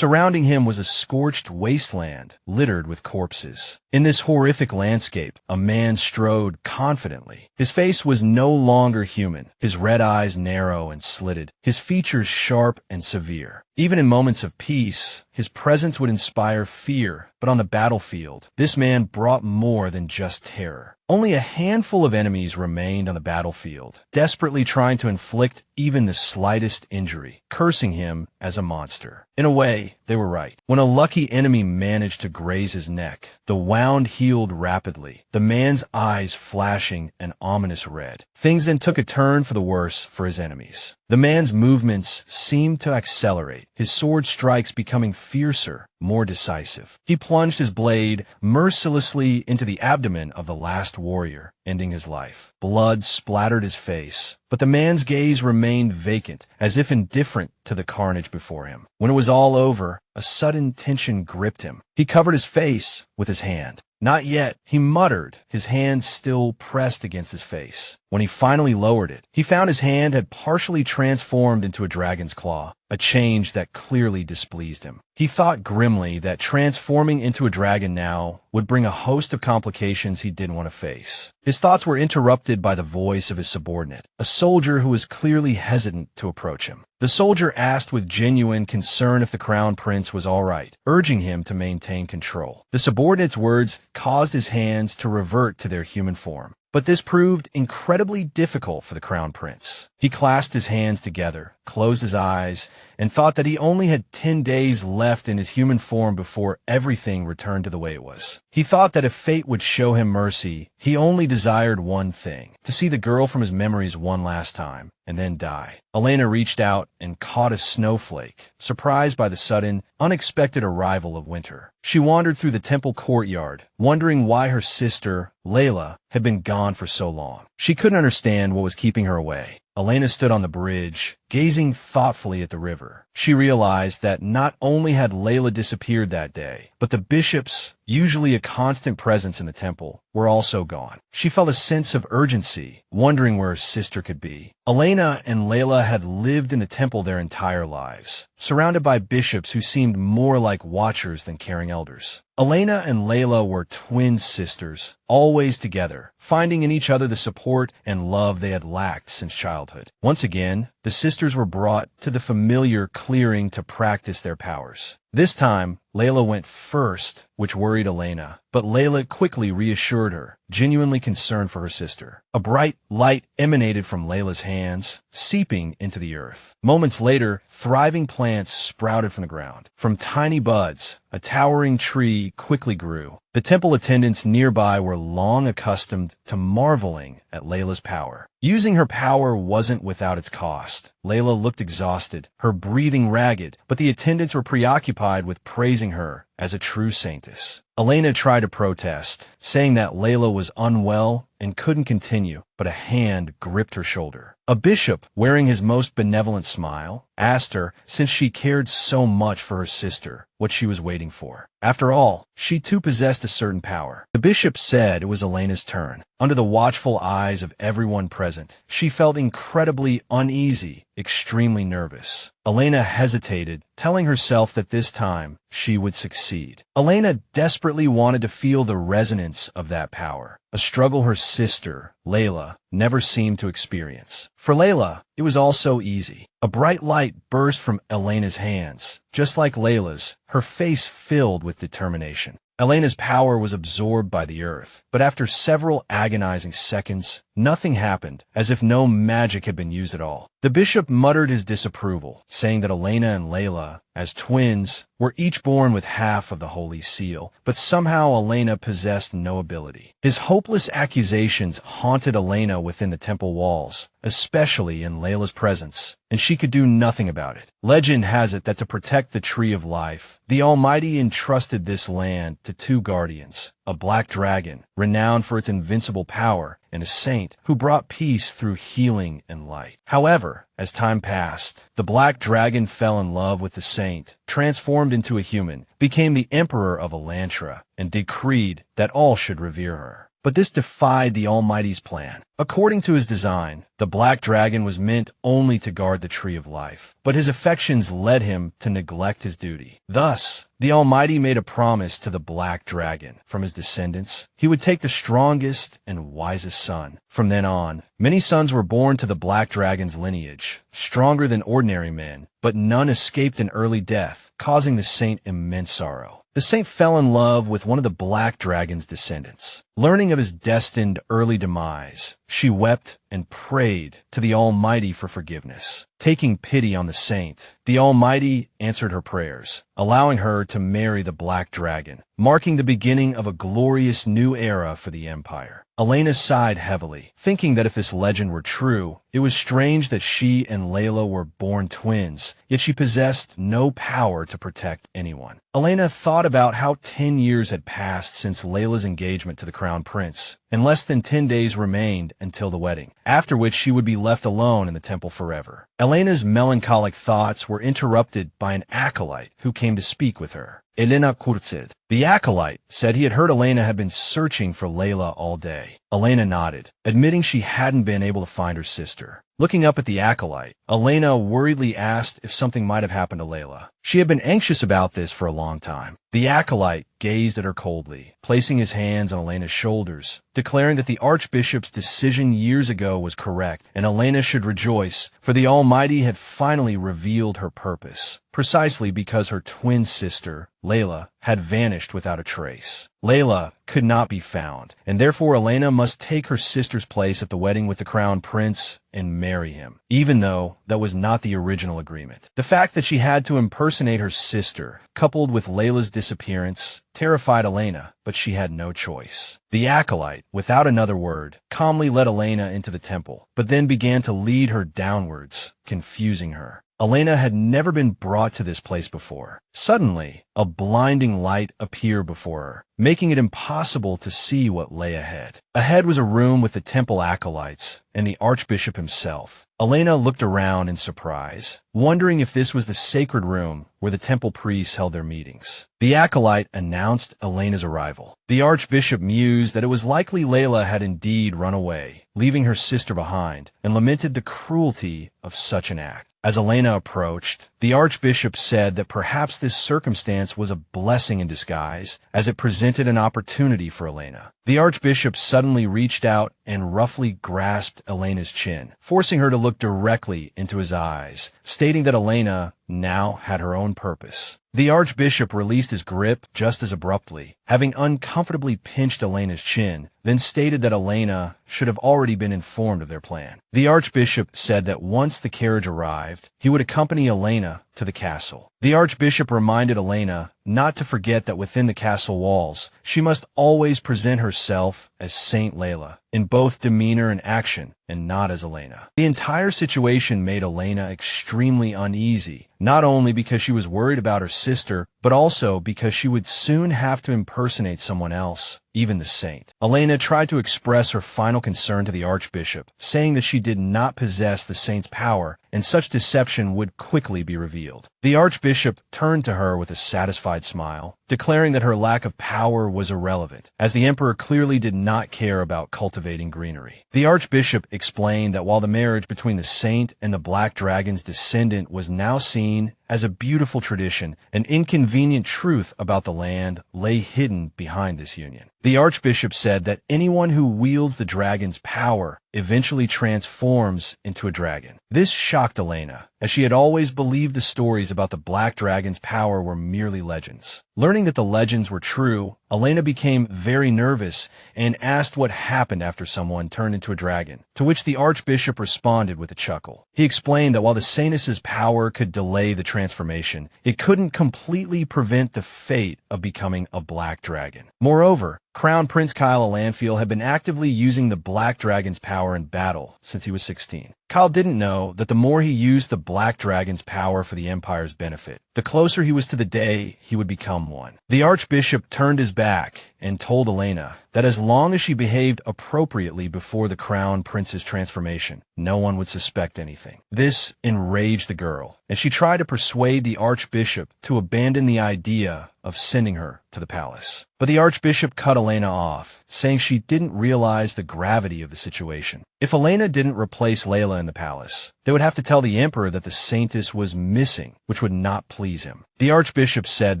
Surrounding him was a scorched wasteland littered with corpses. In this horrific landscape, a man strode confidently. His face was no longer human, his red eyes narrow and slitted, his features sharp and severe. Even in moments of peace, his presence would inspire fear, but on the battlefield, this man brought more than just terror. Only a handful of enemies remained on the battlefield, desperately trying to inflict even the slightest injury, cursing him as a monster. In a way, they were right. When a lucky enemy managed to graze his neck, the wound healed rapidly, the man's eyes flashing an ominous red. Things then took a turn for the worse for his enemies. The man's movements seemed to accelerate, his sword strikes becoming fiercer, more decisive. He plunged his blade mercilessly into the abdomen of the last warrior, ending his life. Blood splattered his face, but the man's gaze remained vacant, as if indifferent to the carnage before him. When it was all over, a sudden tension gripped him. He covered his face with his hand. "Not yet," he muttered, his hand still pressed against his face. When he finally lowered it, he found his hand had partially transformed into a dragon's claw, a change that clearly displeased him. He thought grimly that transforming into a dragon now would bring a host of complications he didn't want to face. His thoughts were interrupted by the voice of his subordinate, a soldier who was clearly hesitant to approach him. The soldier asked with genuine concern if the crown prince was all right, urging him to maintain control. The subordinate's words caused his hands to revert to their human form. But this proved incredibly difficult for the crown prince. He clasped his hands together, closed his eyes, and thought that he only had 10 days left in his human form before everything returned to the way it was. He thought that if fate would show him mercy, he only desired one thing, to see the girl from his memories one last time, and then die. Elena reached out and caught a snowflake, surprised by the sudden, unexpected arrival of winter. She wandered through the temple courtyard, wondering why her sister, Layla, had been gone for so long. She couldn't understand what was keeping her away. Elena stood on the bridge, gazing thoughtfully at the river. She realized that not only had Layla disappeared that day, but the bishops, usually a constant presence in the temple, were also gone. She felt a sense of urgency, wondering where her sister could be. Elena and Layla had lived in the temple their entire lives, surrounded by bishops who seemed more like watchers than caring elders. Elena and Layla were twin sisters, always together, finding in each other the support and love they had lacked since childhood. Once again, the sisters were brought to the familiar clearing to practice their powers. This time, Layla went first, which worried Elena, but Layla quickly reassured her, genuinely concerned for her sister. A bright light emanated from Layla's hands, seeping into the earth. Moments later, thriving plants sprouted from the ground. From tiny buds, a towering tree quickly grew. The temple attendants nearby were long accustomed to marveling at Layla's power. Using her power wasn't without its cost. Layla looked exhausted, her breathing ragged, but the attendants were preoccupied with praising her as a true saintess. Elena tried to protest, saying that Layla was unwell and couldn't continue, but a hand gripped her shoulder. A bishop, wearing his most benevolent smile, asked her, since she cared so much for her sister, what she was waiting for. After all, she too possessed a certain power. The bishop said it was Elena's turn. Under the watchful eyes of everyone present, she felt incredibly uneasy, extremely nervous. Elena hesitated, telling herself that this time she would succeed. Elena desperately wanted to feel the resonance of that power, a struggle her sister, Layla, never seemed to experience. For Layla, it was all so easy. A bright light burst from Elena's hands, just like Layla's, her face filled with determination. Elena's power was absorbed by the earth, but after several agonizing seconds, nothing happened, as if no magic had been used at all. The bishop muttered his disapproval, saying that Elena and Layla, as twins, were each born with half of the Holy Seal, but somehow Elena possessed no ability. His hopeless accusations haunted Elena within the temple walls, especially in Layla's presence, and she could do nothing about it. Legend has it that to protect the Tree of Life, the Almighty entrusted this land to two guardians, a black dragon, renowned for its invincible power, and a saint who brought peace through healing and light. However, as time passed, the black dragon fell in love with the saint, transformed into a human, became the emperor of Elantra, and decreed that all should revere her. But this defied the Almighty's plan. According to his design, the black dragon was meant only to guard the tree of life, but his affections led him to neglect his duty. Thus, the Almighty made a promise to the black dragon. From his descendants, he would take the strongest and wisest son. From then on, many sons were born to the black dragon's lineage, stronger than ordinary men, but none escaped an early death, causing the saint immense sorrow. The saint fell in love with one of the black dragon's descendants. Learning of his destined early demise, she wept and prayed to the Almighty for forgiveness. Taking pity on the saint, the Almighty answered her prayers, allowing her to marry the black dragon, marking the beginning of a glorious new era for the Empire. Elena sighed heavily, thinking that if this legend were true, it was strange that she and Layla were born twins, yet she possessed no power to protect anyone. Elena thought about how 10 years had passed since Layla's engagement to the Crown Prince, and less than 10 days remained until the wedding, after which she would be left alone in the temple forever. Elena's melancholic thoughts were interrupted by an acolyte who came to speak with her. Elena Kurtzid. The acolyte said he had heard Elena had been searching for Layla all day. Elena nodded, admitting she hadn't been able to find her sister. Looking up at the acolyte, Elena worriedly asked if something might have happened to Layla. She had been anxious about this for a long time. The acolyte gazed at her coldly, placing his hands on Elena's shoulders, declaring that the archbishop's decision years ago was correct, and Elena should rejoice, for the Almighty had finally revealed her purpose, precisely because her twin sister, Layla, had vanished without a trace. Layla could not be found, and therefore Elena must take her sister's place at the wedding with the crown prince and marry him, even though that was not the original agreement. The fact that she had to impersonate her sister, coupled with Layla's disappearance, terrified Elena, but she had no choice. The acolyte, without another word, calmly led Elena into the temple, but then began to lead her downwards, confusing her. Elena had never been brought to this place before. Suddenly, a blinding light appeared before her, making it impossible to see what lay ahead. Ahead was a room with the temple acolytes and the archbishop himself. Elena looked around in surprise, wondering if this was the sacred room where the temple priests held their meetings. The acolyte announced Elena's arrival. The archbishop mused that it was likely Layla had indeed run away, leaving her sister behind, and lamented the cruelty of such an act. As Elena approached, the archbishop said that perhaps this circumstance was a blessing in disguise, as it presented an opportunity for Elena. The archbishop suddenly reached out and roughly grasped Elena's chin, forcing her to look directly into his eyes, stating that Elena now had her own purpose. The archbishop released his grip just as abruptly, having uncomfortably pinched Elena's chin, then stated that Elena should have already been informed of their plan. The archbishop said that once the carriage arrived, he would accompany Elena to the castle. The archbishop reminded Elena not to forget that within the castle walls, she must always present herself as Saint Layla, in both demeanor and action, and not as Elena. The entire situation made Elena extremely uneasy, not only because she was worried about her sister, but also because she would soon have to impersonate someone else, even the saint. Elena tried to express her final concern to the archbishop, saying that she did not possess the saint's power, and such deception would quickly be revealed. The archbishop turned to her with a satisfied smile, declaring that her lack of power was irrelevant, as the emperor clearly did not care about cultivating greenery. The archbishop explained that while the marriage between the saint and the black dragon's descendant was now seen as a beautiful tradition, an inconvenient truth about the land lay hidden behind this union. The archbishop said that anyone who wields the dragon's power eventually transforms into a dragon. This shocked Elena, as she had always believed the stories about the black dragon's power were merely legends. Learning that the legends were true, Elena became very nervous and asked what happened after someone turned into a dragon, to which the archbishop responded with a chuckle. He explained that while the saintess's power could delay the transformation, it couldn't completely prevent the fate of becoming a black dragon. Moreover, Crown Prince Kyle Lanfield had been actively using the black dragon's power in battle since he was 16. Kyle didn't know that the more he used the Black Dragon's power for the Empire's benefit, the closer he was to the day he would become one. The Archbishop turned his back and told Elena that as long as she behaved appropriately before the Crown Prince's transformation, no one would suspect anything. This enraged the girl, and she tried to persuade the Archbishop to abandon the idea of sending her to the palace. But the Archbishop cut Elena off, saying she didn't realize the gravity of the situation. If Elena didn't replace Layla in the palace, they would have to tell the Emperor that the Saintess was missing, which would not please him. The Archbishop said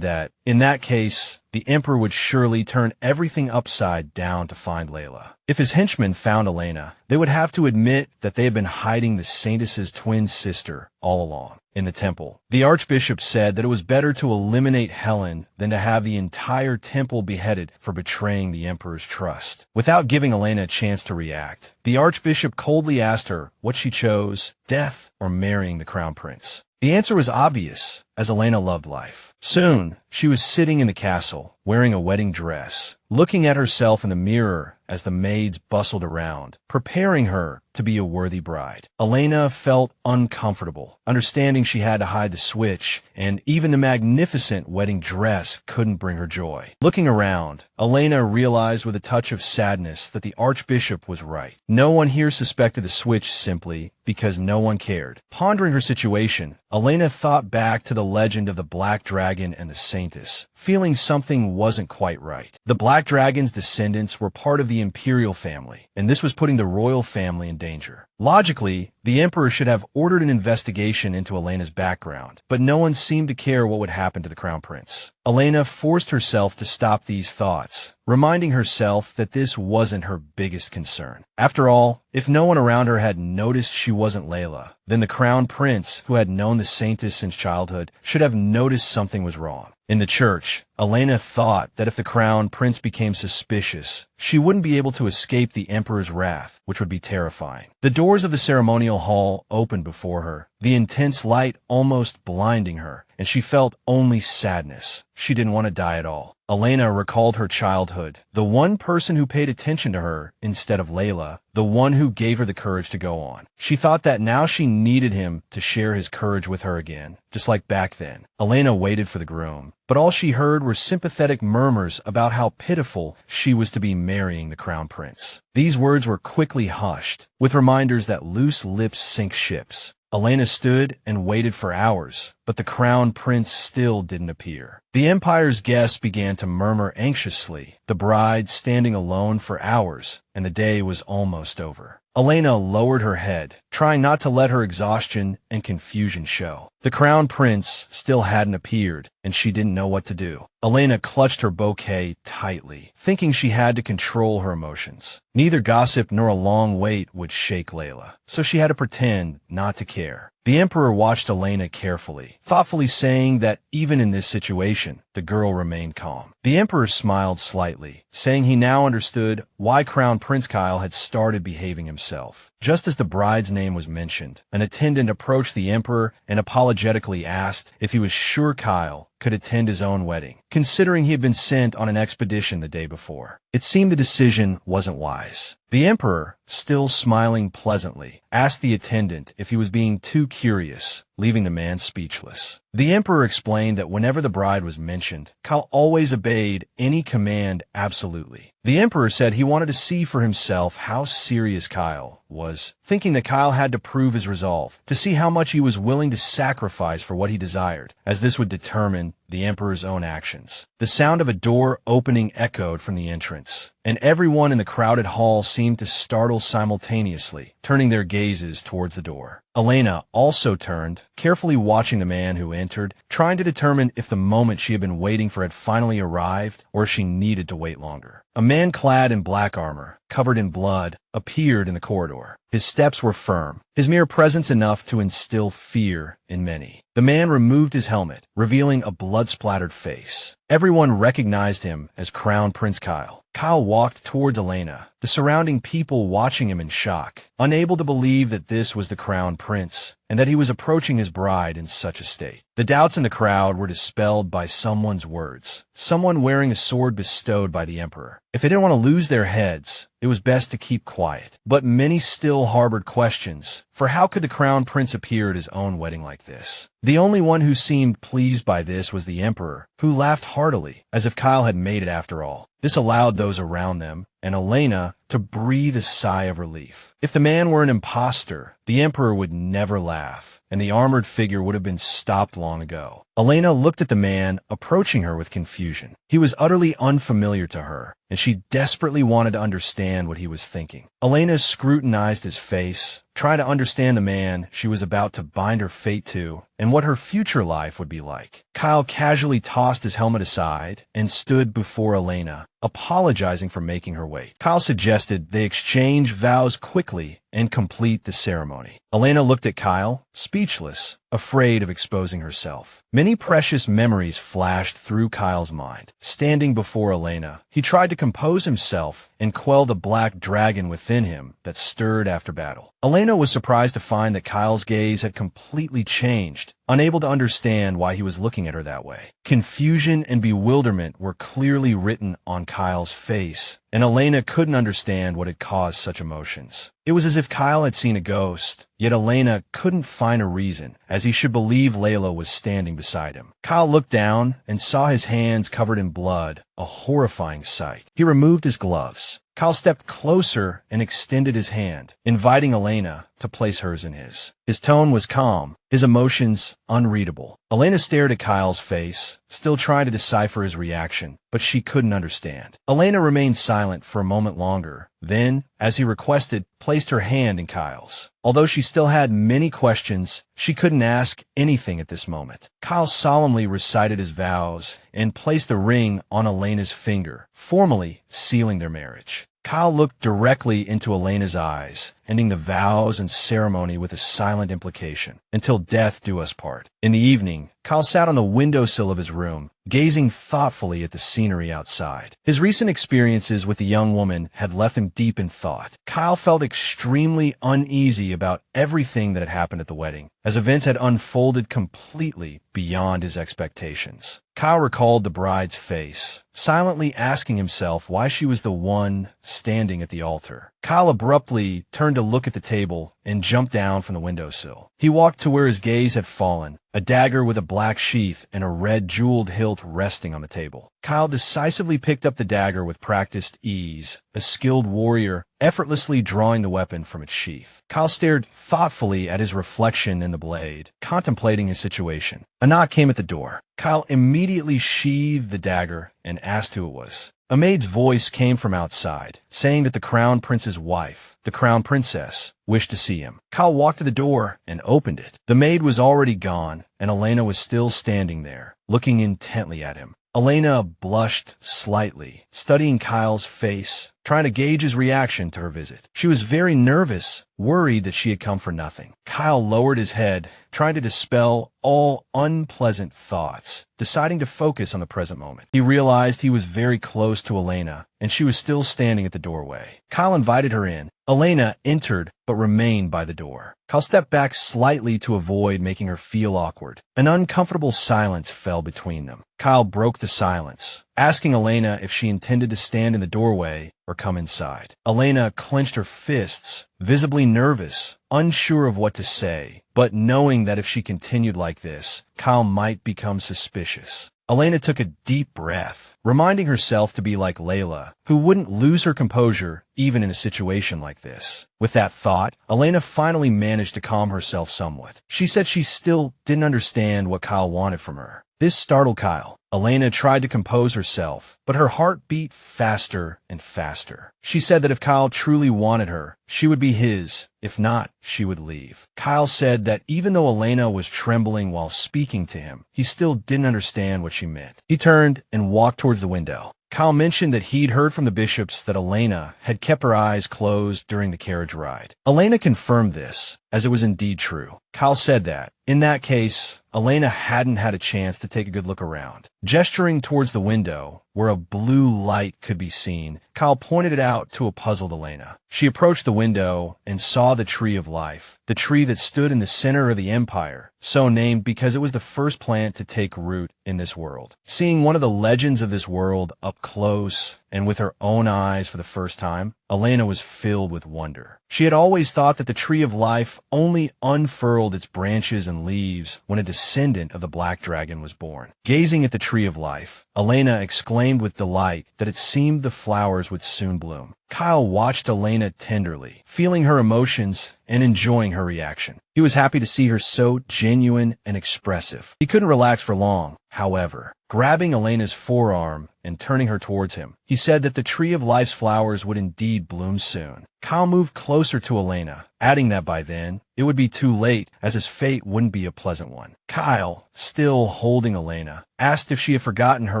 that, in that case, the Emperor would surely turn everything upside down to find Layla. If his henchmen found Elena, they would have to admit that they had been hiding the Saintess's twin sister all along in the temple. The Archbishop said that it was better to eliminate Helen than to have the entire temple beheaded for betraying the Emperor's trust. Without giving Elena a chance to react, the Archbishop coldly asked her what she chose, death or marrying the Crown Prince. The answer was obvious, as Elena loved life. Soon, she was sitting in the castle, wearing a wedding dress, looking at herself in the mirror as the maids bustled around, preparing her to be a worthy bride. Elena felt uncomfortable, understanding she had to hide the switch, and even the magnificent wedding dress couldn't bring her joy. Looking around, Elena realized with a touch of sadness that the Archbishop was right. No one here suspected the switch simply because no one cared. Pondering her situation, Elena thought back to the legend of the Black Dragon and the Saintess, feeling something wasn't quite right. The Black Dragon's descendants were part of the imperial family, and this was putting the royal family in danger. Logically, the Emperor should have ordered an investigation into Elena's background, but no one seemed to care what would happen to the Crown Prince. Elena forced herself to stop these thoughts, reminding herself that this wasn't her biggest concern. After all, if no one around her had noticed she wasn't Layla, then the Crown Prince, who had known the Saintess since childhood, should have noticed something was wrong. In the church, Elena thought that if the Crown Prince became suspicious, she wouldn't be able to escape the Emperor's wrath, which would be terrifying. The doors of the ceremonial hall opened before her, the intense light almost blinding her, and she felt only sadness. She didn't want to die at all. Elena recalled her childhood, the one person who paid attention to her instead of Layla, the one who gave her the courage to go on. She thought that now she needed him to share his courage with her again, just like back then. Elena waited for the groom, but all she heard were sympathetic murmurs about how pitiful she was to be marrying the Crown Prince. These words were quickly hushed, with reminders that loose lips sink ships. Elena stood and waited for hours, but the Crown Prince still didn't appear. The Empire's guests began to murmur anxiously, the bride standing alone for hours, and the day was almost over. Elena lowered her head, trying not to let her exhaustion and confusion show. The Crown Prince still hadn't appeared, and she didn't know what to do. Elena clutched her bouquet tightly, thinking she had to control her emotions. Neither gossip nor a long wait would shake Layla, so she had to pretend not to care. The Emperor watched Elena carefully, thoughtfully saying that even in this situation, the girl remained calm. The Emperor smiled slightly, saying he now understood why Crown Prince Kyle had started behaving himself. Just as the bride's name was mentioned, an attendant approached the Emperor and apologetically asked if he was sure Kyle could attend his own wedding, considering he had been sent on an expedition the day before. It seemed the decision wasn't wise. The Emperor, still smiling pleasantly, asked the attendant if he was being too curious, leaving the man speechless. The Emperor explained that whenever the bride was mentioned, Kyle always obeyed any command absolutely. The Emperor said he wanted to see for himself how serious Kyle was, thinking that Kyle had to prove his resolve, to see how much he was willing to sacrifice for what he desired, as this would determine the Emperor's own actions. The sound of a door opening echoed from the entrance, and everyone in the crowded hall seemed to startle simultaneously, turning their gazes towards the door. Elena also turned, carefully watching the man who entered, trying to determine if the moment she had been waiting for had finally arrived or if she needed to wait longer. A man clad in black armor, covered in blood, appeared in the corridor. His steps were firm, his mere presence enough to instill fear in many. The man removed his helmet, revealing a blood-splattered face. Everyone recognized him as Crown Prince Kyle. Kyle walked towards Elena, the surrounding people watching him in shock, unable to believe that this was the Crown Prince, and that he was approaching his bride in such a state. The doubts in the crowd were dispelled by someone's words, someone wearing a sword bestowed by the Emperor. If they didn't want to lose their heads, it was best to keep quiet. But many still harbored questions, for how could the Crown Prince appear at his own wedding like this? The only one who seemed pleased by this was the Emperor, who laughed heartily, as if Kyle had made it after all. This allowed those around them, and Elena, to breathe a sigh of relief. If the man were an imposter, the Emperor would never laugh, and the armored figure would have been stopped long ago. Elena looked at the man approaching her with confusion. He was utterly unfamiliar to her, and she desperately wanted to understand what he was thinking. Elena scrutinized his face, trying to understand the man she was about to bind her fate to, and what her future life would be like. Kyle casually tossed his helmet aside and stood before Elena, apologizing for making her wait. Kyle suggested they exchange vows quickly and complete the ceremony. Elena looked at Kyle, speechless, afraid of exposing herself. Many precious memories flashed through Kyle's mind. Standing before Elena, he tried to compose himself and quell the black dragon within him that stirred after battle. Elena was surprised to find that Kyle's gaze had completely changed, unable to understand why he was looking at her that way. Confusion and bewilderment were clearly written on Kyle's face, and Elena couldn't understand what had caused such emotions. It was as if Kyle had seen a ghost, yet Elena couldn't find a reason, as he should believe Layla was standing beside him. Kyle looked down and saw his hands covered in blood, a horrifying sight. He removed his gloves. Kyle stepped closer and extended his hand, inviting Elena to place hers in his. His tone was calm, his emotions unreadable. Elena stared at Kyle's face, still trying to decipher his reaction, but she couldn't understand. Elena remained silent for a moment longer, then, as he requested, placed her hand in Kyle's. Although she still had many questions, she couldn't ask anything at this moment. Kyle solemnly recited his vows and placed the ring on Elena's finger, formally sealing their marriage. Kyle looked directly into Elena's eyes, ending the vows and ceremony with a silent implication, "Until death do us part." In the evening, Kyle sat on the windowsill of his room, gazing thoughtfully at the scenery outside. His recent experiences with the young woman had left him deep in thought. Kyle felt extremely uneasy about everything that had happened at the wedding, as events had unfolded completely beyond his expectations. Kyle recalled the bride's face, silently asking himself why she was the one standing at the altar. Kyle abruptly turned to look at the table and jumped down from the windowsill. He walked to where his gaze had fallen, a dagger with a black sheath and a red jeweled hilt resting on the table. Kyle decisively picked up the dagger with practiced ease, a skilled warrior effortlessly drawing the weapon from its sheath. Kyle stared thoughtfully at his reflection in the blade, contemplating his situation. A knock came at the door. Kyle immediately sheathed the dagger and asked who it was. A maid's voice came from outside, saying that the Crown Prince's wife, the Crown Princess, wished to see him. Kyle walked to the door and opened it. The maid was already gone, and Elena was still standing there, looking intently at him. Elena blushed slightly, studying Kyle's face, trying to gauge his reaction to her visit. She was very nervous, worried that she had come for nothing. Kyle lowered his head, trying to dispel all unpleasant thoughts, deciding to focus on the present moment. He realized he was very close to Elena, and she was still standing at the doorway. Kyle invited her in. Elena entered, but remained by the door. Kyle stepped back slightly to avoid making her feel awkward. An uncomfortable silence fell between them. Kyle broke the silence, asking Elena if she intended to stand in the doorway or come inside. Elena clenched her fists, visibly nervous, unsure of what to say, but knowing that if she continued like this, Kyle might become suspicious. Elena took a deep breath, reminding herself to be like Layla, who wouldn't lose her composure even in a situation like this. With that thought, Elena finally managed to calm herself somewhat. She said she still didn't understand what Kyle wanted from her. This startled Kyle. Elena tried to compose herself, but her heart beat faster and faster. She said that if Kyle truly wanted her, she would be his. If not, she would leave. Kyle said that even though Elena was trembling while speaking to him, he still didn't understand what she meant. He turned and walked towards the window. Kyle mentioned that he'd heard from the bishops that Elena had kept her eyes closed during the carriage ride. Elena confirmed this, as it was indeed true. Kyle said that, in that case, Elena hadn't had a chance to take a good look around. Gesturing towards the window, where a blue light could be seen, Kyle pointed it out to a puzzled Elena. She approached the window and saw the Tree of Life, the tree that stood in the center of the Empire, so named because it was the first plant to take root in this world. Seeing one of the legends of this world up close and with her own eyes for the first time, Elena was filled with wonder. She had always thought that the Tree of Life only unfurled its branches and leaves when a descendant of the Black Dragon was born. Gazing at the Tree of Life, Elena exclaimed with delight that it seemed the flowers would soon bloom. Kyle watched Elena tenderly, feeling her emotions and enjoying her reaction. He was happy to see her so genuine and expressive. He couldn't relax for long, however. Grabbing Elena's forearm and turning her towards him, he said that the Tree of Life's flowers would indeed bloom soon. Kyle moved closer to Elena, adding that by then, it would be too late, as his fate wouldn't be a pleasant one. Kyle, still holding Elena, asked if she had forgotten her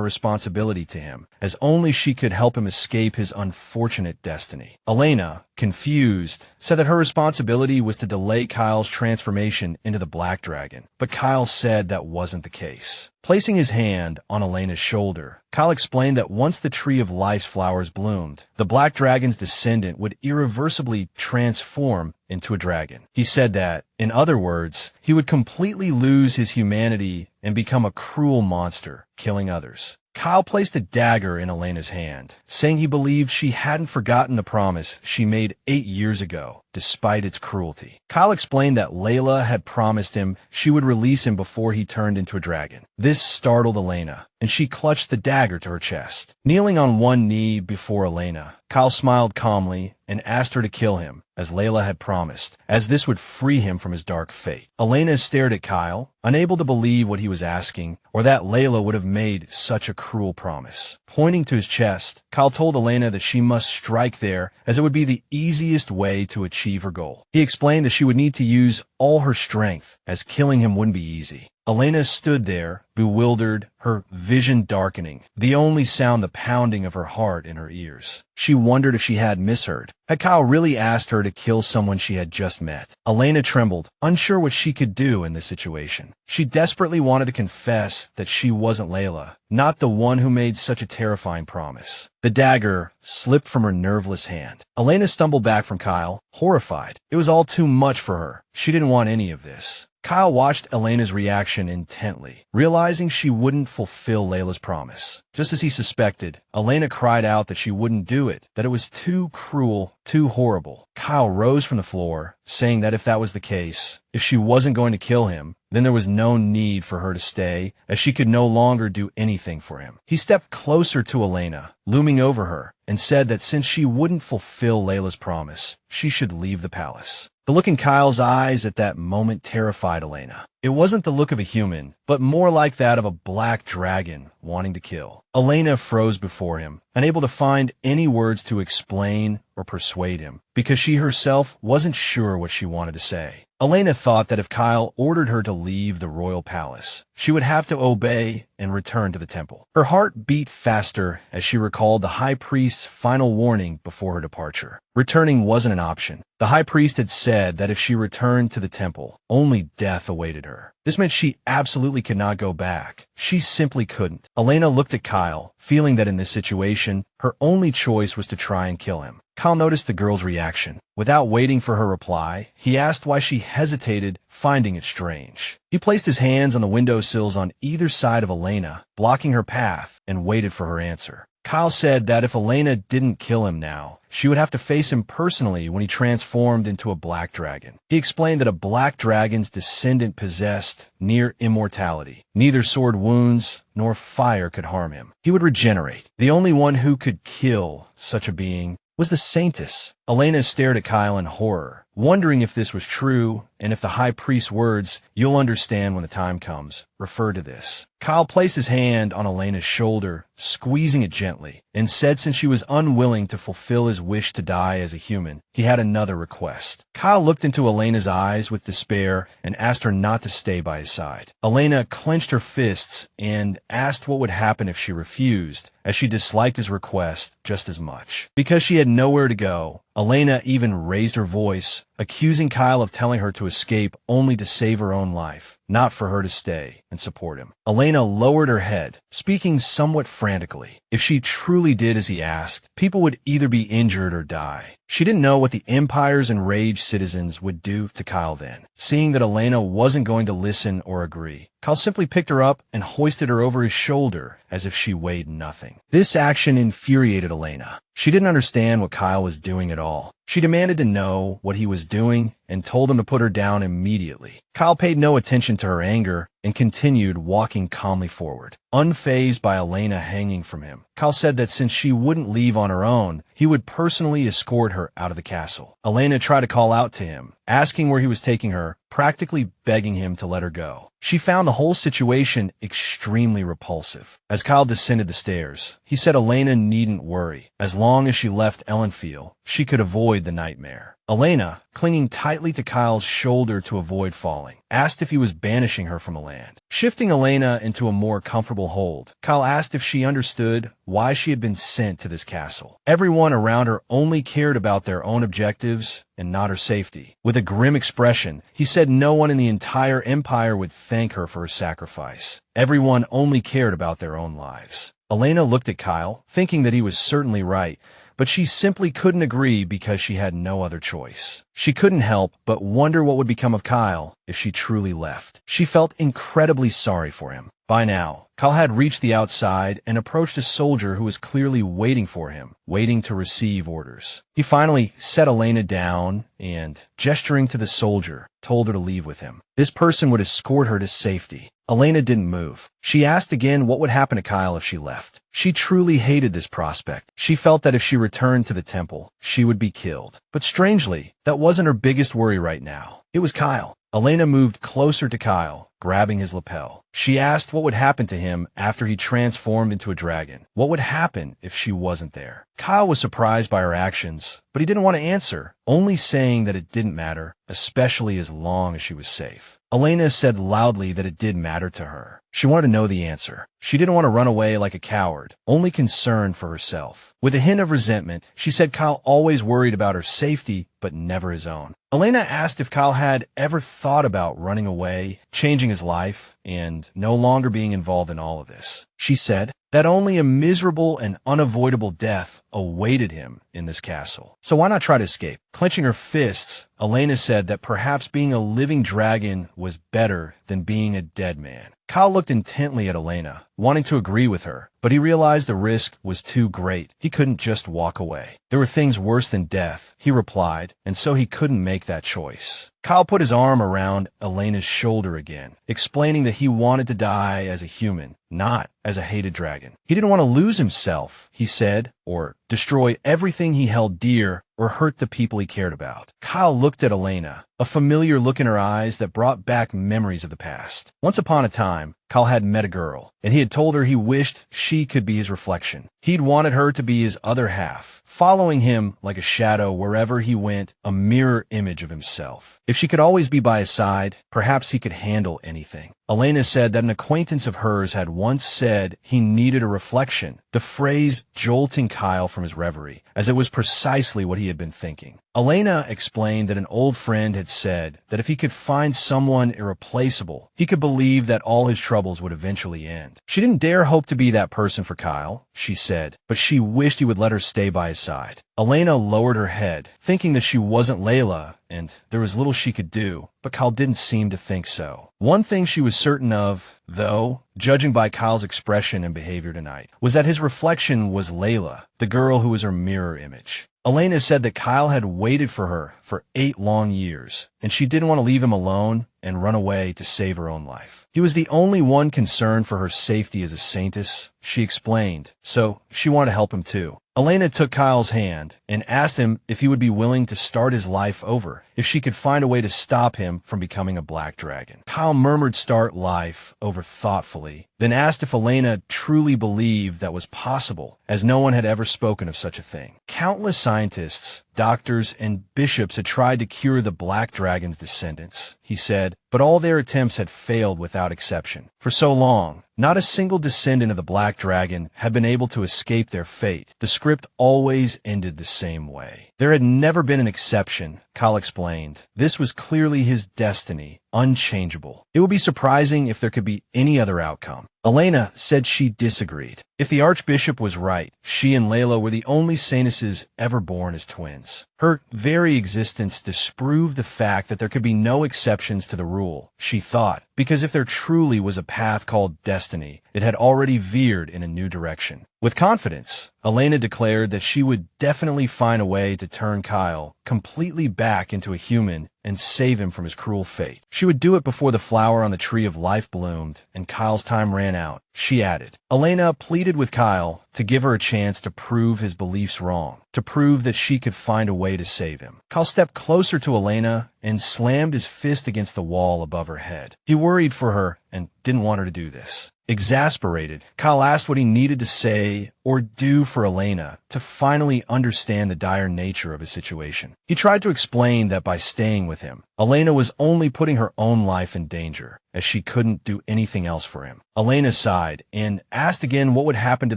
responsibility to him, as only she could help him escape his unfortunate destiny. Elena, confused, said that her responsibility was to delay Kyle's transformation into the Black Dragon, but Kyle said that wasn't the case. Placing his hand on Elena's shoulder, Kyle explained that once the Tree of Life's flowers bloomed, the Black Dragon's descendant would irreversibly transform into a dragon. He said that, in other words, he would completely lose his humanity and become a cruel monster, killing others. Kyle placed a dagger in Elena's hand, saying he believed she hadn't forgotten the promise she made 8 years ago, despite its cruelty. Kyle explained that Layla had promised him she would release him before he turned into a dragon. This startled Elena, and she clutched the dagger to her chest. Kneeling on one knee before Elena, Kyle smiled calmly and asked her to kill him, as Layla had promised, as this would free him from his dark fate. Elena stared at Kyle, unable to believe what he was asking, or that Layla would have made such a cruel promise. Pointing to his chest, Kyle told Elena that she must strike there, as it would be the easiest way to achieve her goal. He explained that she would need to use all her strength, as killing him wouldn't be easy. Elena stood there, bewildered, her vision darkening, the only sound the pounding of her heart in her ears. She wondered if she had misheard. Had Kyle really asked her to kill someone she had just met? Elena trembled, unsure what she could do in this situation. She desperately wanted to confess that she wasn't Layla, not the one who made such a terrifying promise. The dagger slipped from her nerveless hand. Elena stumbled back from Kyle, horrified. It was all too much for her. She didn't want any of this. Kyle watched Elena's reaction intently, realizing she wouldn't fulfill Layla's promise. Just as he suspected, Elena cried out that she wouldn't do it, that it was too cruel, too horrible. Kyle rose from the floor, saying that if that was the case, if she wasn't going to kill him, then there was no need for her to stay, as she could no longer do anything for him. He stepped closer to Elena, looming over her, and said that since she wouldn't fulfill Layla's promise, she should leave the palace. The look in Kyle's eyes at that moment terrified Elena. It wasn't the look of a human, but more like that of a black dragon wanting to kill. Elena froze before him, unable to find any words to explain or persuade him, because she herself wasn't sure what she wanted to say. Elena thought that if Kyle ordered her to leave the royal palace, she would have to obey and return to the temple. Her heart beat faster as she recalled the high priest's final warning before her departure. Returning wasn't an option. The high priest had said that if she returned to the temple, only death awaited her. This meant she absolutely could not go back. She simply couldn't. Elena looked at Kyle, feeling that in this situation, her only choice was to try and kill him. Kyle noticed the girl's reaction. Without waiting for her reply, he asked why she hesitated, finding it strange. He placed his hands on the windowsills on either side of Elena, blocking her path, and waited for her answer. Kyle said that if Elena didn't kill him now, she would have to face him personally when he transformed into a black dragon. He explained that a black dragon's descendant possessed near immortality. Neither sword wounds nor fire could harm him. He would regenerate. The only one who could kill such a being was the Saintess. Elena stared at Kyle in horror, wondering if this was true and if the high priest's words, "You'll understand when the time comes," referred to this. Kyle placed his hand on Elena's shoulder, squeezing it gently, and said since she was unwilling to fulfill his wish to die as a human, he had another request. Kyle looked into Elena's eyes with despair and asked her not to stay by his side. Elena clenched her fists and asked what would happen if she refused, as she disliked his request just as much. Because she had nowhere to go, Elena even raised her voice, accusing Kyle of telling her to escape only to save her own life, not for her to stay and support him. Elena lowered her head, speaking somewhat frantically. If she truly did as he asked, people would either be injured or die. She didn't know what the Empire's enraged citizens would do to Kyle then. Seeing that Elena wasn't going to listen or agree, Kyle simply picked her up and hoisted her over his shoulder as if she weighed nothing. This action infuriated Elena. She didn't understand what Kyle was doing at all. She demanded to know what he was doing and told him to put her down immediately. Kyle paid no attention to her anger and continued walking calmly forward. Unfazed by Elena hanging from him, Kyle said that since she wouldn't leave on her own, he would personally escort her out of the castle. Elena tried to call out to him, asking where he was taking her, practically begging him to let her go. She found the whole situation extremely repulsive. As Kyle descended the stairs, he said Elena needn't worry. As long as she left Ellenfield, she could avoid the nightmare. Elena, clinging tightly to Kyle's shoulder to avoid falling, asked if he was banishing her from the land. Shifting Elena into a more comfortable hold, Kyle asked if she understood why she had been sent to this castle. Everyone around her only cared about their own objectives and not her safety. With a grim expression, he said no one in the entire empire would thank her for her sacrifice. Everyone only cared about their own lives. Elena looked at Kyle, thinking that he was certainly right, but she simply couldn't agree because she had no other choice. She couldn't help but wonder what would become of Kyle if she truly left. She felt incredibly sorry for him. By now, Kyle had reached the outside and approached a soldier who was clearly waiting for him, waiting to receive orders. He finally set Elena down and, gesturing to the soldier, told her to leave with him. This person would escort her to safety. Elena didn't move. She asked again what would happen to Kyle if she left. She truly hated this prospect. She felt that if she returned to the temple, she would be killed. But strangely, that wasn't her biggest worry right now. It was Kyle. Elena moved closer to Kyle, grabbing his lapel. She asked what would happen to him after he transformed into a dragon. What would happen if she wasn't there? Kyle was surprised by her actions, but he didn't want to answer, only saying that it didn't matter, especially as long as she was safe. Elena said loudly that it did matter to her. She wanted to know the answer. She didn't want to run away like a coward, only concerned for herself. With a hint of resentment, she said Kyle always worried about her safety, but never his own. Elena asked if Kyle had ever thought about running away, changing his life, and no longer being involved in all of this. She said that only a miserable and unavoidable death awaited him in this castle. So why not try to escape? Clenching her fists, Elena said that perhaps being a living dragon was better than being a dead man. Kyle looked intently at Elena, wanting to agree with her, but he realized the risk was too great. He couldn't just walk away. There were things worse than death, he replied, and so he couldn't make that choice. Kyle put his arm around Elena's shoulder again, explaining that he wanted to die as a human, not as a hated dragon. He didn't want to lose himself, he said, or destroy everything he held dear or hurt the people he cared about. Kyle looked at Elena, a familiar look in her eyes that brought back memories of the past. Once upon a time, Kyle had met a girl, and he had told her he wished she could be his reflection. He'd wanted her to be his other half, following him like a shadow wherever he went, a mirror image of himself. If she could always be by his side, perhaps he could handle anything. Elena said that an acquaintance of hers had once said he needed a reflection, the phrase jolting Kyle from his reverie, as it was precisely what he had been thinking. Elena explained that an old friend had said that if he could find someone irreplaceable, he could believe that all his troubles would eventually end. She didn't dare hope to be that person for Kyle, she said, but she wished he would let her stay by his side. Elena lowered her head, thinking that she wasn't Layla, and there was little she could do, but Kyle didn't seem to think so. One thing she was certain of, though, judging by Kyle's expression and behavior tonight, was that his reflection was Layla, the girl who was her mirror image. Elena said that Kyle had waited for her for 8 long years, and she didn't want to leave him alone and run away to save her own life. He was the only one concerned for her safety as a saintess, she explained, so she wanted to help him too. Elena took Kyle's hand and asked him if he would be willing to start his life over, if she could find a way to stop him from becoming a black dragon. Kyle murmured start life over thoughtfully, then asked if Elena truly believed that was possible, as no one had ever spoken of such a thing. Countless scientists doctors and bishops had tried to cure the Black Dragon's descendants, he said, but all their attempts had failed without exception. For so long, not a single descendant of the Black Dragon had been able to escape their fate. The script always ended the same way. There had never been an exception, Kyle explained. This was clearly his destiny, unchangeable. It would be surprising if there could be any other outcome. Elena said she disagreed. If the Archbishop was right, she and Layla were the only Sanuses ever born as twins. Her very existence disproved the fact that there could be no exceptions to the rule, she thought, because if there truly was a path called destiny, it had already veered in a new direction. With confidence, Elena declared that she would definitely find a way to turn Kyle completely back into a human and save him from his cruel fate. She would do it before the flower on the tree of life bloomed and Kyle's time ran out, she added. Elena pleaded with Kyle to give her a chance to prove his beliefs wrong, to prove that she could find a way to save him. Kyle stepped closer to Elena and slammed his fist against the wall above her head. He worried for her and didn't want her to do this. Exasperated, Kyle asked what he needed to say or do for Elena to finally understand the dire nature of his situation. He tried to explain that by staying with him, Elena was only putting her own life in danger, as she couldn't do anything else for him. Elena sighed and asked again what would happen to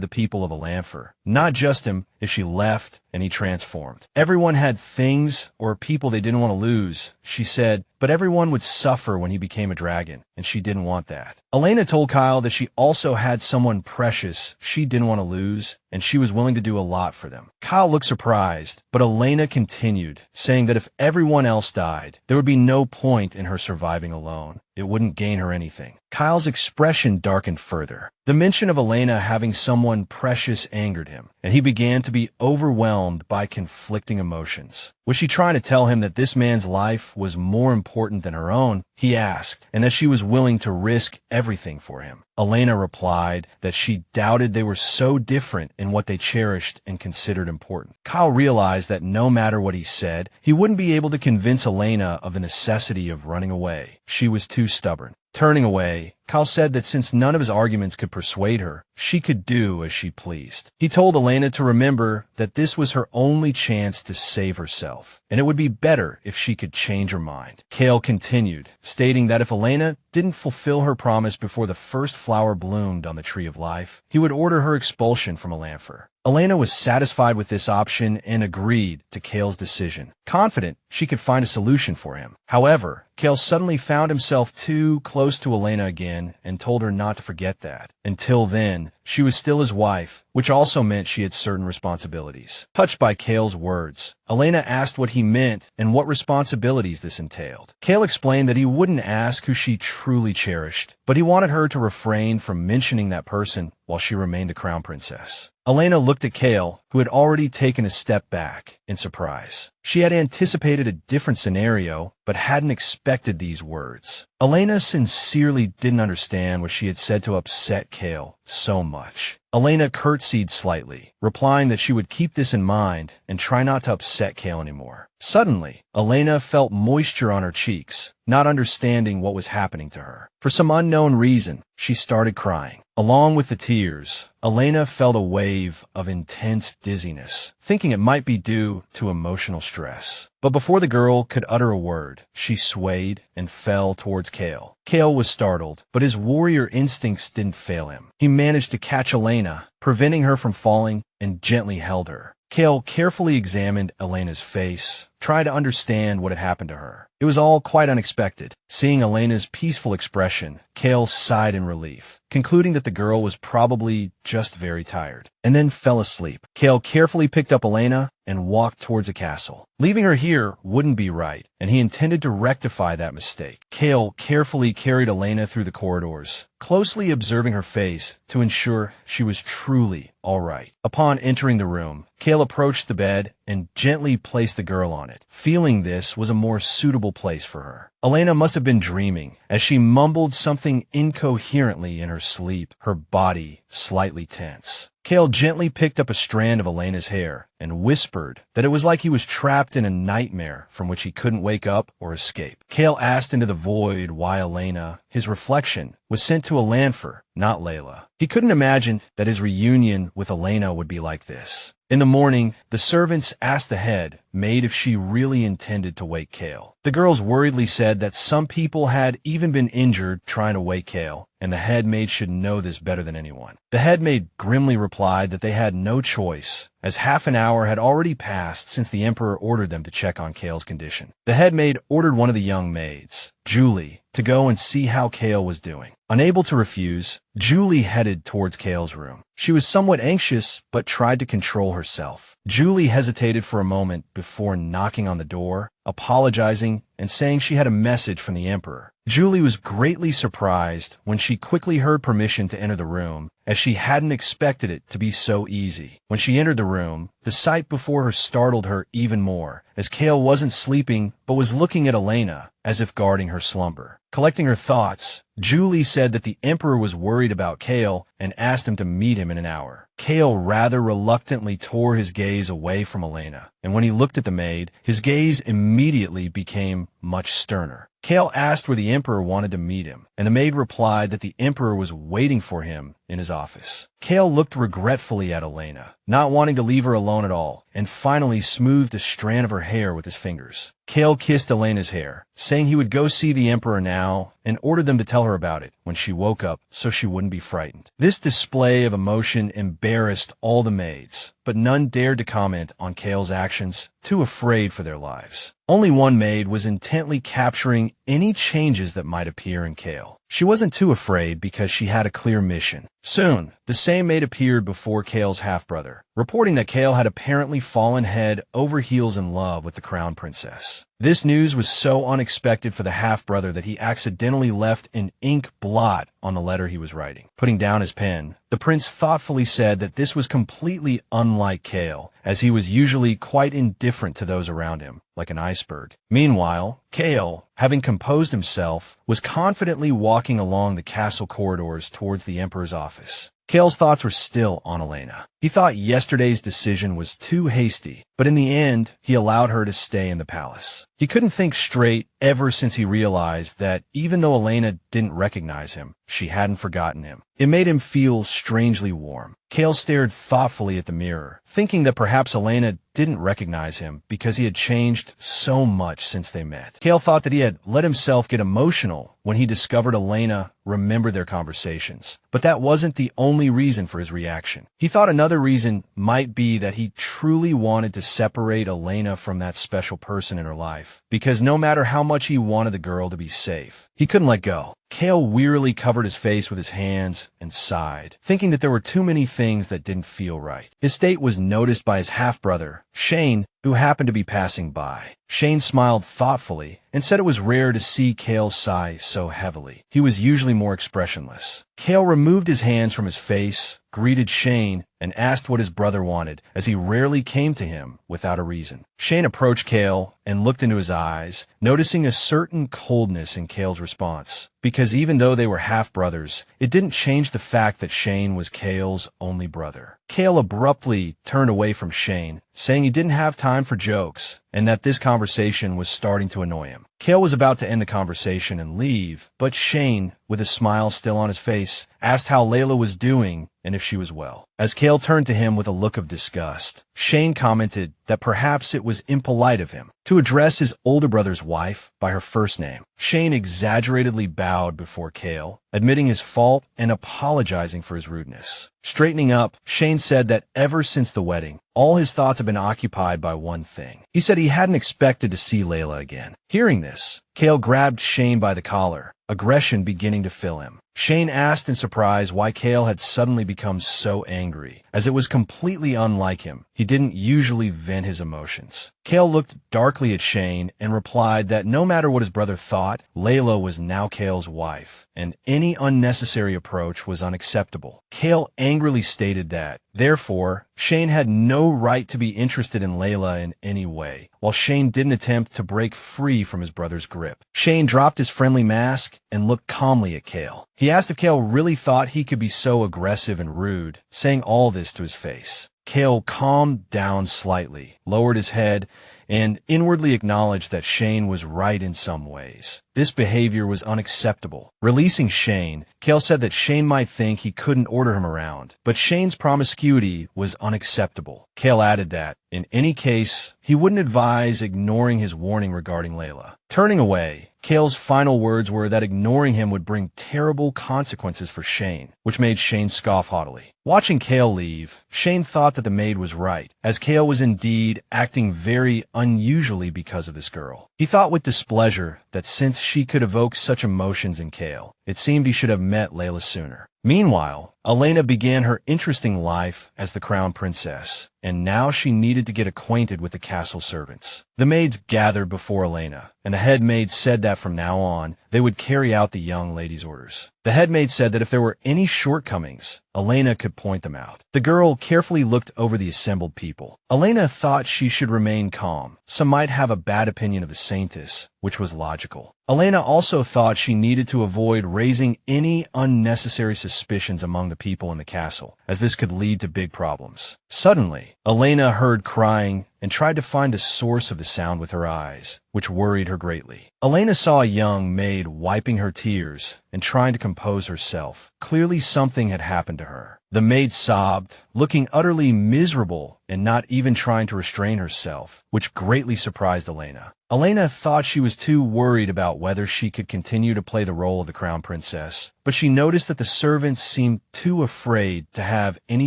the people of Alanfor, not just him, if she left and he transformed. Everyone had things or people they didn't want to lose, she said, but everyone would suffer when he became a dragon, and she didn't want that. Elena told Kyle that she also had someone precious she didn't want to lose, and she was willing to do a lot for them. Kyle looked surprised, but Elena continued, saying that if everyone else died, there would be no point in her surviving alone. It wouldn't gain her anything. Kyle's expression darkened further. The mention of Elena having someone precious angered him, and he began to be overwhelmed by conflicting emotions. Was she trying to tell him that this man's life was more important than her own, he asked, and that she was willing to risk everything for him? Elena replied that she doubted they were so different in what they cherished and considered important. Kyle realized that no matter what he said, he wouldn't be able to convince Elena of the necessity of running away. She was too stubborn. Turning away, Kyle said that since none of his arguments could persuade her, she could do as she pleased. He told Elena to remember that this was her only chance to save herself, and it would be better if she could change her mind. Kale continued, stating that if Elena didn't fulfill her promise before the first flower bloomed on the Tree of Life, he would order her expulsion from Alanfor. Elena was satisfied with this option and agreed to Kale's decision, confident she could find a solution for him. However, Kale suddenly found himself too close to Elena again and told her not to forget that. Until then, she was still his wife, which also meant she had certain responsibilities. Touched by Kale's words, Elena asked what he meant and what responsibilities this entailed. Kale explained that he wouldn't ask who she truly cherished, but he wanted her to refrain from mentioning that person while she remained the crown princess. Elena looked at Kale, who had already taken a step back, in surprise. She had anticipated a different scenario, but hadn't expected these words. Elena sincerely didn't understand what she had said to upset Kale so much. Elena curtsied slightly, replying that she would keep this in mind and try not to upset Kale anymore. Suddenly, Elena felt moisture on her cheeks, not understanding what was happening to her. For some unknown reason, she started crying. Along with the tears, Elena felt a wave of intense dizziness, thinking it might be due to emotional stress. But before the girl could utter a word, she swayed and fell towards Kale. Kale was startled, but his warrior instincts didn't fail him. He managed to catch Elena, preventing her from falling, and gently held her. Kale carefully examined Elena's face, trying to understand what had happened to her. It was all quite unexpected. Seeing Elena's peaceful expression, Kale sighed in relief, concluding that the girl was probably just very tired, and then fell asleep. Kale carefully picked up Elena and walked towards the castle. Leaving her here wouldn't be right, and he intended to rectify that mistake. Kale carefully carried Elena through the corridors, closely observing her face to ensure she was truly all right. Upon entering the room, Kale approached the bed and gently placed the girl on it, feeling this was a more suitable place for her. Elena must have been dreaming, as she mumbled something incoherently in her sleep, her body slightly tense. Kale gently picked up a strand of Elena's hair and whispered that it was like he was trapped in a nightmare from which he couldn't wake up or escape. Kale asked into the void why Elena, his reflection, was sent to Alanfor, not Layla. He couldn't imagine that his reunion with Elena would be like this. In the morning, the servants asked the head, made if she really intended to wake Kale. The girls worriedly said that some people had even been injured trying to wake Kale, and the head maid should know this better than anyone. The head maid grimly replied that they had no choice, as half an hour had already passed since the Emperor ordered them to check on Kale's condition. The head maid ordered one of the young maids, Julie, to go and see how Kale was doing. Unable to refuse, Julie headed towards Kale's room. She was somewhat anxious, but tried to control herself. Julie hesitated for a moment before knocking on the door, apologizing, and saying she had a message from the Emperor. Julie was greatly surprised when she quickly heard permission to enter the room, as she hadn't expected it to be so easy. When she entered the room, the sight before her startled her even more, as Kale wasn't sleeping but was looking at Elena, as if guarding her slumber. Collecting her thoughts, Julie said that the Emperor was worried about Kale and asked him to meet him in an hour. Kale rather reluctantly tore his gaze away from Elena, and when he looked at the maid, his gaze immediately became much sterner. Kale asked where the Emperor wanted to meet him, and the maid replied that the Emperor was waiting for him in his office. Kale looked regretfully at Elena, not wanting to leave her alone at all, and finally smoothed a strand of her hair with his fingers. Kale kissed Elena's hair, saying he would go see the Emperor now, and ordered them to tell her about it when she woke up so she wouldn't be frightened. This display of emotion embarrassed all the maids, but none dared to comment on Kale's actions, too afraid for their lives. Only one maid was intently capturing any changes that might appear in Kale. She wasn't too afraid because she had a clear mission. Soon, the same maid appeared before Kale's half-brother, reporting that Kale had apparently fallen head over heels in love with the crown princess. This news was so unexpected for the half-brother that he accidentally left an ink blot on the letter he was writing. Putting down his pen, the prince thoughtfully said that this was completely unlike Kale, as he was usually quite indifferent to those around him, like an iceberg. Meanwhile, Kale, having composed himself, was confidently walking along the castle corridors towards the Emperor's office. Kale's thoughts were still on Elena. He thought yesterday's decision was too hasty, but in the end, he allowed her to stay in the palace. He couldn't think straight ever since he realized that even though Elena didn't recognize him, she hadn't forgotten him. It made him feel strangely warm. Kale stared thoughtfully at the mirror, thinking that perhaps Elena didn't recognize him because he had changed so much since they met. Kale thought that he had let himself get emotional when he discovered Elena remembered their conversations, but that wasn't the only reason for his reaction. He thought another reason might be that he truly wanted to separate Elena from that special person in her life, because no matter how much he wanted the girl to be safe, he couldn't let go. Kale wearily covered his face with his hands and sighed, thinking that there were too many things that didn't feel right. His state was noticed by his half-brother, Shane, who happened to be passing by. Shane smiled thoughtfully and said it was rare to see Kale sigh so heavily. He was usually more expressionless. Kale removed his hands from his face, greeted Shane, and asked what his brother wanted, as he rarely came to him without a reason. Shane approached Kale and looked into his eyes, noticing a certain coldness in Kale's response. Because even though they were half-brothers, it didn't change the fact that Shane was Kale's only brother. Kale abruptly turned away from Shane, saying he didn't have time for jokes, and that this conversation was starting to annoy him. Kale was about to end the conversation and leave, but Shane, with a smile still on his face, asked how Layla was doing and if she was well. As Kale turned to him with a look of disgust, Shane commented that perhaps it was impolite of him to address his older brother's wife by her first name. Shane exaggeratedly bowed before Kale, admitting his fault and apologizing for his rudeness. Straightening up, Shane said that ever since the wedding, all his thoughts have been occupied by one thing. He said he hadn't expected to see Layla again. Hearing this, Kale grabbed Shane by the collar, aggression beginning to fill him. Shane asked in surprise why Kale had suddenly become so angry, as it was completely unlike him. He didn't usually vent his emotions. Kale looked darkly at Shane and replied that no matter what his brother thought, Layla was now Kale's wife, and any unnecessary approach was unacceptable. Kale angrily stated that, therefore, Shane had no right to be interested in Layla in any way, while Shane didn't attempt to break free from his brother's grip. Shane dropped his friendly mask and looked calmly at Kale. He asked if Kale really thought he could be so aggressive and rude, saying all this to his face. Kale calmed down slightly, lowered his head, and inwardly acknowledged that Shane was right in some ways. This behavior was unacceptable. Releasing Shane, Kale said that Shane might think he couldn't order him around, but Shane's promiscuity was unacceptable. Kale added that, in any case, he wouldn't advise ignoring his warning regarding Layla. Turning away, Kale's final words were that ignoring him would bring terrible consequences for Shane, which made Shane scoff haughtily. Watching Kale leave, Shane thought that the maid was right, as Kale was indeed acting very unusually because of this girl. He thought with displeasure that since she could evoke such emotions in Kale, it seemed he should have met Layla sooner. Meanwhile, Elena began her interesting life as the crown princess, and now she needed to get acquainted with the castle servants. The maids gathered before Elena, and the head maid said that from now on, they would carry out the young lady's orders. The head maid said that if there were any shortcomings, Elena could point them out. The girl carefully looked over the assembled people. Elena thought she should remain calm. Some might have a bad opinion of the saintess, which was logical. Elena also thought she needed to avoid raising any unnecessary suspicions among the people in the castle, as this could lead to big problems. Suddenly, Elena heard crying and tried to find the source of the sound with her eyes, which worried her greatly. Elena saw a young maid wiping her tears and trying to compose herself. Clearly something had happened to her. The maid sobbed, looking utterly miserable and not even trying to restrain herself, which greatly surprised Elena. Elena thought she was too worried about whether she could continue to play the role of the crown princess, but she noticed that the servants seemed too afraid to have any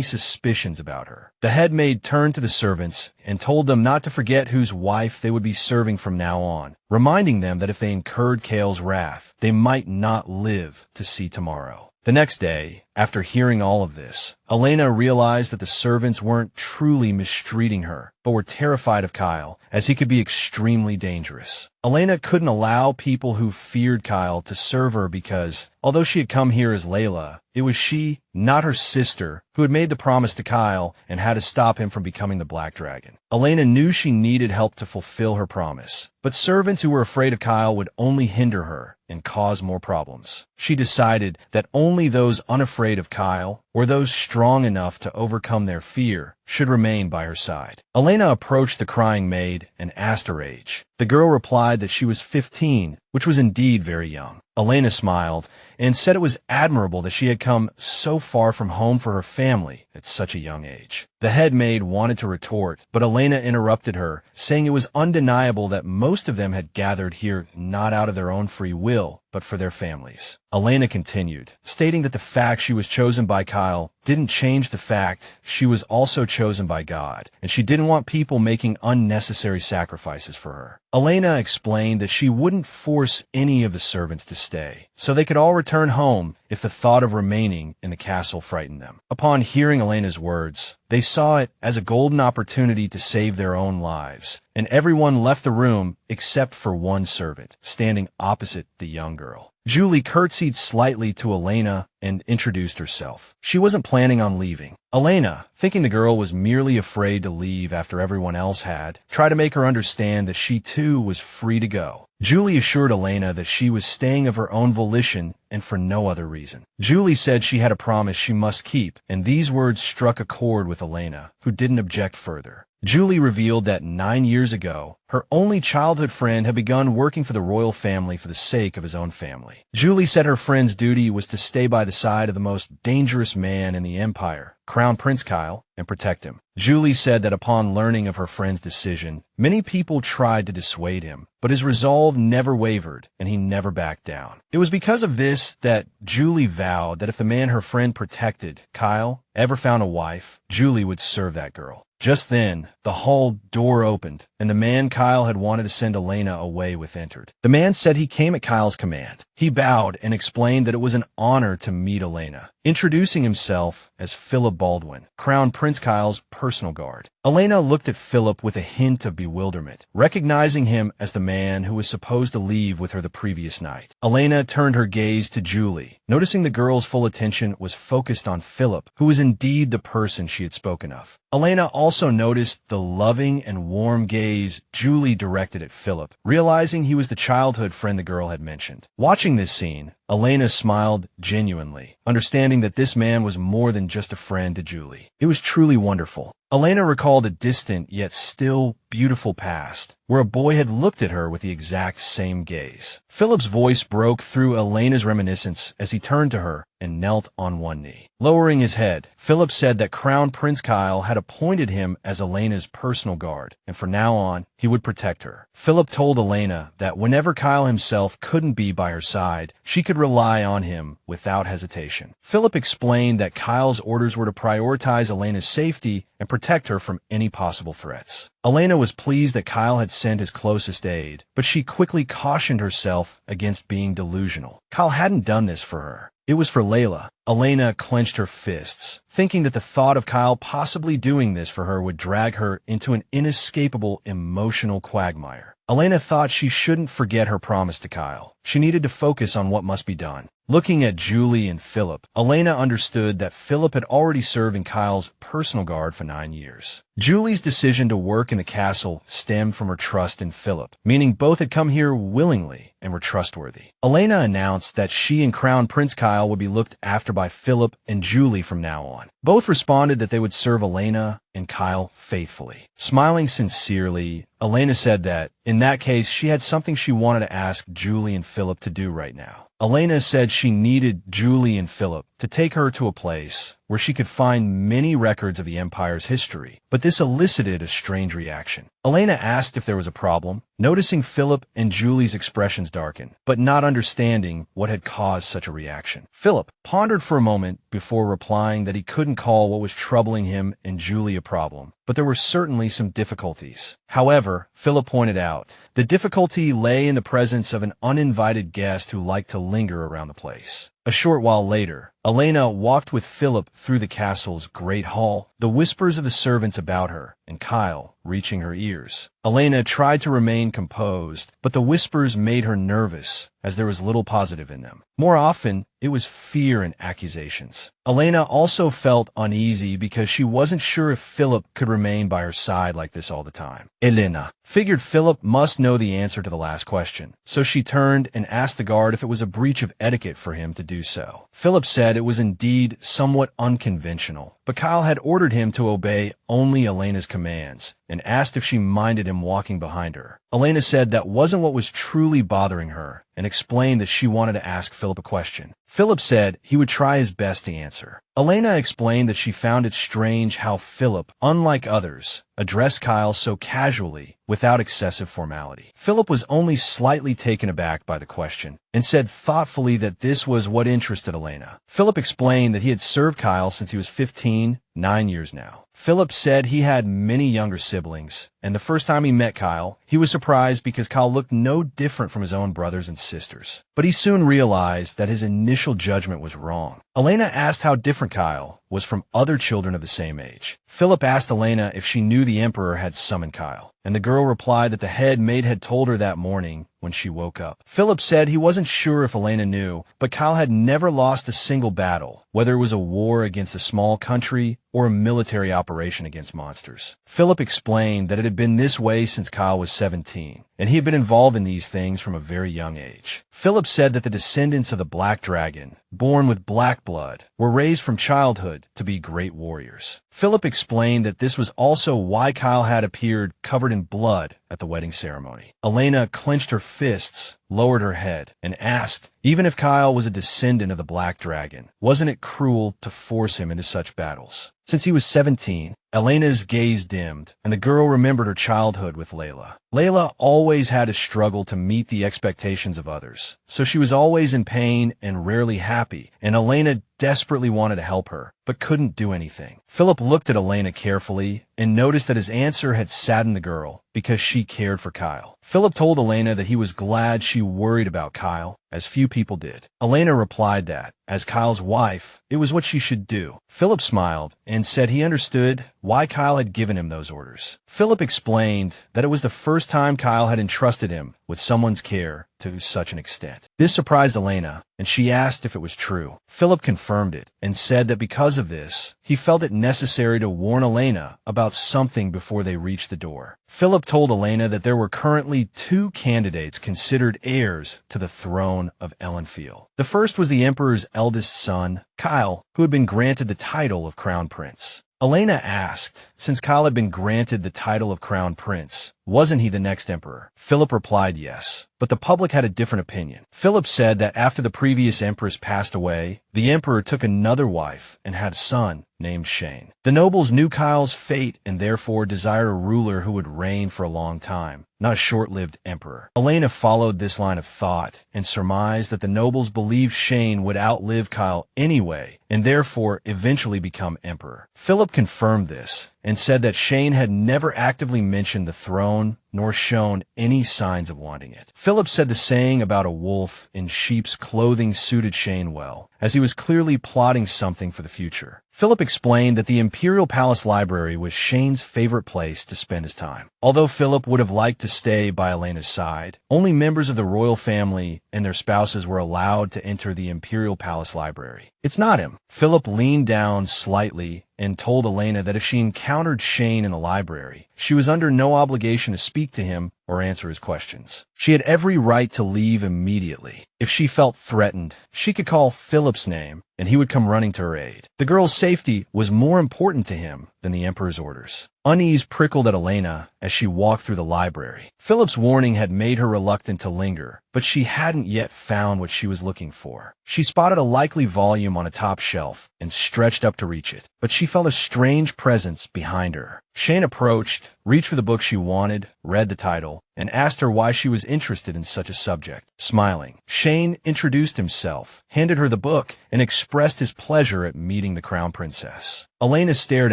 suspicions about her. The head maid turned to the servants and told them not to forget whose wife they would be serving from now on, reminding them that if they incurred Kale's wrath, they might not live to see tomorrow. The next day, after hearing all of this, Elena realized that the servants weren't truly mistreating her, but were terrified of Kyle, as he could be extremely dangerous. Elena couldn't allow people who feared Kyle to serve her because, although she had come here as Layla, it was she, not her sister, who had made the promise to Kyle and had to stop him from becoming the Black Dragon. Elena knew she needed help to fulfill her promise, but servants who were afraid of Kyle would only hinder her and cause more problems. She decided that only those unafraid of Kyle, or those strong enough to overcome their fear, should remain by her side. Elena approached the crying maid and asked her age. The girl replied that she was 15, which was indeed very young. Elena smiled and said it was admirable that she had come so far from home for her family at such a young age. The head maid wanted to retort, but Elena interrupted her, saying it was undeniable that most of them had gathered here not out of their own free will, but for their families. Elena continued, stating that the fact she was chosen by Kyle didn't change the fact she was also chosen by God, and she didn't want people making unnecessary sacrifices for her. Elena explained that she wouldn't force any of the servants to stay, so they could all return home if the thought of remaining in the castle frightened them. Upon hearing Elena's words, they saw it as a golden opportunity to save their own lives, and everyone left the room except for one servant, standing opposite the young girl. Julie curtsied slightly to Elena and introduced herself. She wasn't planning on leaving. Elena, thinking the girl was merely afraid to leave after everyone else had, tried to make her understand that she too was free to go. Julie assured Elena that she was staying of her own volition and for no other reason. Julie said she had a promise she must keep, and these words struck a chord with Elena, who didn't object further. Julie revealed that 9 years ago, her only childhood friend had begun working for the royal family for the sake of his own family. Julie said her friend's duty was to stay by the side of the most dangerous man in the empire, Crown Prince Kyle, and protect him. Julie said that upon learning of her friend's decision, many people tried to dissuade him, but his resolve never wavered, and he never backed down. It was because of this that Julie vowed that if the man her friend protected, Kyle, ever found a wife, Julie would serve that girl. Just then, the hall door opened, and the man Kyle had wanted to send Elena away with entered. The man said he came at Kyle's command. He bowed and explained that it was an honor to meet Elena, introducing himself as Philip Baldwin, Crown Prince Kyle's personal guard. Elena looked at Philip with a hint of bewilderment, recognizing him as the man who was supposed to leave with her the previous night. Elena turned her gaze to Julie, noticing the girl's full attention was focused on Philip, who was indeed the person she had spoken of. Elena also noticed the loving and warm gaze Julie directed at Philip, realizing he was the childhood friend the girl had mentioned. Watching this scene, Elena smiled genuinely, understanding that this man was more than just a friend to Julie. It was truly wonderful. Elena recalled a distant yet still beautiful past, where a boy had looked at her with the exact same gaze. Philip's voice broke through Elena's reminiscence as he turned to her and knelt on one knee. Lowering his head, Philip said that Crown Prince Kyle had appointed him as Elena's personal guard, and from now on, he would protect her. Philip told Elena that whenever Kyle himself couldn't be by her side, she could rely on him without hesitation. Philip explained that Kyle's orders were to prioritize Elena's safety and protect her from any possible threats. Elena was pleased that Kyle had sent his closest aide, but she quickly cautioned herself against being delusional. Kyle hadn't done this for her. It was for Layla. Elena clenched her fists, thinking that the thought of Kyle possibly doing this for her would drag her into an inescapable emotional quagmire. Elena thought she shouldn't forget her promise to Kyle. She needed to focus on what must be done. Looking at Julie and Philip, Elena understood that Philip had already served in Kyle's personal guard for 9 years. Julie's decision to work in the castle stemmed from her trust in Philip, meaning both had come here willingly and were trustworthy. Elena announced that she and Crown Prince Kyle would be looked after by Philip and Julie from now on. Both responded that they would serve Elena and Kyle faithfully. Smiling sincerely, Elena said that, in that case, she had something she wanted to ask Julie and Philip to do right now. Elena said she needed Julie and Philip to take her to a place where she could find many records of the Empire's history, but this elicited a strange reaction. Elena asked if there was a problem, noticing Philip and Julie's expressions darken, but not understanding what had caused such a reaction. Philip pondered for a moment before replying that he couldn't call what was troubling him and Julie a problem, but there were certainly some difficulties. However, Philip pointed out, the difficulty lay in the presence of an uninvited guest who liked to linger around the place. A short while later, Elena walked with Philip through the castle's great hall, the whispers of the servants about her, and Kyle reaching her ears. Elena tried to remain composed, but the whispers made her nervous, as there was little positive in them. More often, it was fear and accusations. Elena also felt uneasy because she wasn't sure if Philip could remain by her side like this all the time. Elena figured Philip must know the answer to the last question, so she turned and asked the guard if it was a breach of etiquette for him to do so. Philip said it was indeed somewhat unconventional, but Kyle had ordered him to obey only Elena's commands and asked if she minded him walking behind her. Elena said that wasn't what was truly bothering her and explained that she wanted to ask Philip a question. Philip said he would try his best to answer. Elena explained that she found it strange how Philip, unlike others, addressed Kyle so casually without excessive formality. Philip was only slightly taken aback by the question and said thoughtfully that this was what interested Elena. Philip explained that he had served Kyle since he was 15, 9 years now. Philip said he had many younger siblings, and the first time he met Kyle, he was surprised because Kyle looked no different from his own brothers and sisters. But he soon realized that his initial judgment was wrong. Elena asked how different Kyle was from other children of the same age. Philip asked Elena if she knew the Emperor had summoned Kyle, and the girl replied that the head maid had told her that morning when she woke up. Philip said he wasn't sure if Elena knew, but Kyle had never lost a single battle, whether it was a war against a small country or a military operation against monsters. Philip explained that it had been this way since Kyle was 17, and he had been involved in these things from a very young age. Philip said that the descendants of the Black Dragon, born with black blood, were raised from childhood to be great warriors. Philip explained that this was also why Kyle had appeared covered in blood at the wedding ceremony. Elena clenched her fists, lowered her head, and asked, even if Kyle was a descendant of the Black Dragon, wasn't it cruel to force him into such battles? Since he was 17, Elena's gaze dimmed, and the girl remembered her childhood with Layla. Layla always had to struggle to meet the expectations of others, so she was always in pain and rarely happy, and Elena desperately wanted to help her, but couldn't do anything. Philip looked at Elena carefully and noticed that his answer had saddened the girl because she cared for Kyle. Philip told Elena that he was glad she worried about Kyle, as few people did. Elena replied that, as Kyle's wife, it was what she should do. Philip smiled and said he understood why Kyle had given him those orders. Philip explained that it was the first time Kyle had entrusted him with someone's care to such an extent. This surprised Elena, and she asked if it was true. Philip confirmed it and said that because of this, he felt it necessary to warn Elena about something before they reached the door. Philip told Elena that there were currently 2 candidates considered heirs to the throne of Ellenfield. The first was the Emperor's eldest son, Kyle, who had been granted the title of Crown Prince. Elena asked. Since Kyle had been granted the title of Crown Prince, wasn't he the next emperor? Philip replied yes, but the public had a different opinion. Philip said that after the previous empress passed away, the emperor took another wife and had a son named Shane. The nobles knew Kyle's fate and therefore desired a ruler who would reign for a long time, not a short-lived emperor. Elena followed this line of thought and surmised that the nobles believed Shane would outlive Kyle anyway and therefore eventually become emperor. Philip confirmed this and said that Shane had never actively mentioned the throne nor shown any signs of wanting it. Philip said the saying about a wolf in sheep's clothing suited Shane well, as he was clearly plotting something for the future. Philip explained that the Imperial Palace Library was Shane's favorite place to spend his time. Although Philip would have liked to stay by Elena's side, only members of the royal family and their spouses were allowed to enter the Imperial Palace Library. It's not him. Philip leaned down slightly and told Elena that if she encountered Shane in the library, she was under no obligation to speak to him or answer his questions. She had every right to leave immediately. If she felt threatened, she could call Philip's name, and he would come running to her aid. The girl's safety was more important to him than the emperor's orders. Unease prickled at Elena as she walked through the library. Philip's warning had made her reluctant to linger, but she hadn't yet found what she was looking for. She spotted a likely volume on a top shelf and stretched up to reach it, but she felt a strange presence behind her. Shane approached, reached for the book she wanted, read the title, and asked her why she was interested in such a subject. Smiling, Shane introduced himself, handed her the book, and expressed his pleasure at meeting the Crown Princess. Elena stared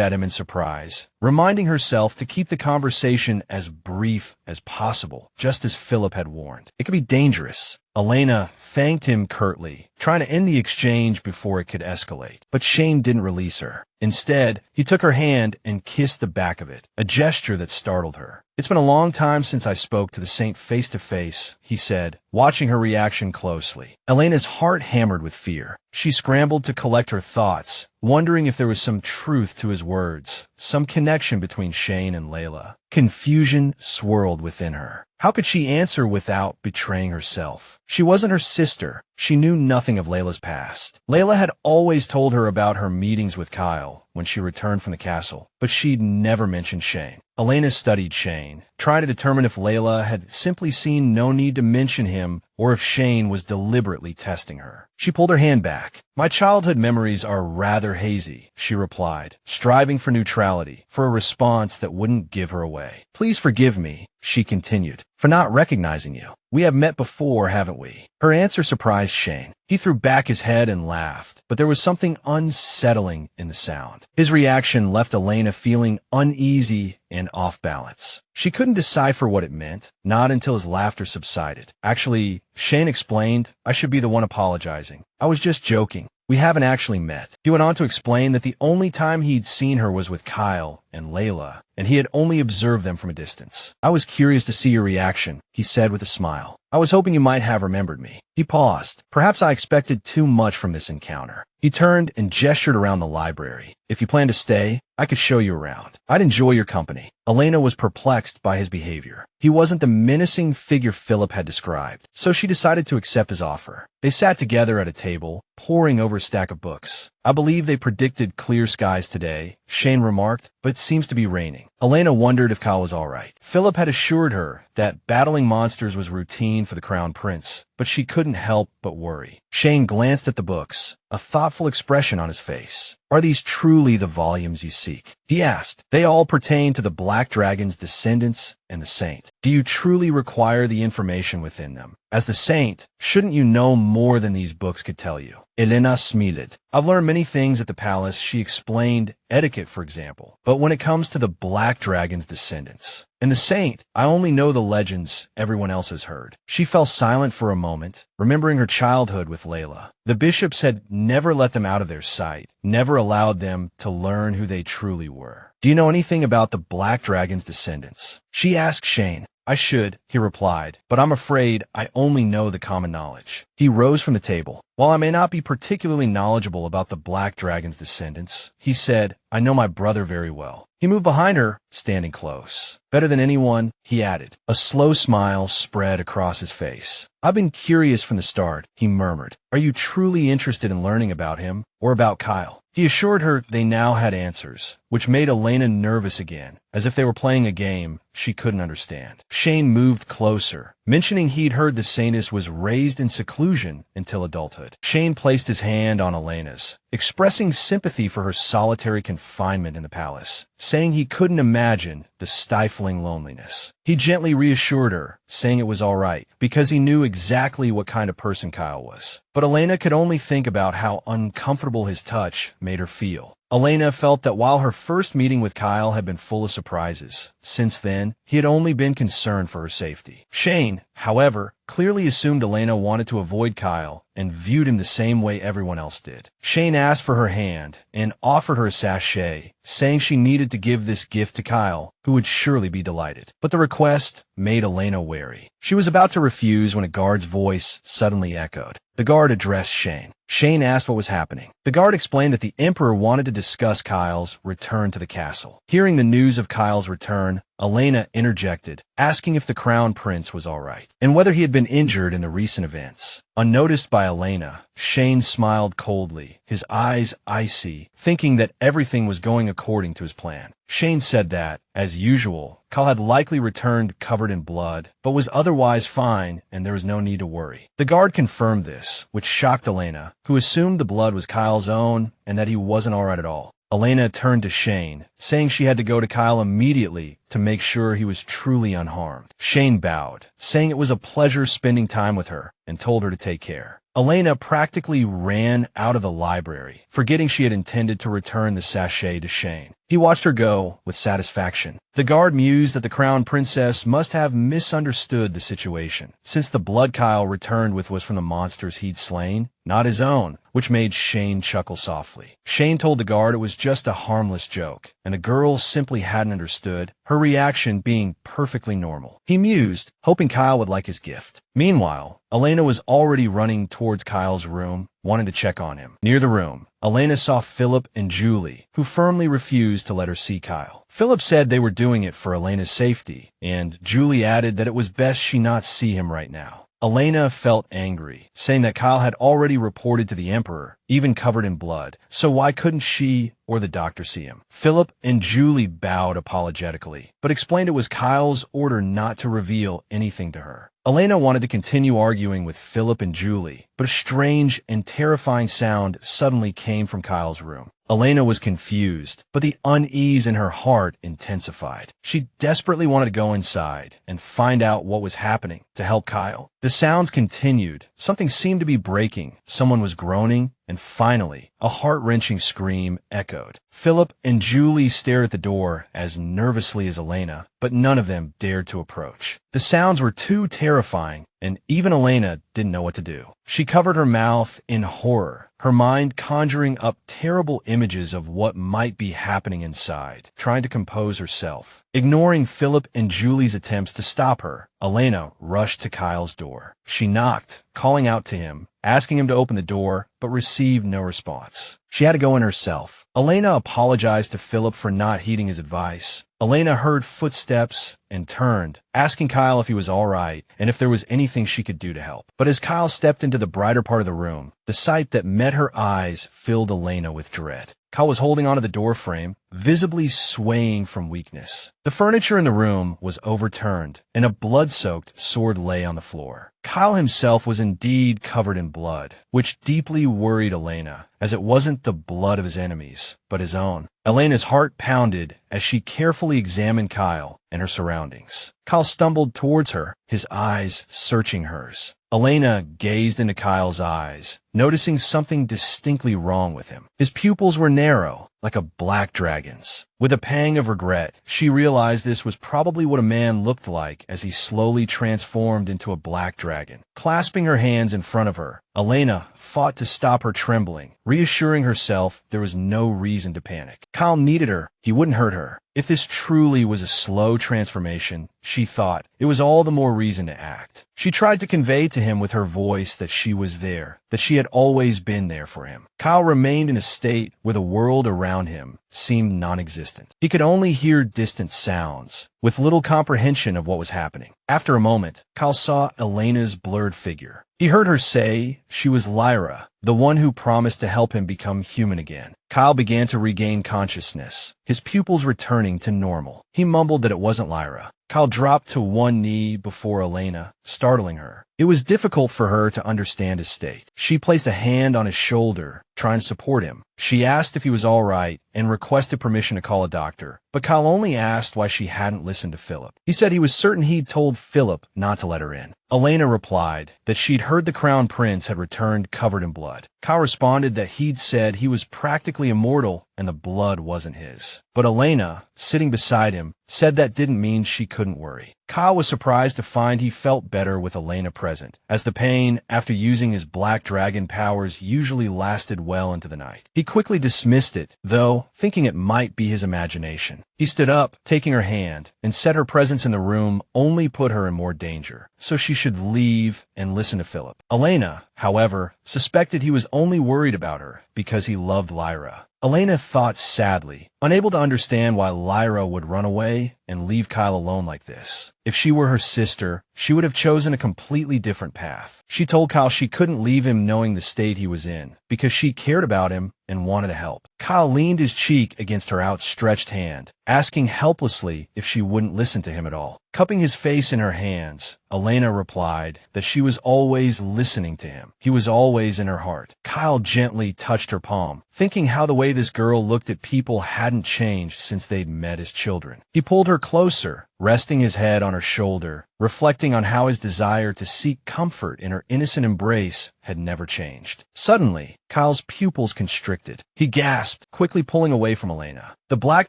at him in surprise, reminding herself to keep the conversation as brief as possible, just as Philip had warned. It could be dangerous. Elena thanked him curtly, trying to end the exchange before it could escalate. But Shane didn't release her. Instead, he took her hand and kissed the back of it, a gesture that startled her. "It's been a long time since I spoke to the saint face to face," he said, watching her reaction closely. Elena's heart hammered with fear. She scrambled to collect her thoughts, wondering if there was some truth to his words, some connection between Shane and Layla. Confusion swirled within her. How could she answer without betraying herself? She wasn't her sister. She knew nothing of Layla's past. Layla had always told her about her meetings with Kyle when she returned from the castle, but she'd never mentioned Shane. Elena studied Shane, trying to determine if Layla had simply seen no need to mention him or if Shane was deliberately testing her. She pulled her hand back. "My childhood memories are rather hazy," she replied, striving for neutrality, for a response that wouldn't give her away. "Please forgive me," she continued, "for not recognizing you. We have met before, haven't we?" Her answer surprised Shane. He threw back his head and laughed, but there was something unsettling in the sound. His reaction left Elena feeling uneasy and off balance. She couldn't decipher what it meant, not until his laughter subsided. "Actually," Shane explained, "I should be the one apologizing. I was just joking. We haven't actually met." He went on to explain that the only time he'd seen her was with Kyle and Layla, and he had only observed them from a distance. "I was curious to see your reaction," he said with a smile. "I was hoping you might have remembered me." He paused. Perhaps I expected too much from this encounter. He turned and gestured around the library. "If you plan to stay, I could show you around. I'd enjoy your company." Elena was perplexed by his behavior. He wasn't the menacing figure Philip had described, so she decided to accept his offer. They sat together at a table, poring over a stack of books. "I believe they predicted clear skies today," Shane remarked, "but it seems to be raining." Elena wondered if Kyle was all right. Philip had assured her that battling monsters was routine for the Crown Prince, but she couldn't help but worry. Shane glanced at the books, a thoughtful expression on his face. "Are these truly the volumes you seek?" he asked. "They all pertain to the Black Dragon's descendants and the Saint. Do you truly require the information within them? As the Saint, shouldn't you know more than these books could tell you?" Elena smiled. "I've learned many things at the palace," she explained, etiquette, for example. "But when it comes to the Black Dragon's descendants and the Saint, I only know the legends everyone else has heard." She fell silent for a moment, remembering her childhood with Layla. The bishops had never let them out of their sight, never allowed them to learn who they truly were. "Do you know anything about the Black Dragon's descendants?" she asked Shane. "I should," he replied, "but I'm afraid I only know the common knowledge." He rose from the table. "While I may not be particularly knowledgeable about the Black Dragon's descendants," he said, "I know my brother very well." He moved behind her, standing close. "Better than anyone," he added. A slow smile spread across his face. "I've been curious from the start," he murmured. "Are you truly interested in learning about him, or about Kyle?" He assured her they now had answers, which made Elena nervous again, as if they were playing a game she couldn't understand. Shane moved closer, mentioning he'd heard the Saintess was raised in seclusion until adulthood. Shane placed his hand on Elena's, expressing sympathy for her solitary confinement in the palace, saying he couldn't imagine the stifling loneliness. He gently reassured her, saying it was all right, because he knew exactly what kind of person Kyle was. But Elena could only think about how uncomfortable his touch made her feel. Elena felt that while her first meeting with Kyle had been full of surprises, since then, he had only been concerned for her safety. Shane, however, clearly assumed Elena wanted to avoid Kyle and viewed him the same way everyone else did. Shane asked for her hand and offered her a sachet, saying she needed to give this gift to Kyle, who would surely be delighted. But the request made Elena wary. She was about to refuse when a guard's voice suddenly echoed. The guard addressed Shane. Shane asked what was happening. The guard explained that the Emperor wanted to discuss Kyle's return to the castle. Hearing the news of Kyle's return, Elena interjected, asking if the Crown Prince was all right, and whether he had been injured in the recent events. Unnoticed by Elena, Shane smiled coldly, his eyes icy, thinking that everything was going according to his plan. Shane said that, as usual, Kyle had likely returned covered in blood, but was otherwise fine and there was no need to worry. The guard confirmed this, which shocked Elena, who assumed the blood was Kyle's own and that he wasn't all right at all. Elena turned to Shane, saying she had to go to Kyle immediately to make sure he was truly unharmed. Shane bowed, saying it was a pleasure spending time with her, and told her to take care. Elena practically ran out of the library, forgetting she had intended to return the sachet to Shane. He watched her go with satisfaction. The guard mused that the Crown Princess must have misunderstood the situation, since the blood Kyle returned with was from the monsters he'd slain, not his own, which made Shane chuckle softly. Shane told the guard it was just a harmless joke, and the girl simply hadn't understood, her reaction being perfectly normal. He mused, hoping Kyle would like his gift. Meanwhile, Elena was already running towards Kyle's room, wanting to check on him. Near the room, Elena saw Philip and Julie, who firmly refused to let her see Kyle. Philip said they were doing it for Elena's safety, and Julie added that it was best she not see him right now. Elena felt angry, saying that Kyle had already reported to the Emperor, even covered in blood, so why couldn't she or the doctor see him? Philip and Julie bowed apologetically, but explained it was Kyle's order not to reveal anything to her. Elena wanted to continue arguing with Philip and Julie, but a strange and terrifying sound suddenly came from Kyle's room. Elena was confused, but the unease in her heart intensified. She desperately wanted to go inside and find out what was happening to help Kyle. The sounds continued. Something seemed to be breaking. Someone was groaning, and finally, a heart-wrenching scream echoed. Philip and Julie stared at the door as nervously as Elena, but none of them dared to approach. The sounds were too terrifying, and even Elena didn't know what to do. She covered her mouth in horror, her mind conjuring up terrible images of what might be happening inside, trying to compose herself. Ignoring Philip and Julie's attempts to stop her, Elena rushed to Kyle's door. She knocked, calling out to him, asking him to open the door, but received no response. She had to go in herself. Elena apologized to Philip for not heeding his advice. Elena heard footsteps and turned, asking Kyle if he was all right and if there was anything she could do to help. But as Kyle stepped into the brighter part of the room, the sight that met her eyes filled Elena with dread. Kyle was holding onto the doorframe, visibly swaying from weakness. The furniture in the room was overturned, and a blood-soaked sword lay on the floor. Kyle himself was indeed covered in blood, which deeply worried Elena, as it wasn't the blood of his enemies, but his own. Elena's heart pounded as she carefully examined Kyle and her surroundings. Kyle stumbled towards her, his eyes searching hers. Elena gazed into Kyle's eyes, noticing something distinctly wrong with him. His pupils were narrow, like a black dragon's, With a pang of regret, she realized this was probably what a man looked like as he slowly transformed into a black dragon. Clasping her hands in front of her, Elena fought to stop her trembling, reassuring herself there was no reason to panic. Kyle needed her. He wouldn't hurt her. If this truly was a slow transformation, she thought, it was all the more reason to act. She tried to convey to him with her voice that she was there, that she had always been there for him. Kyle remained in a state where the world around him seemed non-existent. He could only hear distant sounds, with little comprehension of what was happening. After a moment, Kyle saw Elena's blurred figure. He heard her say she was Lyra, the one who promised to help him become human again. Kyle began to regain consciousness, his pupils returning to normal. He mumbled that it wasn't Lyra. Kyle dropped to one knee before Elena, startling her. It was difficult for her to understand his state. She placed a hand on his shoulder, trying to support him. She asked if he was all right and requested permission to call a doctor, but Kyle only asked why she hadn't listened to Philip. He said he was certain he'd told Philip not to let her in. Elena replied that she'd heard the crown prince had returned covered in blood. Kyle responded that he'd said he was practically immortal and the blood wasn't his. But Elena, sitting beside him, said that didn't mean she couldn't worry. Kyle was surprised to find he felt better with Elena present, as the pain after using his black dragon powers usually lasted well into the night. He quickly dismissed it, though, thinking it might be his imagination. He stood up, taking her hand, and said her presence in the room only put her in more danger, so she should leave and listen to Philip. Elena, however, suspected he was only worried about her because he loved Lyra. Elena thought sadly, unable to understand why Lyra would run away and leave Kyle alone like this. If she were her sister, she would have chosen a completely different path. She told Kyle she couldn't leave him knowing the state he was in, because she cared about him and wanted to help. Kyle leaned his cheek against her outstretched hand, asking helplessly if she wouldn't listen to him at all. Cupping his face in her hands, Elena replied that she was always listening to him. He was always in her heart. Kyle gently touched her palm, thinking how the way this girl looked at people hadn't changed since they'd met as children. He pulled her closer, resting his head on her shoulder, reflecting on how his desire to seek comfort in her innocent embrace had never changed. Suddenly, Kyle's pupils constricted. He gasped, quickly pulling away from Elena. The black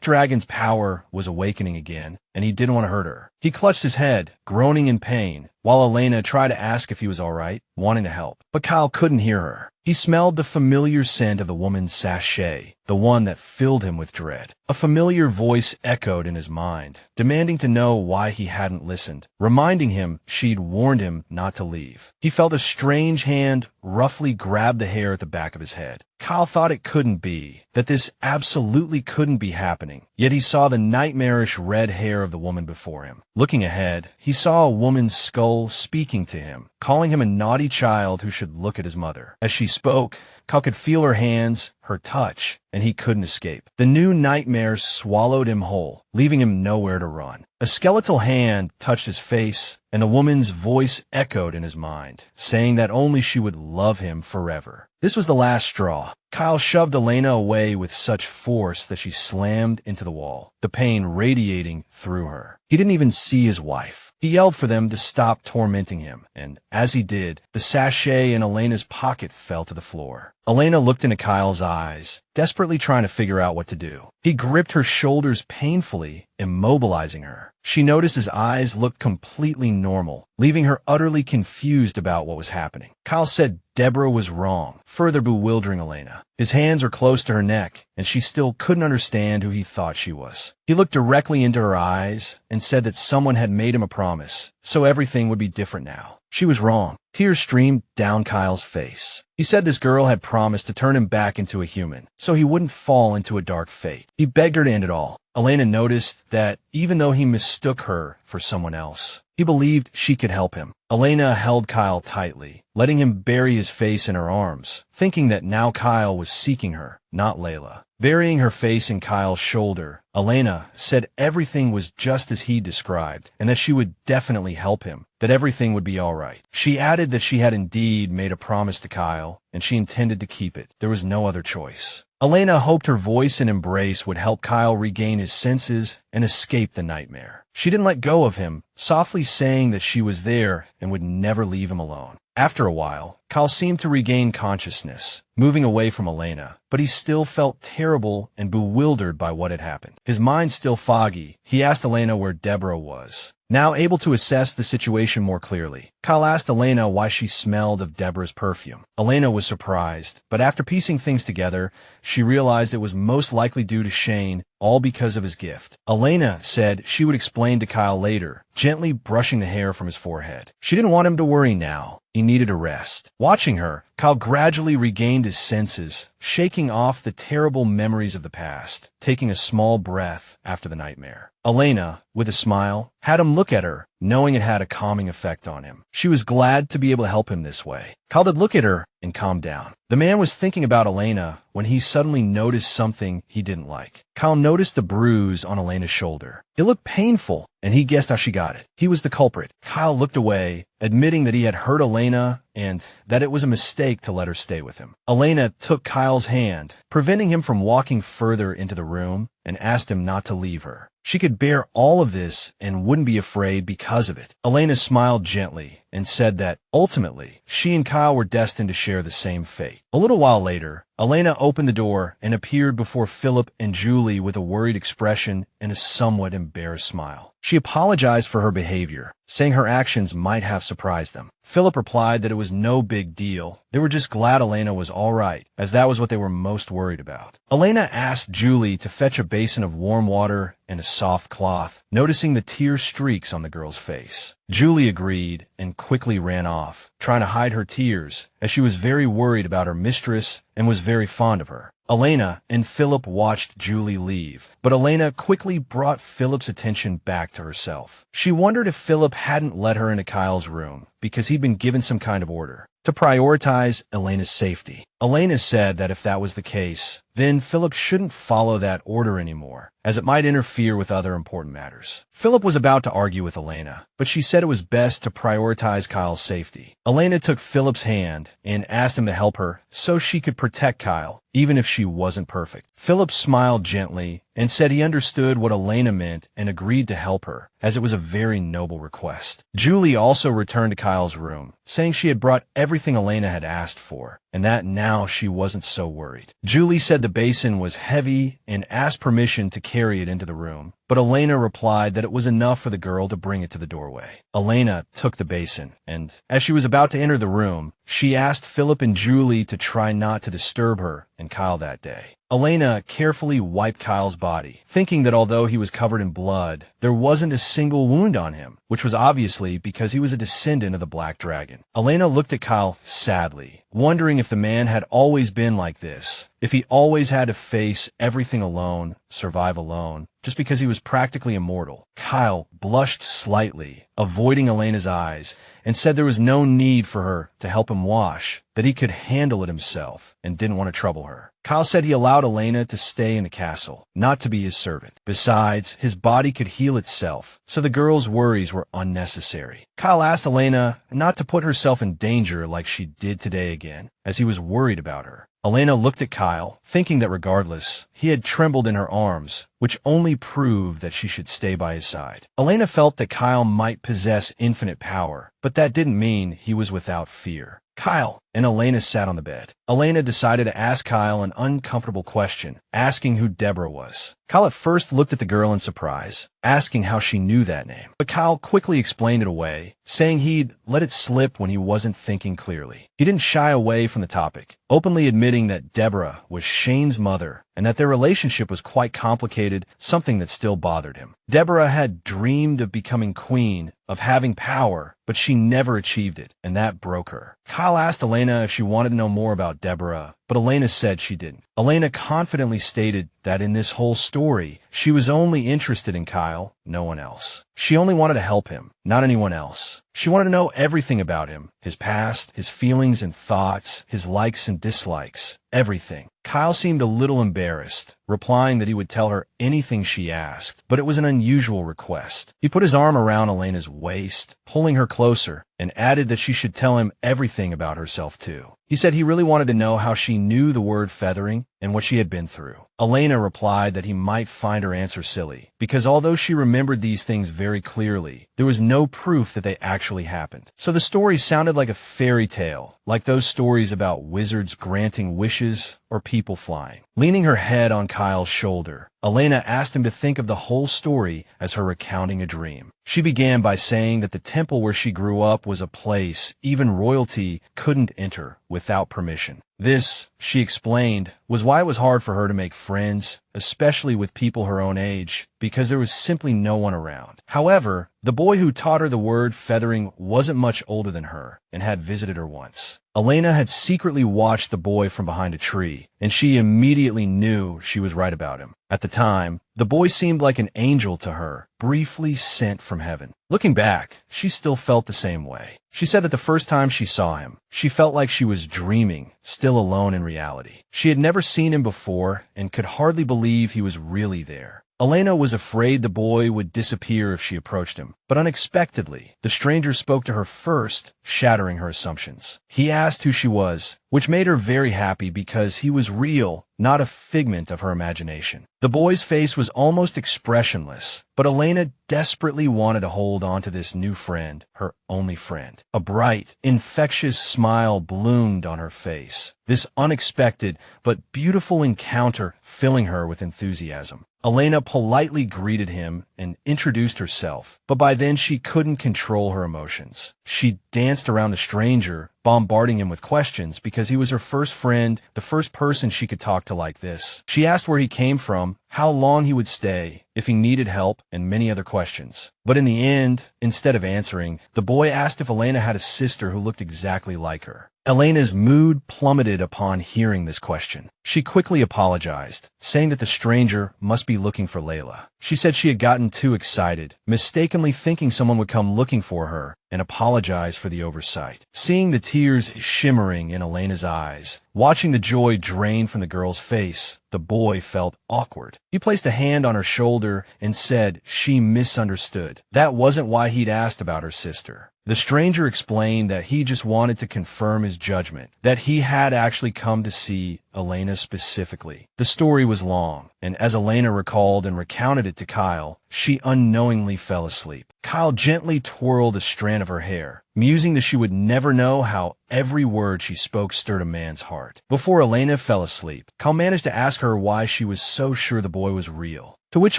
dragon's power was awakening again, and he didn't want to hurt her. He clutched his head, groaning in pain, while Elena tried to ask if he was all right, wanting to help. But Kyle couldn't hear her. He smelled the familiar scent of the woman's sachet, the one that filled him with dread. A familiar voice echoed in his mind, demanding to know why he hadn't listened, reminding him she'd warned him not to leave. He felt a strange hand roughly grab the hair at the back of his head. Kyle thought it couldn't be, that this absolutely couldn't be happening, yet he saw the nightmarish red hair of the woman before him. Looking ahead, he saw a woman's skull speaking to him, calling him a naughty child who should look at his mother. As she spoke, Kyle could feel her hands, her touch, and he couldn't escape. The new nightmare swallowed him whole, leaving him nowhere to run. A skeletal hand touched his face, and the woman's voice echoed in his mind, saying that only she would love him forever. This was the last straw. Kyle shoved Elena away with such force that she slammed into the wall, the pain radiating through her. He didn't even see his wife. He yelled for them to stop tormenting him, and as he did, the sachet in Elena's pocket fell to the floor. Elena looked into Kyle's eyes, desperately trying to figure out what to do. He gripped her shoulders painfully, immobilizing her. She noticed his eyes looked completely normal, leaving her utterly confused about what was happening. Kyle said Deborah was wrong, further bewildering Elena. His hands were close to her neck, and she still couldn't understand who he thought she was. He looked directly into her eyes and said that someone had made him a promise, so everything would be different now. She was wrong. Tears streamed down Kyle's face. He said this girl had promised to turn him back into a human, so he wouldn't fall into a dark fate. He begged her to end it all. Elena noticed that even though he mistook her for someone else, he believed she could help him. Elena held Kyle tightly, letting him bury his face in her arms, thinking that now Kyle was seeking her, not Layla. Burying her face in Kyle's shoulder, Elena said everything was just as he described, and that she would definitely help him, that everything would be all right. She added that she had indeed made a promise to Kyle, and she intended to keep it. There was no other choice. Elena hoped her voice and embrace would help Kyle regain his senses and escape the nightmare. She didn't let go of him, softly saying that she was there and would never leave him alone. After a while, Kyle seemed to regain consciousness, moving away from Elena, but he still felt terrible and bewildered by what had happened. His mind still foggy, he asked Elena where Deborah was. Now able to assess the situation more clearly, Kyle asked Elena why she smelled of Deborah's perfume. Elena was surprised, but after piecing things together, she realized it was most likely due to Shane, all because of his gift. Elena said she would explain to Kyle later, gently brushing the hair from his forehead. She didn't want him to worry now. He needed a rest. Watching her, Kyle gradually regained his senses, shaking off the terrible memories of the past, taking a small breath after the nightmare. Elena, with a smile, had him look at her, knowing it had a calming effect on him. She was glad to be able to help him this way. Kyle did look at her and calmed down. The man was thinking about Elena when he suddenly noticed something he didn't like. Kyle noticed the bruise on Elena's shoulder. It looked painful, and he guessed how she got it. He was the culprit. Kyle looked away, admitting that he had hurt Elena and that it was a mistake to let her stay with him. Elena took Kyle's hand, preventing him from walking further into the room, and asked him not to leave her. She could bear all of this and wouldn't be afraid because of it. Elena smiled gently and said that, ultimately, she and Kyle were destined to share the same fate. A little while later, Elena opened the door and appeared before Philip and Julie with a worried expression and a somewhat embarrassed smile. She apologized for her behavior, saying her actions might have surprised them. Philip replied that it was no big deal. They were just glad Elena was all right, as that was what they were most worried about. Elena asked Julie to fetch a basin of warm water and a soft cloth, noticing the tear streaks on the girl's face. Julie agreed and quickly ran off, trying to hide her tears, as she was very worried about her mistress and was very fond of her. Elena and Philip watched Julie leave, but Elena quickly brought Philip's attention back to herself. She wondered if Philip hadn't let her into Kyle's room because he'd been given some kind of order to prioritize Elena's safety. Elena said that if that was the case, then Philip shouldn't follow that order anymore, as it might interfere with other important matters. Philip was about to argue with Elena, but she said it was best to prioritize Kyle's safety. Elena took Philip's hand and asked him to help her so she could protect Kyle, even if she wasn't perfect. Philip smiled gently and said he understood what Elena meant and agreed to help her, as it was a very noble request. Julie also returned to Kyle's room, saying she had brought everything Elena had asked for, and that now she wasn't so worried. Julie said the basin was heavy and asked permission to carry it into the room, but Elena replied that it was enough for the girl to bring it to the doorway. Elena took the basin, and as she was about to enter the room, she asked Philip and Julie to try not to disturb her and Kyle that day. Elena carefully wiped Kyle's body, thinking that although he was covered in blood, there wasn't a single wound on him, which was obviously because he was a descendant of the Black Dragon. Elena looked at Kyle sadly, wondering if the man had always been like this, if he always had to face everything alone, survive alone, just because he was practically immortal. Kyle blushed slightly, avoiding Elena's eyes, and said there was no need for her to help him wash, that he could handle it himself, and didn't want to trouble her. Kyle said he allowed Elena to stay in the castle, not to be his servant. Besides, his body could heal itself, so the girl's worries were unnecessary. Kyle asked Elena not to put herself in danger like she did today again, as he was worried about her. Elena looked at Kyle, thinking that regardless, he had trembled in her arms, which only proved that she should stay by his side. Elena felt that Kyle might possess infinite power, but that didn't mean he was without fear. Kyle and Elena sat on the bed. Elena decided to ask Kyle an uncomfortable question, asking who Deborah was. Kyle at first looked at the girl in surprise, asking how she knew that name. But Kyle quickly explained it away, saying he'd let it slip when he wasn't thinking clearly. He didn't shy away from the topic, openly admitting that Deborah was Shane's mother and that their relationship was quite complicated, something that still bothered him. Deborah had dreamed of becoming queen, of having power, but she never achieved it, and that broke her. Kyle asked Elena if she wanted to know more about Deborah, but Elena said she didn't. Elena confidently stated that in this whole story, she was only interested in Kyle, no one else. She only wanted to help him, not anyone else. She wanted to know everything about him, his past, his feelings and thoughts, his likes and dislikes, everything. Kyle seemed a little embarrassed, replying that he would tell her anything she asked, but it was an unusual request. He put his arm around Elena's waist, pulling her closer, and added that she should tell him everything about herself too. He said he really wanted to know how she knew the word feathering and what she had been through. Elena replied that he might find her answer silly, because although she remembered these things very clearly, there was no proof that they actually happened. So the story sounded like a fairy tale, like those stories about wizards granting wishes or people flying. Leaning her head on Kyle's shoulder, Elena asked him to think of the whole story as her recounting a dream. She began by saying that the temple where she grew up was a place even royalty couldn't enter without permission. This, she explained, was why it was hard for her to make friends, especially with people her own age, because there was simply no one around. However, the boy who taught her the word feathering wasn't much older than her and had visited her once. Elena had secretly watched the boy from behind a tree, and she immediately knew she was right about him. At the time, the boy seemed like an angel to her, briefly sent from heaven. Looking back, she still felt the same way. She said that the first time she saw him, she felt like she was dreaming, still alone in reality. She had never seen him before and could hardly believe he was really there. Elena was afraid the boy would disappear if she approached him, but unexpectedly, the stranger spoke to her first, shattering her assumptions. He asked who she was, which made her very happy because he was real, not a figment of her imagination. The boy's face was almost expressionless, but Elena desperately wanted to hold on to this new friend, her only friend. A bright, infectious smile bloomed on her face, this unexpected but beautiful encounter filling her with enthusiasm. Elena politely greeted him and introduced herself, but by then she couldn't control her emotions. She danced around the stranger, bombarding him with questions because he was her first friend, the first person she could talk to like this. She asked where he came from, how long he would stay, if he needed help, and many other questions. But in the end, instead of answering, the boy asked if Elena had a sister who looked exactly like her. Elena's mood plummeted upon hearing this question. She quickly apologized, saying that the stranger must be looking for Layla. She said she had gotten too excited, mistakenly thinking someone would come looking for her, and apologized for the oversight. Seeing the tears shimmering in Elena's eyes, watching the joy drain from the girl's face, the boy felt awkward. He placed a hand on her shoulder and said she misunderstood. That wasn't why he'd asked about her sister. The stranger explained that he just wanted to confirm his judgment, that he had actually come to see Elena specifically. The story was long, and as Elena recalled and recounted it to Kyle, she unknowingly fell asleep. Kyle gently twirled a strand of her hair, musing that she would never know how every word she spoke stirred a man's heart. Before Elena fell asleep, Kyle managed to ask her why she was so sure the boy was real, to which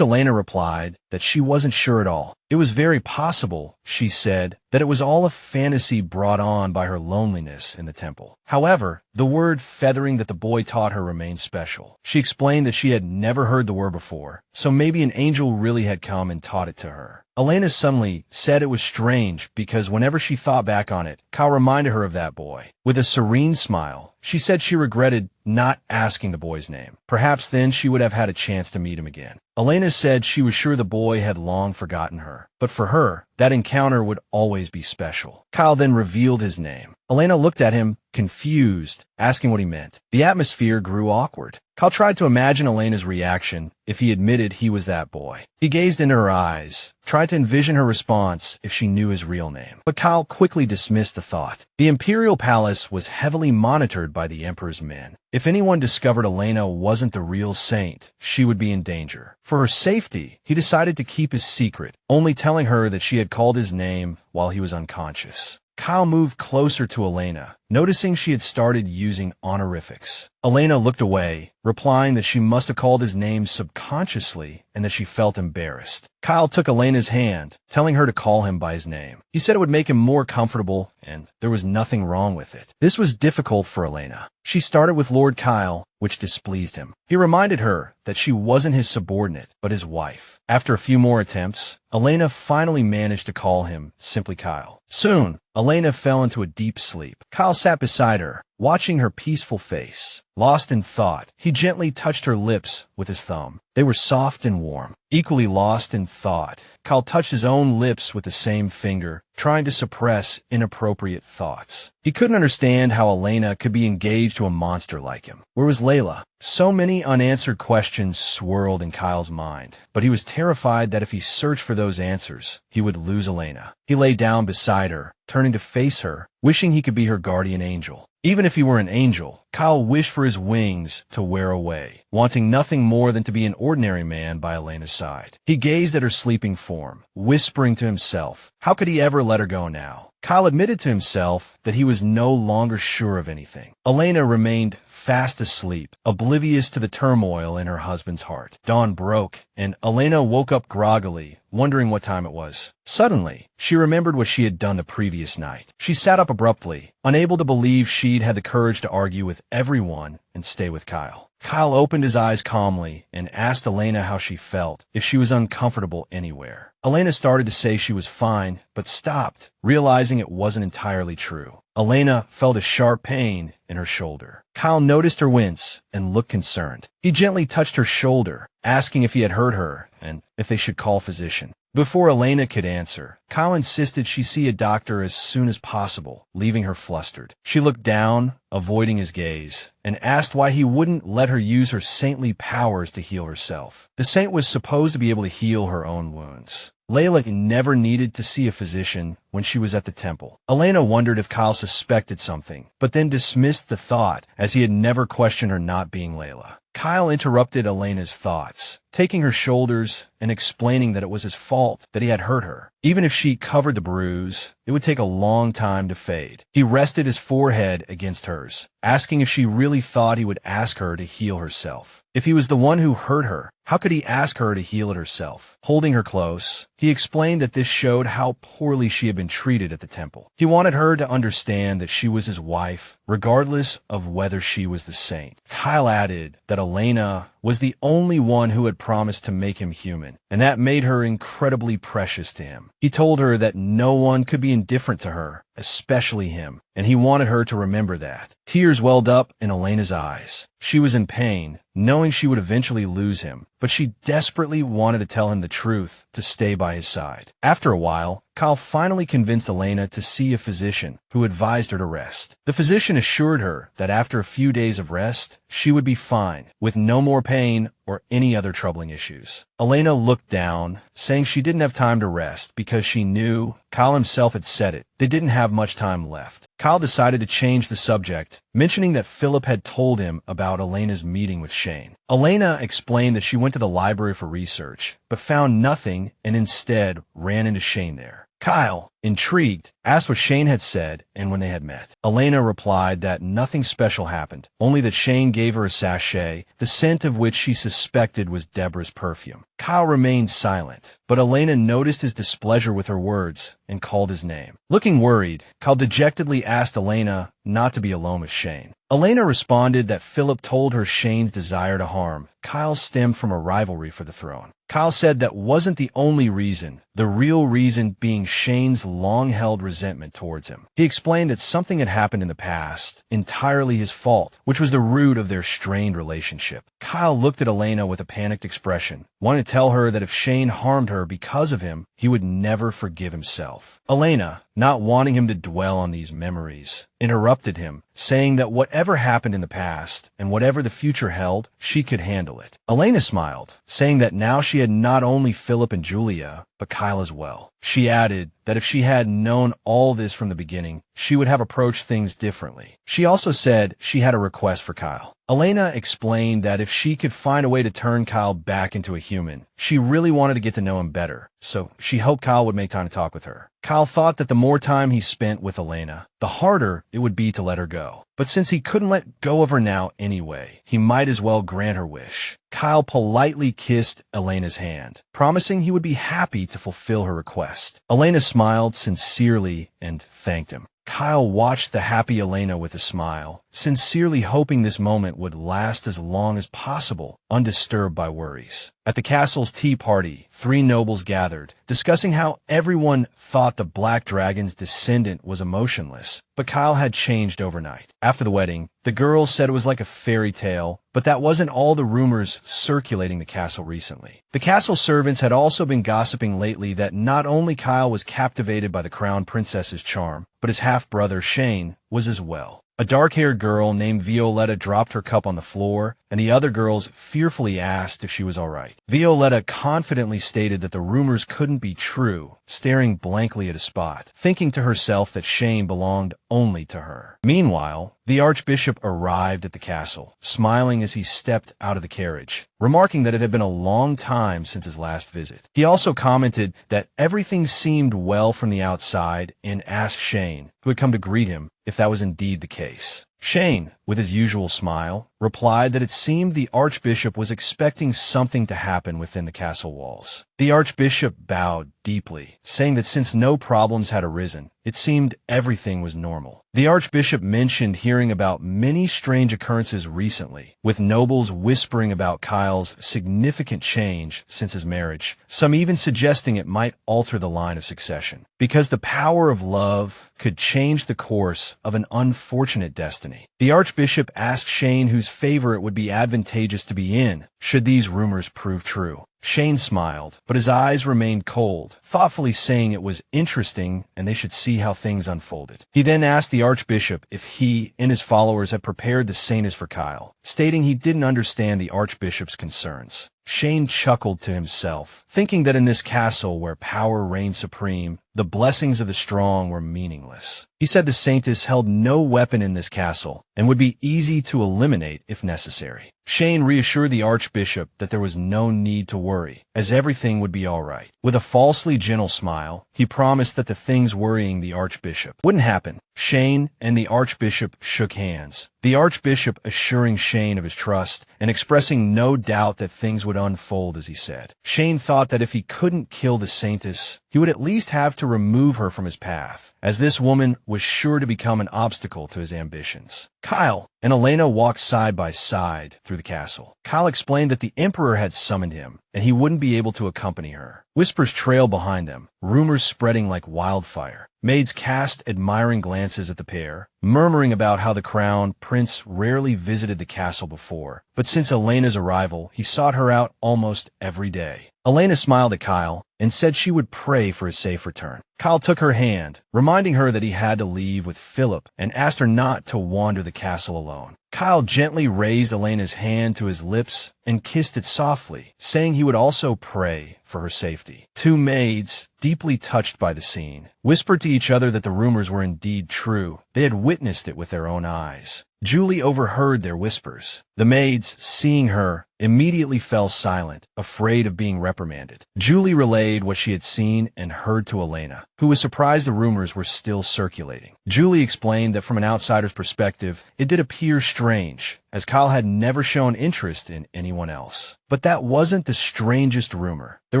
Elena replied that she wasn't sure at all. It was very possible, she said, that it was all a fantasy brought on by her loneliness in the temple. However, the word feathering that the boy taught her remained special. She explained that she had never heard the word before, so maybe an angel really had come and taught it to her. Elena suddenly said it was strange because whenever she thought back on it, Kyle reminded her of that boy. With a serene smile, she said she regretted not asking the boy's name. Perhaps then she would have had a chance to meet him again. Elena said she was sure the boy had long forgotten her, but for her, that encounter would always be special. Kyle then revealed his name. Elena looked at him, confused, asking what he meant. The atmosphere grew awkward. Kyle tried to imagine Elena's reaction if he admitted he was that boy. He gazed into her eyes, tried to envision her response if she knew his real name. But Kyle quickly dismissed the thought. The imperial palace was heavily monitored by the emperor's men. If anyone discovered Elena wasn't the real saint, she would be in danger. For her safety, he decided to keep his secret, only telling her that she had called his name while he was unconscious. Kyle moved closer to Elena, noticing she had started using honorifics. Elena looked away, replying that she must have called his name subconsciously and that she felt embarrassed. Kyle took Elena's hand, telling her to call him by his name. He said it would make him more comfortable, and there was nothing wrong with it. This was difficult for Elena. She started with Lord Kyle, which displeased him. He reminded her that she wasn't his subordinate, but his wife. After a few more attempts, Elena finally managed to call him simply Kyle. Soon, Elena fell into a deep sleep. Kyle sat beside her, watching her peaceful face. Lost in thought, he gently touched her lips with his thumb. They were soft and warm. Equally lost in thought, Kyle touched his own lips with the same finger, trying to suppress inappropriate thoughts. He couldn't understand how Elena could be engaged to a monster like him. Where was Layla? So many unanswered questions swirled in Kyle's mind, but he was terrified that if he searched for those answers, he would lose Elena. He lay down beside her, turning to face her, wishing he could be her guardian angel. Even if he were an angel, Kyle wished for his wings to wear away, wanting nothing more than to be an ordinary man by Elena's side. He gazed at her sleeping form, whispering to himself, how could he ever let her go now? Kyle admitted to himself that he was no longer sure of anything. Elena remained fast asleep, oblivious to the turmoil in her husband's heart. Dawn broke, and Elena woke up groggily, wondering what time it was. Suddenly, she remembered what she had done the previous night. She sat up abruptly, unable to believe she'd had the courage to argue with everyone and stay with Kyle. Kyle opened his eyes calmly and asked Elena how she felt, if she was uncomfortable anywhere. Elena started to say she was fine, but stopped, realizing it wasn't entirely true. Elena felt a sharp pain in her shoulder. Kyle noticed her wince and looked concerned. He gently touched her shoulder, asking if he had hurt her and if they should call a physician. Before Elena could answer, Kyle insisted she see a doctor as soon as possible, leaving her flustered. She looked down, avoiding his gaze, and asked why he wouldn't let her use her saintly powers to heal herself. The saint was supposed to be able to heal her own wounds. Layla never needed to see a physician when she was at the temple. Elena wondered if Kyle suspected something, but then dismissed the thought as he had never questioned her not being Layla. Kyle interrupted Elena's thoughts, taking her shoulders and explaining that it was his fault that he had hurt her. Even if she covered the bruise, it would take a long time to fade. He rested his forehead against hers, asking if she really thought he would ask her to heal herself. If he was the one who hurt her, how could he ask her to heal it herself? Holding her close, he explained that this showed how poorly she had been treated at the temple. He wanted her to understand that she was his wife, regardless of whether she was the saint. Kyle added that Elena was the only one who had promised to make him human, and that made her incredibly precious to him. He told her that no one could be indifferent to her, especially him, and he wanted her to remember that. Tears welled up in Elena's eyes. She was in pain, knowing she would eventually lose him, but she desperately wanted to tell him the truth to stay by his side. After a while, Kyle finally convinced Elena to see a physician who advised her to rest. The physician assured her that after a few days of rest, she would be fine, with no more pain or any other troubling issues. Elena looked down, saying she didn't have time to rest because she knew, Kyle himself had said it, they didn't have much time left. Kyle decided to change the subject, mentioning that Philip had told him about Elena's meeting with Shane. Elena explained that she went to the library for research, but found nothing and instead ran into Shane there. Kyle, intrigued, asked what Shane had said and when they had met. Elena replied that nothing special happened, only that Shane gave her a sachet, the scent of which she suspected was Deborah's perfume. Kyle remained silent, but Elena noticed his displeasure with her words and called his name. Looking worried, Kyle dejectedly asked Elena not to be alone with Shane. Elena responded that Philip told her Shane's desire to harm Kyle stemmed from a rivalry for the throne. Kyle said that wasn't the only reason, the real reason being Shane's long-held resentment towards him. He explained that something had happened in the past, entirely his fault, which was the root of their strained relationship. Kyle looked at Elena with a panicked expression, wanting to tell her that if Shane harmed her because of him, he would never forgive himself. Elena, not wanting him to dwell on these memories, interrupted him, saying that whatever happened in the past and whatever the future held, she could handle it. Elena smiled, saying that now she had not only Philip and Julia, but Kyle as well. She added that if she had known all this from the beginning, she would have approached things differently. She also said she had a request for Kyle. Elena explained that if she could find a way to turn Kyle back into a human, she really wanted to get to know him better, so she hoped Kyle would make time to talk with her. Kyle thought that the more time he spent with Elena, the harder it would be to let her go. But since he couldn't let go of her now anyway, he might as well grant her wish. Kyle politely kissed Elena's hand, promising he would be happy to fulfill her request. Elena smiled sincerely and thanked him. Kyle watched the happy Elena with a smile, sincerely hoping this moment would last as long as possible, undisturbed by worries. At the castle's tea party, 3 nobles gathered, discussing how everyone thought the Black Dragon's descendant was emotionless, but Kyle had changed overnight. After the wedding, the girls said it was like a fairy tale, but that wasn't all the rumors circulating the castle recently. The castle servants had also been gossiping lately that not only Kyle was captivated by the crown princess's charm, but his half-brother Shane was as well. A dark-haired girl named Violetta dropped her cup on the floor, and the other girls fearfully asked if she was all right. Violetta confidently stated that the rumors couldn't be true, staring blankly at a spot, thinking to herself that Shane belonged only to her. Meanwhile, the Archbishop arrived at the castle, smiling as he stepped out of the carriage, remarking that it had been a long time since his last visit. He also commented that everything seemed well from the outside and asked Shane, who had come to greet him, if that was indeed the case. Shane, with his usual smile, replied that it seemed the Archbishop was expecting something to happen within the castle walls. The Archbishop bowed deeply, saying that since no problems had arisen, it seemed everything was normal. The Archbishop mentioned hearing about many strange occurrences recently, with nobles whispering about Kyle's significant change since his marriage, some even suggesting it might alter the line of succession, because the power of love could change the course of an unfortunate destiny. The Archbishop asked Shane whose favor it would be advantageous to be in, should these rumors prove true. Shane smiled, but his eyes remained cold, thoughtfully saying it was interesting and they should see how things unfolded. He then asked the Archbishop if he and his followers had prepared the saints for Kyle, stating he didn't understand the Archbishop's concerns. Shane chuckled to himself, thinking that in this castle where power reigned supreme, the blessings of the strong were meaningless. He said the Saintess held no weapon in this castle and would be easy to eliminate if necessary. Shane reassured the Archbishop that there was no need to worry, as everything would be all right. With a falsely gentle smile, he promised that the things worrying the Archbishop wouldn't happen. Shane and the Archbishop shook hands, the Archbishop assuring Shane of his trust and expressing no doubt that things would unfold as he said. Shane thought that if he couldn't kill the Saintess, he would at least have to remove her from his path, as this woman was sure to become an obstacle to his ambitions. Kyle and Elena walked side by side through the castle. Kyle explained that the Emperor had summoned him, and he wouldn't be able to accompany her. Whispers trailed behind them, rumors spreading like wildfire. Maids cast admiring glances at the pair, murmuring about how the crown prince rarely visited the castle before, but since Elena's arrival, he sought her out almost every day. Elena smiled at Kyle and said she would pray for his safe return. Kyle took her hand, reminding her that he had to leave with Philip, and asked her not to wander the castle alone. Kyle gently raised Elena's hand to his lips and kissed it softly, saying he would also pray for her safety. Two maids, deeply touched by the scene, whispered to each other that the rumors were indeed true. They had witnessed it with their own eyes. Julie overheard their whispers. The maids, seeing her, immediately fell silent, afraid of being reprimanded. Julie relayed what she had seen and heard to Elena, who was surprised the rumors were still circulating. Julie explained that from an outsider's perspective, it did appear strange, as Kyle had never shown interest in anyone else. But that wasn't the strangest rumor. There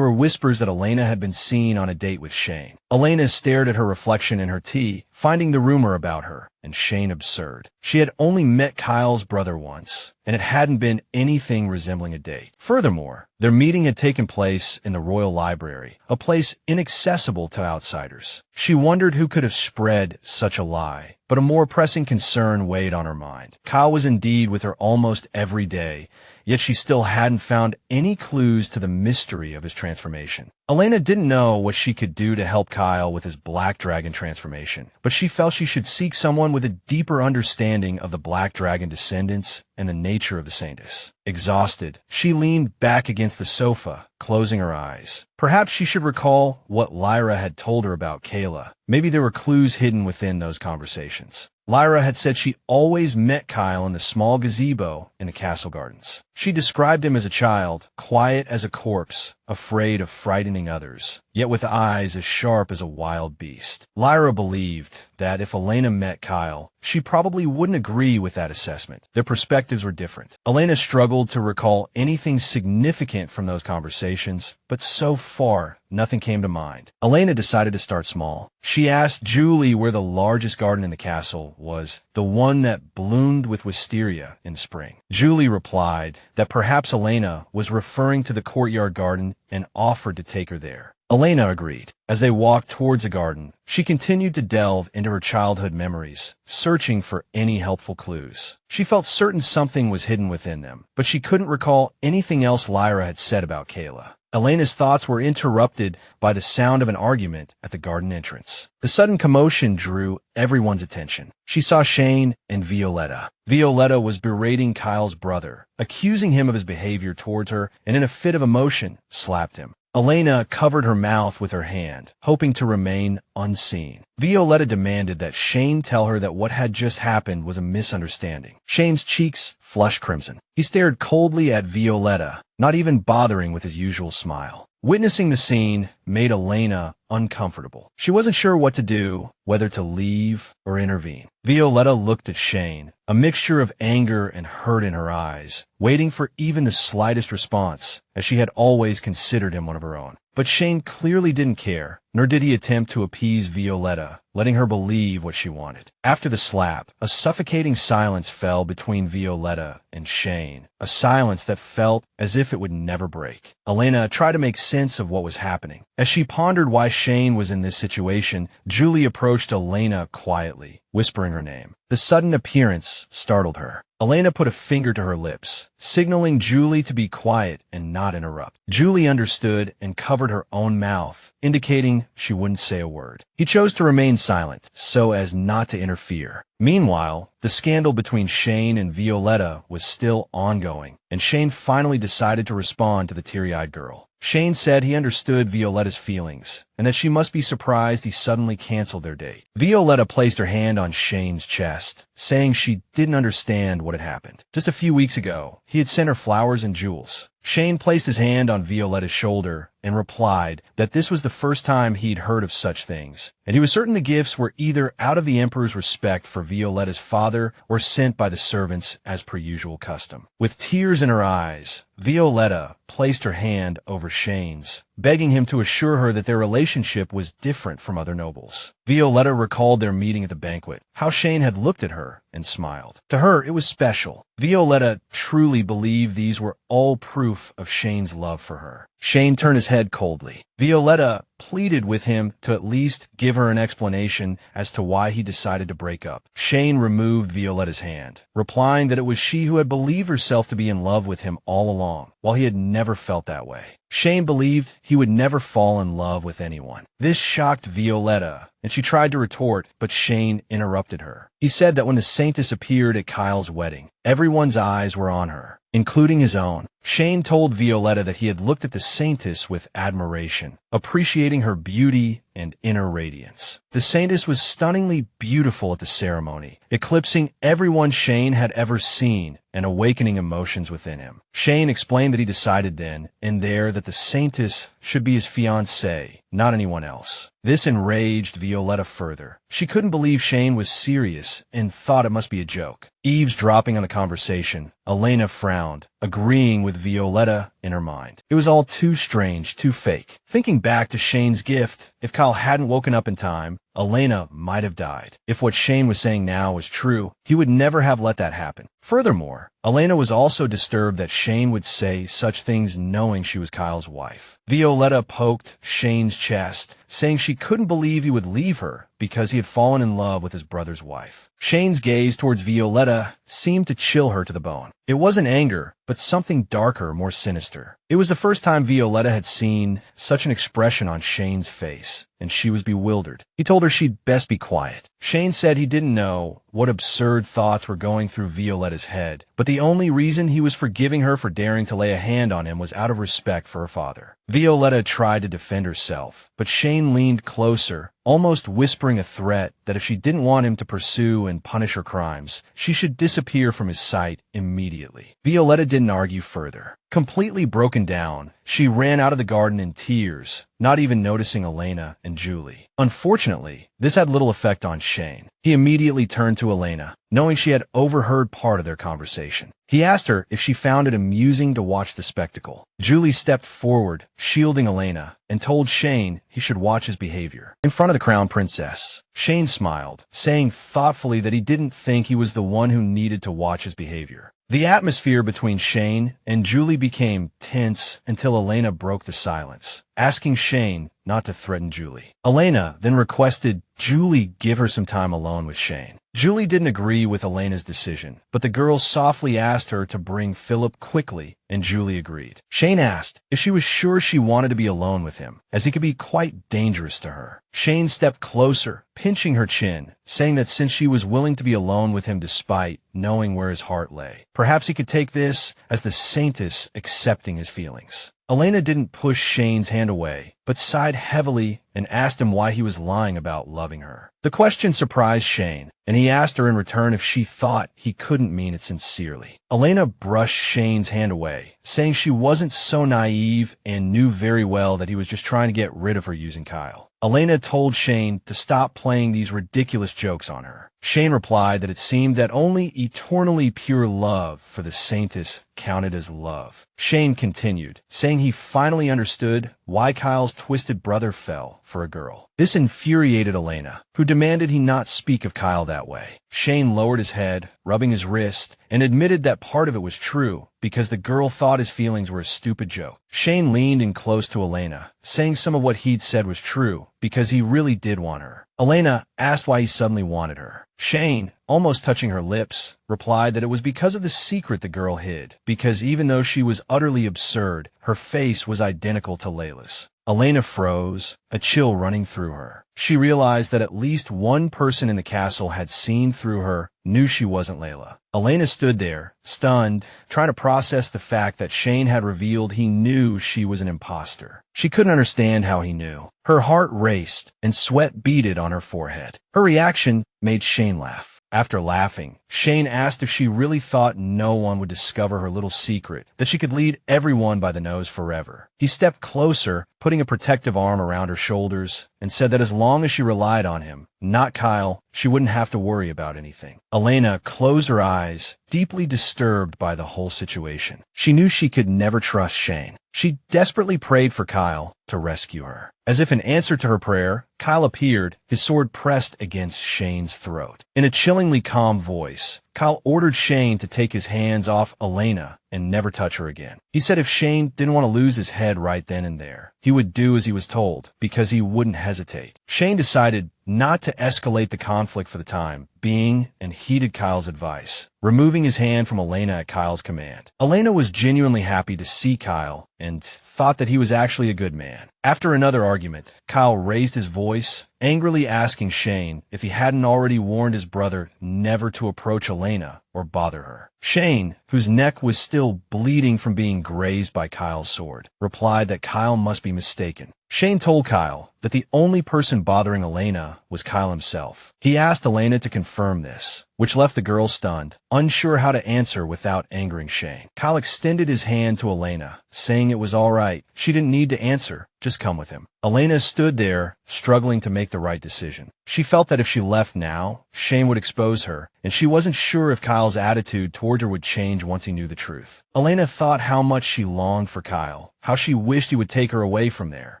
were whispers that Elena had been seen on a date with Shane. Elena stared at her reflection in her tea, finding the rumor about her, and Shane absurd. She had only met Kyle's brother once, and it hadn't been anything resembling a date. Furthermore, their meeting had taken place in the Royal Library, a place inaccessible to outsiders. She wondered who could have spread such a lie, but a more pressing concern weighed on her mind. Kyle was indeed with her almost every day, yet she still hadn't found any clues to the mystery of his transformation. Elena didn't know what she could do to help Kyle with his Black Dragon transformation, but she felt she should seek someone with a deeper understanding of the Black Dragon descendants and the nature of the Saintess. Exhausted, she leaned back against the sofa, closing her eyes. Perhaps she should recall what Lyra had told her about Kayla. Maybe there were clues hidden within those conversations. Lyra had said she always met Kyle in the small gazebo in the castle gardens. She described him as a child, quiet as a corpse, afraid of frightening others, yet with eyes as sharp as a wild beast. Lyra believed that if Elena met Kyle, she probably wouldn't agree with that assessment. Their perspectives were different. Elena struggled to recall anything significant from those conversations, but so far, nothing came to mind. Elena decided to start small. She asked Julie where the largest garden in the castle was, the one that bloomed with wisteria in spring. Julie replied that perhaps Elena was referring to the courtyard garden and offered to take her there. Elena agreed. As they walked towards the garden, she continued to delve into her childhood memories, searching for any helpful clues. She felt certain something was hidden within them, but she couldn't recall anything else Lyra had said about Kayla. Elena's thoughts were interrupted by the sound of an argument at the garden entrance. The sudden commotion drew everyone's attention. She saw Shane and Violetta. Violetta was berating Kyle's brother, accusing him of his behavior towards her, and in a fit of emotion, slapped him. Elena covered her mouth with her hand, hoping to remain unseen. Violetta demanded that Shane tell her that what had just happened was a misunderstanding. Shane's cheeks flushed crimson. He stared coldly at Violetta, not even bothering with his usual smile. Witnessing the scene made Elena uncomfortable. She wasn't sure what to do, whether to leave or intervene. Violetta looked at Shane, a mixture of anger and hurt in her eyes, waiting for even the slightest response, as she had always considered him one of her own. But Shane clearly didn't care, nor did he attempt to appease Violetta, letting her believe what she wanted. After the slap, a suffocating silence fell between Violetta and Shane, a silence that felt as if it would never break. Elena tried to make sense of what was happening. As she pondered why Shane was in this situation, Julie approached Elena quietly, whispering her name. The sudden appearance startled her. Elena put a finger to her lips, signaling Julie to be quiet and not interrupt. Julie understood and covered her own mouth, indicating she wouldn't say a word. He chose to remain silent, so as not to interfere. Meanwhile, the scandal between Shane and Violetta was still ongoing, and Shane finally decided to respond to the teary-eyed girl. Shane said he understood Violetta's feelings, and that she must be surprised he suddenly canceled their date. Violetta placed her hand on Shane's chest, saying she didn't understand what had happened. Just a few weeks ago, he had sent her flowers and jewels. Shane placed his hand on Violetta's shoulder and replied that this was the first time he'd heard of such things, and he was certain the gifts were either out of the Emperor's respect for Violetta's father or sent by the servants as per usual custom. With tears in her eyes, Violetta placed her hand over Shane's, begging him to assure her that their relationship was different from other nobles. Violetta recalled their meeting at the banquet, how Shane had looked at her and smiled. To her, it was special. Violetta truly believed these were all proof of Shane's love for her. Shane turned his head coldly. Violetta pleaded with him to at least give her an explanation as to why he decided to break up. Shane removed Violetta's hand, replying that it was she who had believed herself to be in love with him all along, while he had never felt that way. Shane believed he would never fall in love with anyone. This shocked Violetta, and she tried to retort, but Shane interrupted her. He said that when the Saintess appeared at Kyle's wedding, everyone's eyes were on her, including his own. Shane told Violetta that he had looked at the Saintess with admiration, appreciating her beauty and inner radiance. The Saintess was stunningly beautiful at the ceremony, eclipsing everyone Shane had ever seen and awakening emotions within him. Shane explained that he decided then and there that the Saintess should be his fiancée, not anyone else. This enraged Violetta further. She couldn't believe Shane was serious and thought it must be a joke. Eavesdropping on the conversation, Elena frowned, agreeing with Violetta in her mind. It was all too strange, too fake. Thinking back to Shane's gift, if Kyle hadn't woken up in time, Elena might have died. If what Shane was saying now was true, he would never have let that happen. Furthermore, Elena was also disturbed that Shane would say such things knowing she was Kyle's wife. Violetta poked Shane's chest, saying she couldn't believe he would leave her because he had fallen in love with his brother's wife. Shane's gaze towards Violetta seemed to chill her to the bone. It wasn't anger, but something darker, more sinister. It was the first time Violetta had seen such an expression on Shane's face, and she was bewildered. He told her she'd best be quiet. Shane said he didn't know what absurd thoughts were going through Violetta's head, but the only reason he was forgiving her for daring to lay a hand on him was out of respect for her father. Violetta tried to defend herself, but Shane leaned closer, almost whispering a threat that if she didn't want him to pursue and punish her crimes, she should disappear from his sight immediately. Violetta didn't argue further. Completely broken down, she ran out of the garden in tears, not even noticing Elena and Julie. Unfortunately, this had little effect on Shane. He immediately turned to Elena, knowing she had overheard part of their conversation. He asked her if she found it amusing to watch the spectacle. Julie stepped forward, shielding Elena, and told Shane he should watch his behavior. In front of the crown princess, Shane smiled, saying thoughtfully that he didn't think he was the one who needed to watch his behavior. The atmosphere between Shane and Julie became tense until Elena broke the silence, asking Shane not to threaten Julie. Elena then requested Julie give her some time alone with Shane. Julie didn't agree with Elena's decision, but the girl softly asked her to bring Philip quickly, and Julie agreed. Shane asked if she was sure she wanted to be alone with him, as he could be quite dangerous to her. Shane stepped closer, pinching her chin, saying that since she was willing to be alone with him despite knowing where his heart lay, perhaps he could take this as the saintess accepting his feelings. Elena didn't push Shane's hand away, but sighed heavily and asked him why he was lying about loving her. The question surprised Shane, and he asked her in return if she thought he couldn't mean it sincerely. Elena brushed Shane's hand away, saying she wasn't so naive and knew very well that he was just trying to get rid of her using Kyle. Elena told Shane to stop playing these ridiculous jokes on her. Shane replied that it seemed that only eternally pure love for the saintess counted as love. Shane continued, saying he finally understood why Kyle's twisted brother fell for a girl. This infuriated Elena, who demanded he not speak of Kyle that way. Shane lowered his head, rubbing his wrist, and admitted that part of it was true, because the girl thought his feelings were a stupid joke. Shane leaned in close to Elena, saying some of what he'd said was true, because he really did want her. Elena asked why he suddenly wanted her. Shane, almost touching her lips, replied that it was because of the secret the girl hid, because even though she was utterly absurd, her face was identical to Layla's. Elena froze, a chill running through her. She realized that at least one person in the castle had seen through her, knew she wasn't Layla. Elena stood there, stunned, trying to process the fact that Shane had revealed he knew she was an imposter. She couldn't understand how he knew. Her heart raced, and sweat beaded on her forehead. Her reaction made Shane laugh. After laughing, Shane asked if she really thought no one would discover her little secret, that she could lead everyone by the nose forever. He stepped closer, putting a protective arm around her shoulders, and said that as long as she relied on him, not Kyle, she wouldn't have to worry about anything. Elena closed her eyes, deeply disturbed by the whole situation. She knew she could never trust Shane. She desperately prayed for Kyle to rescue her. As if in answer to her prayer, Kyle appeared, his sword pressed against Shane's throat. In a chillingly calm voice, Kyle ordered Shane to take his hands off Elena and never touch her again. He said if Shane didn't want to lose his head right then and there, he would do as he was told, because he wouldn't hesitate. Shane decided not to escalate the conflict for the time being and heeded Kyle's advice, removing his hand from Elena at Kyle's command. Elena was genuinely happy to see Kyle and thought that he was actually a good man. After another argument, Kyle raised his voice, angrily asking Shane if he hadn't already warned his brother never to approach Elena or bother her. Shane, whose neck was still bleeding from being grazed by Kyle's sword, replied that Kyle must be mistaken. Shane told Kyle that the only person bothering Elena was Kyle himself. He asked Elena to confirm this, which left the girl stunned, unsure how to answer without angering Shane. Kyle extended his hand to Elena, saying it was all right. She didn't need to answer, just come with him. Elena stood there, struggling to make the right decision. She felt that if she left now, Shane would expose her, and she wasn't sure if Kyle's attitude toward her would change once he knew the truth. Elena thought how much she longed for Kyle, how she wished he would take her away from there,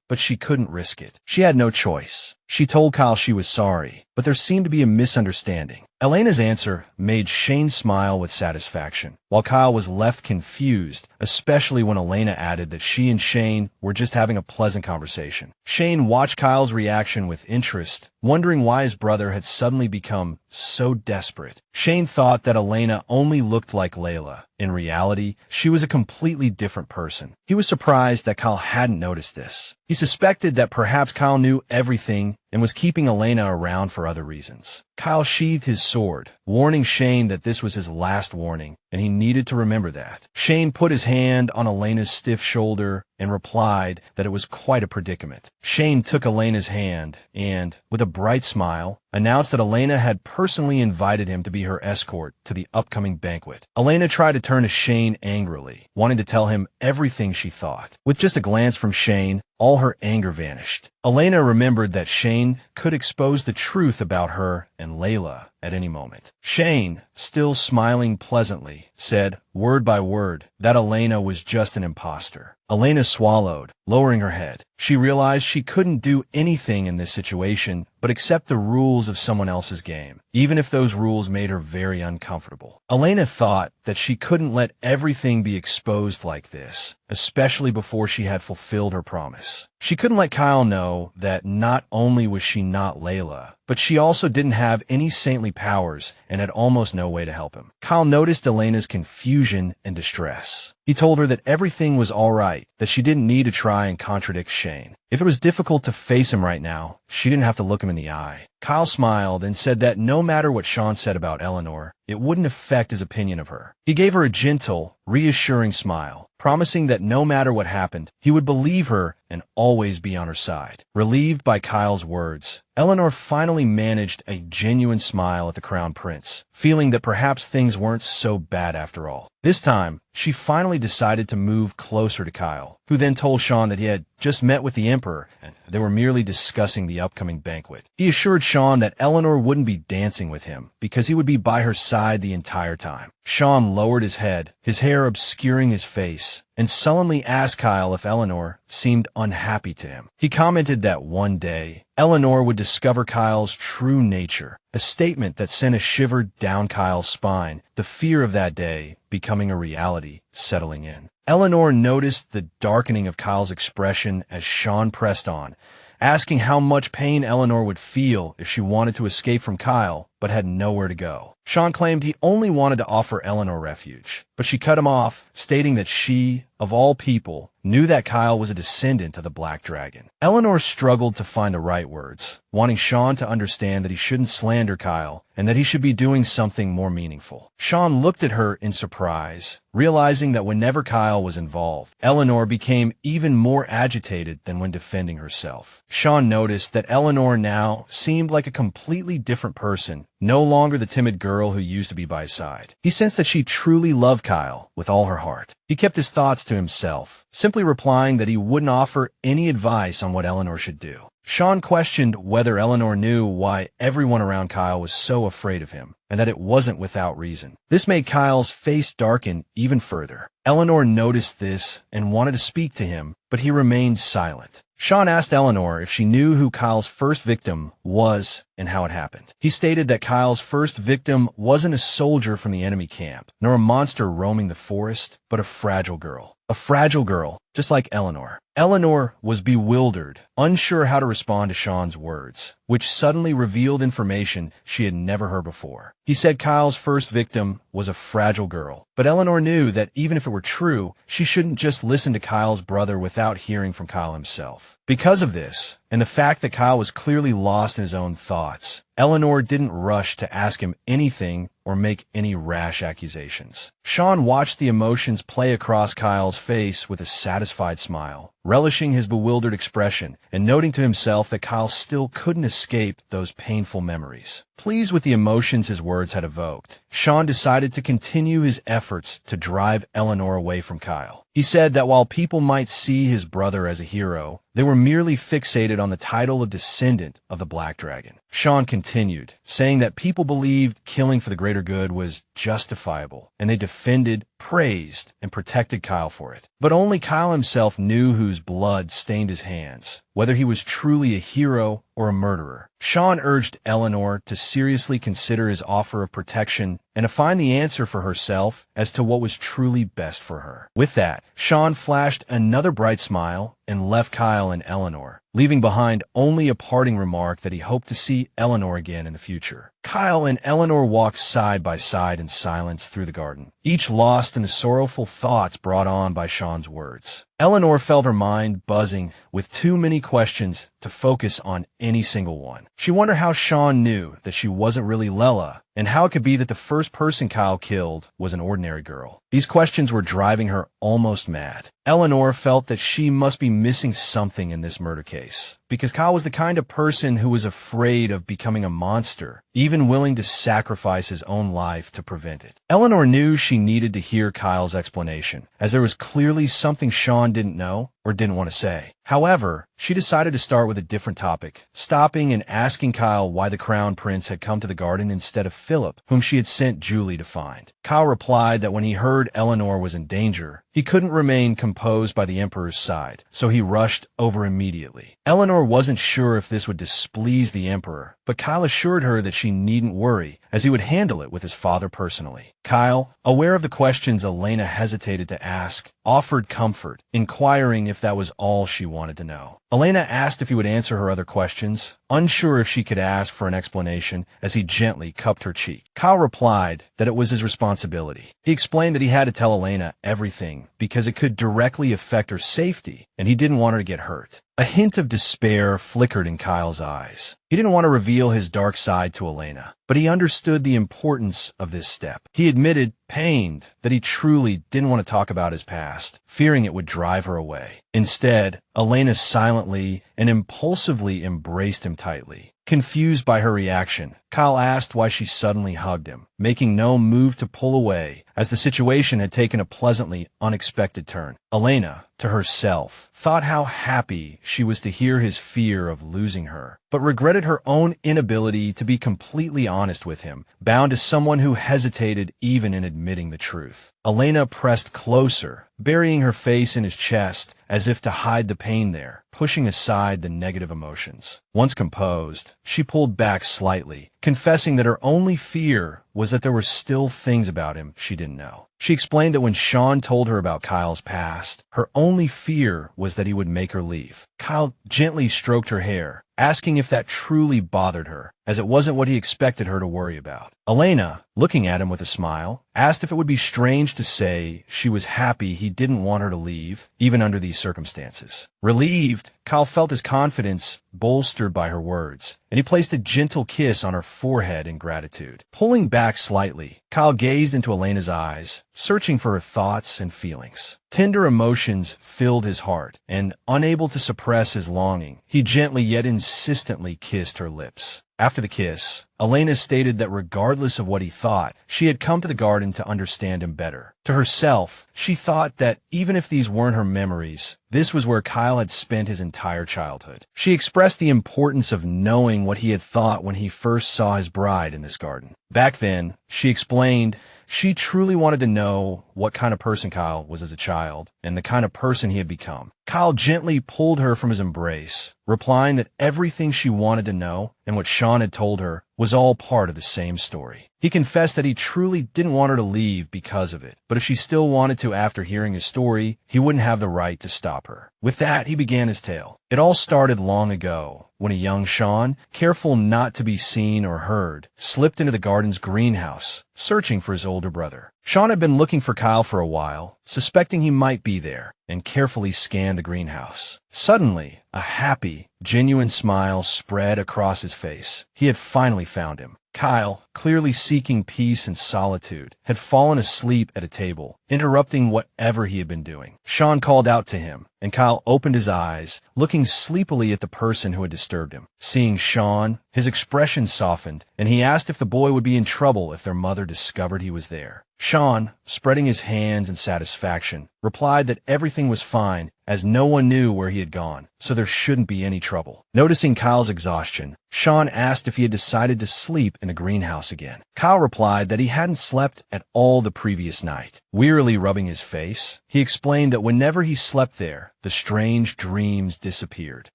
but she couldn't risk it. She had no choice. She told Kyle she was sorry, but there seemed to be a misunderstanding. Elena's answer made Shane smile with satisfaction, while Kyle was left confused, especially when Elena added that she and Shane were just having a pleasant conversation. Shane watched Kyle's reaction with interest, wondering why his brother had suddenly become so desperate. Shane thought that Elena only looked like Layla. In reality, she was a completely different person. He was surprised that Kyle hadn't noticed this. He suspected that perhaps Kyle knew everything and was keeping Elena around for other reasons. Kyle sheathed his sword, warning Shane that this was his last warning, and he needed to remember that. Shane put his hand on Elena's stiff shoulder and replied that it was quite a predicament. Shane took Elena's hand and, with a bright smile, announced that Elena had personally invited him to be her escort to the upcoming banquet. Elena tried to turn to Shane angrily, wanting to tell him everything she thought. With just a glance from Shane, all her anger vanished. Elena remembered that Shane could expose the truth about her and Layla at any moment. Shane, still smiling pleasantly, said, word by word, that Elena was just an imposter. Elena swallowed, lowering her head. She realized she couldn't do anything in this situation but accept the rules of someone else's game, even if those rules made her very uncomfortable. Elena thought that she couldn't let everything be exposed like this, especially before she had fulfilled her promise. She couldn't let Kyle know that not only was she not Layla, but she also didn't have any saintly powers and had almost no way to help him. Kyle noticed Elena's confusion and distress. He told her that everything was all right, that she didn't need to try and contradict Shane. If it was difficult to face him right now, she didn't have to look him in the eye. Kyle smiled and said that no matter what Sean said about Eleanor, it wouldn't affect his opinion of her. He gave her a gentle, reassuring smile, promising that no matter what happened, he would believe her and always be on her side. Relieved by Kyle's words, Eleanor finally managed a genuine smile at the Crown Prince, feeling that perhaps things weren't so bad after all. This time, she finally decided to move closer to Kyle, who then told Sean that he had just met with the Emperor and they were merely discussing the upcoming banquet. He assured Sean that Eleanor wouldn't be dancing with him because he would be by her side the entire time. Sean lowered his head, his hair obscuring his face, and sullenly asked Kyle if Eleanor seemed unhappy to him. He commented that one day, Eleanor would discover Kyle's true nature, a statement that sent a shiver down Kyle's spine, the fear of that day becoming a reality settling in. Eleanor noticed the darkening of Kyle's expression as Sean pressed on, asking how much pain Eleanor would feel if she wanted to escape from Kyle but had nowhere to go. Sean claimed he only wanted to offer Eleanor refuge, but she cut him off, stating that she, of all people, knew that Kyle was a descendant of the Black Dragon. Eleanor struggled to find the right words, wanting Sean to understand that he shouldn't slander Kyle and that he should be doing something more meaningful. Sean looked at her in surprise, realizing that whenever Kyle was involved, Eleanor became even more agitated than when defending herself. Sean noticed that Eleanor now seemed like a completely different person, no longer the timid girl who used to be by his side. He sensed that she truly loved Kyle with all her heart. He kept his thoughts to himself, simply replying that he wouldn't offer any advice on what Eleanor should do. Sean questioned whether Eleanor knew why everyone around Kyle was so afraid of him, and that it wasn't without reason. This made Kyle's face darken even further. Eleanor noticed this and wanted to speak to him, but he remained silent. Sean asked Eleanor if she knew who Kyle's first victim was and how it happened. He stated that Kyle's first victim wasn't a soldier from the enemy camp, nor a monster roaming the forest, but a fragile girl. A fragile girl, just like Eleanor. Eleanor was bewildered, unsure how to respond to Sean's words, which suddenly revealed information she had never heard before. He said Kyle's first victim was a fragile girl, but Eleanor knew that even if it were true, she shouldn't just listen to Kyle's brother without hearing from Kyle himself. Because of this, and the fact that Kyle was clearly lost in his own thoughts, Eleanor didn't rush to ask him anything or make any rash accusations. Sean watched the emotions play across Kyle's face with a satisfied smile, relishing his bewildered expression and noting to himself that Kyle still couldn't escape those painful memories. Pleased with the emotions his words had evoked, Sean decided to continue his efforts to drive Eleanor away from Kyle. He said that while people might see his brother as a hero, they were merely fixated on the title of descendant of the Black Dragon. Sean continued, saying that people believed killing for the greater good was justifiable, and they defended, praised, and protected Kyle for it. But only Kyle himself knew whose blood stained his hands, whether he was truly a hero or a murderer. Sean urged Eleanor to seriously consider his offer of protection and to find the answer for herself as to what was truly best for her. With that, Sean flashed another bright smile and left Kyle and Eleanor, leaving behind only a parting remark that he hoped to see Eleanor again in the future. Kyle and Eleanor walked side by side in silence through the garden, each lost in the sorrowful thoughts brought on by Sean's words. Eleanor felt her mind buzzing with too many questions to focus on any single one. She wondered how Sean knew that she wasn't really Lela, and how it could be that the first person Kyle killed was an ordinary girl. These questions were driving her almost mad. Eleanor felt that she must be missing something in this murder case, because Kyle was the kind of person who was afraid of becoming a monster, even willing to sacrifice his own life to prevent it. Eleanor knew she needed to hear Kyle's explanation, as there was clearly something Sean didn't know or didn't want to say. However, she decided to start with a different topic, stopping and asking Kyle why the crown prince had come to the garden instead of Philip, whom she had sent Julie to find. Kyle replied that when he heard Eleanor was in danger, he couldn't remain composed by the emperor's side, so he rushed over immediately. Eleanor wasn't sure if this would displease the emperor, but Kyle assured her that she needn't worry, as he would handle it with his father personally. Kyle, aware of the questions Elena hesitated to ask, offered comfort, inquiring if that was all she wanted to know. Elena asked if he would answer her other questions, unsure if she could ask for an explanation, as he gently cupped her cheek. Kyle replied that it was his responsibility. He explained that he had to tell Elena everything because it could directly affect her safety, and he didn't want her to get hurt. A hint of despair flickered in Kyle's eyes. He didn't want to reveal his dark side to Elena, but he understood the importance of this step. He admitted, pained, that he truly didn't want to talk about his past, fearing it would drive her away. Instead, Elena silently and impulsively embraced him tightly. Confused by her reaction, Kyle asked why she suddenly hugged him, making no move to pull away, as the situation had taken a pleasantly unexpected turn. Elena, to herself, thought how happy she was to hear his fear of losing her, but regretted her own inability to be completely honest with him, bound to someone who hesitated even in admitting the truth. Elena pressed closer, burying her face in his chest as if to hide the pain there, pushing aside the negative emotions. Once composed, she pulled back slightly, confessing that her only fear was that there were still things about him she didn't know. She explained that when Sean told her about Kyle's past, her only fear was that he would make her leave. Kyle gently stroked her hair, asking if that truly bothered her, as it wasn't what he expected her to worry about. Elena, looking at him with a smile, asked if it would be strange to say she was happy he didn't want her to leave, even under these circumstances. Relieved, Kyle felt his confidence bolstered by her words, and he placed a gentle kiss on her forehead in gratitude. Pulling back slightly, Kyle gazed into Elena's eyes, searching for her thoughts and feelings. Tender emotions filled his heart, and unable to suppress his longing, he gently yet insistently kissed her lips. After the kiss, Elena stated that regardless of what he thought, she had come to the garden to understand him better. To herself, she thought that even if these weren't her memories, this was where Kyle had spent his entire childhood. She expressed the importance of knowing what he had thought when he first saw his bride in this garden. Back then, she explained, she truly wanted to know what kind of person Kyle was as a child and the kind of person he had become. Kyle gently pulled her from his embrace, replying that everything she wanted to know and what Sean had told her was all part of the same story. He confessed that he truly didn't want her to leave because of it, but if she still wanted to after hearing his story, he wouldn't have the right to stop her. With that, he began his tale. It all started long ago, when a young Sean, careful not to be seen or heard, slipped into the garden's greenhouse, searching for his older brother. Sean had been looking for Kyle for a while, suspecting he might be there, and carefully scanned the greenhouse. Suddenly, a happy, genuine smile spread across his face. He had finally found him. Kyle, clearly seeking peace and solitude, had fallen asleep at a table, interrupting whatever he had been doing. Sean called out to him, and Kyle opened his eyes, looking sleepily at the person who had disturbed him. Seeing Sean, his expression softened, and he asked if the boy would be in trouble if their mother discovered he was there. Sean, spreading his hands in satisfaction, replied that everything was fine, as no one knew where he had gone, so there shouldn't be any trouble. Noticing Kyle's exhaustion, Sean asked if he had decided to sleep in the greenhouse again. Kyle replied that he hadn't slept at all the previous night. Wearily rubbing his face, he explained that whenever he slept there, the strange dreams disappeared.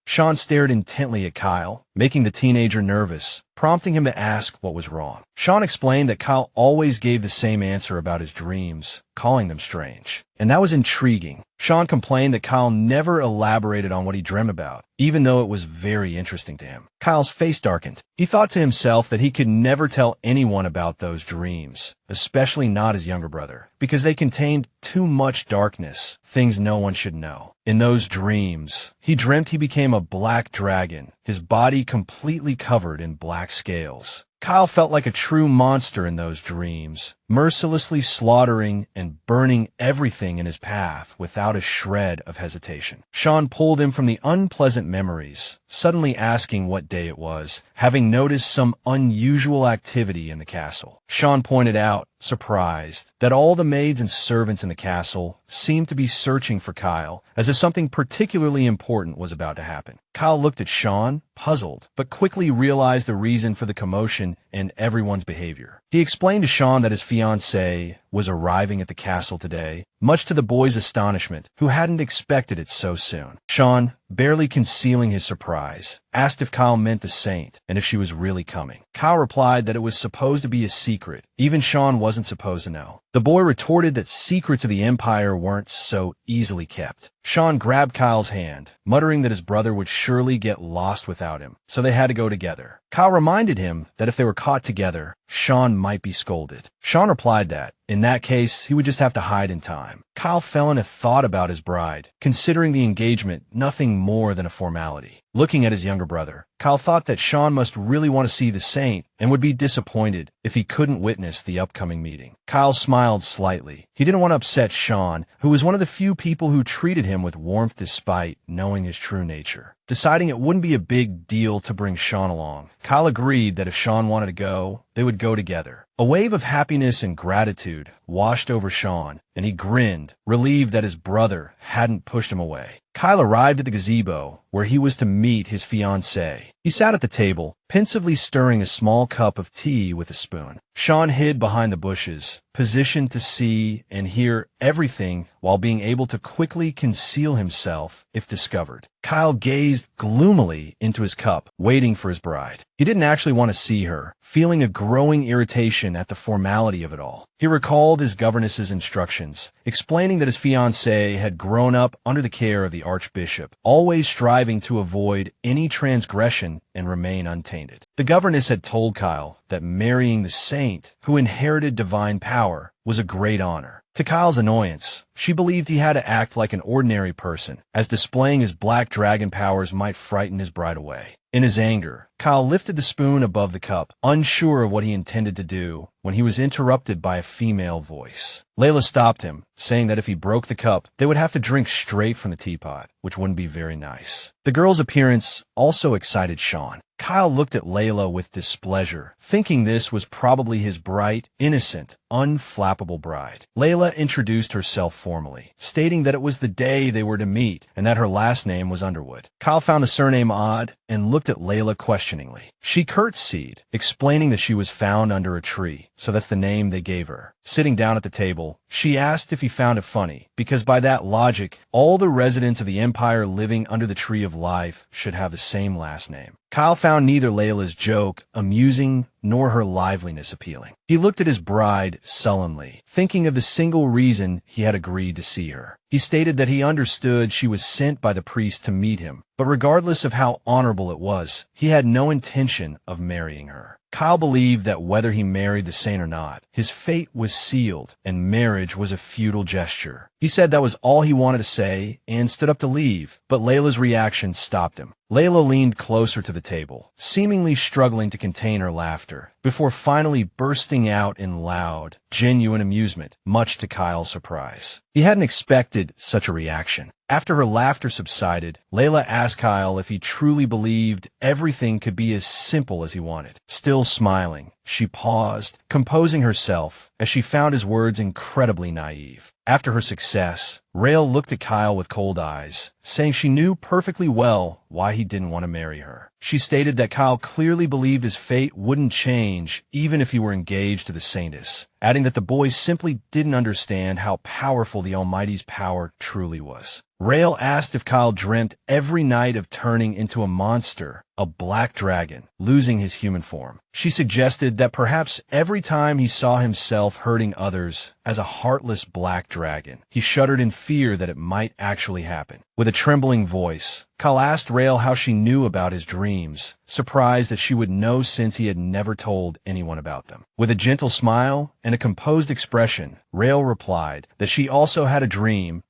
Sean stared intently at Kyle, making the teenager nervous, prompting him to ask what was wrong. Sean explained that Kyle always gave the same answer about his dreams, calling them strange. And that was intriguing. Sean complained that Kyle never elaborated on what he dreamt about, even though it was very interesting to him. Kyle's face darkened. He thought to himself that he could never tell anyone about those dreams, especially not his younger brother, because they contained too much darkness, things no one should know. In those dreams, he dreamt he became a black dragon, his body completely covered in black scales. Kyle felt like a true monster in those dreams, mercilessly slaughtering and burning everything in his path without a shred of hesitation. Sean pulled him from the unpleasant memories, suddenly asking what day it was, having noticed some unusual activity in the castle. Sean pointed out, surprised, that all the maids and servants in the castle seemed to be searching for Kyle, as if something particularly important was about to happen. Kyle looked at Sean, puzzled, but quickly realized the reason for the commotion and everyone's behavior. He explained to Sean that his fiancée was arriving at the castle today, much to the boy's astonishment, who hadn't expected it so soon. Sean, barely concealing his surprise, asked if Kyle meant the saint and if she was really coming. Kyle replied that it was supposed to be a secret. Even Sean wasn't supposed to know. The boy retorted that secrets of the Empire weren't so easily kept. Sean grabbed Kyle's hand, muttering that his brother would surely get lost without him, so they had to go together. Kyle reminded him that if they were caught together, Sean might be scolded. Sean replied that, in that case, he would just have to hide in time. Kyle fell into thought about his bride, considering the engagement nothing more than a formality. Looking at his younger brother, Kyle thought that Sean must really want to see the saint and would be disappointed if he couldn't witness the upcoming meeting. Kyle smiled slightly. He didn't want to upset Sean, who was one of the few people who treated him with warmth despite knowing his true nature. Deciding it wouldn't be a big deal to bring Sean along, Kyle agreed that if Sean wanted to go, they would go together. A wave of happiness and gratitude washed over Sean, and he grinned, relieved that his brother hadn't pushed him away. Kyle arrived at the gazebo, where he was to meet his fiancée. He sat at the table, pensively stirring a small cup of tea with a spoon. Sean hid behind the bushes, positioned to see and hear everything while being able to quickly conceal himself if discovered. Kyle gazed gloomily into his cup, waiting for his bride. He didn't actually want to see her, feeling a growing irritation at the formality of it all. He recalled his governess's instructions, explaining that his fiancée had grown up under the care of the archbishop, always striving to avoid any transgression and remain untainted. The governess had told Kyle that marrying the saint, who inherited divine power, was a great honor. To Kyle's annoyance, she believed he had to act like an ordinary person, as displaying his black dragon powers might frighten his bride away. In his anger, Kyle lifted the spoon above the cup, unsure of what he intended to do, when he was interrupted by a female voice. Layla stopped him, saying that if he broke the cup, they would have to drink straight from the teapot, which wouldn't be very nice. The girl's appearance also excited Sean. Kyle looked at Layla with displeasure, thinking this was probably his bright, innocent, unflappable bride. Layla introduced herself formally, stating that it was the day they were to meet and that her last name was Underwood. Kyle found the surname odd and looked at Layla questioningly. She curtsied, explaining that she was found under a tree, so that's the name they gave her. Sitting down at the table, she asked if he found it funny, because by that logic, all the residents of the Empire living under the Tree of Life should have the same last name. Kyle found neither Layla's joke amusing nor her liveliness appealing. He looked at his bride sullenly, thinking of the single reason he had agreed to see her. He stated that he understood she was sent by the priest to meet him, but regardless of how honorable it was, he had no intention of marrying her. Kyle believed that whether he married the saint or not, his fate was sealed and marriage was a futile gesture. He said that was all he wanted to say and stood up to leave, but Layla's reaction stopped him. Layla leaned closer to the table, seemingly struggling to contain her laughter, before finally bursting out in loud, genuine amusement, much to Kyle's surprise. He hadn't expected such a reaction. After her laughter subsided, Layla asked Kyle if he truly believed everything could be as simple as he wanted. Still smiling, she paused, composing herself as she found his words incredibly naive. After her success, Rael looked at Kyle with cold eyes, saying she knew perfectly well why he didn't want to marry her. She stated that Kyle clearly believed his fate wouldn't change even if he were engaged to the saintess, adding that the boy simply didn't understand how powerful the Almighty's power truly was. Rael asked if Kyle dreamt every night of turning into a monster, a black dragon, losing his human form. She suggested that perhaps every time he saw himself hurting others as a heartless black dragon, he shuddered in fear that it might actually happen. With a trembling voice, Kyle asked Rael how she knew about his dreams, surprised that she would know since he had never told anyone about them. With a gentle smile and a composed expression, Rael replied that she also had a dream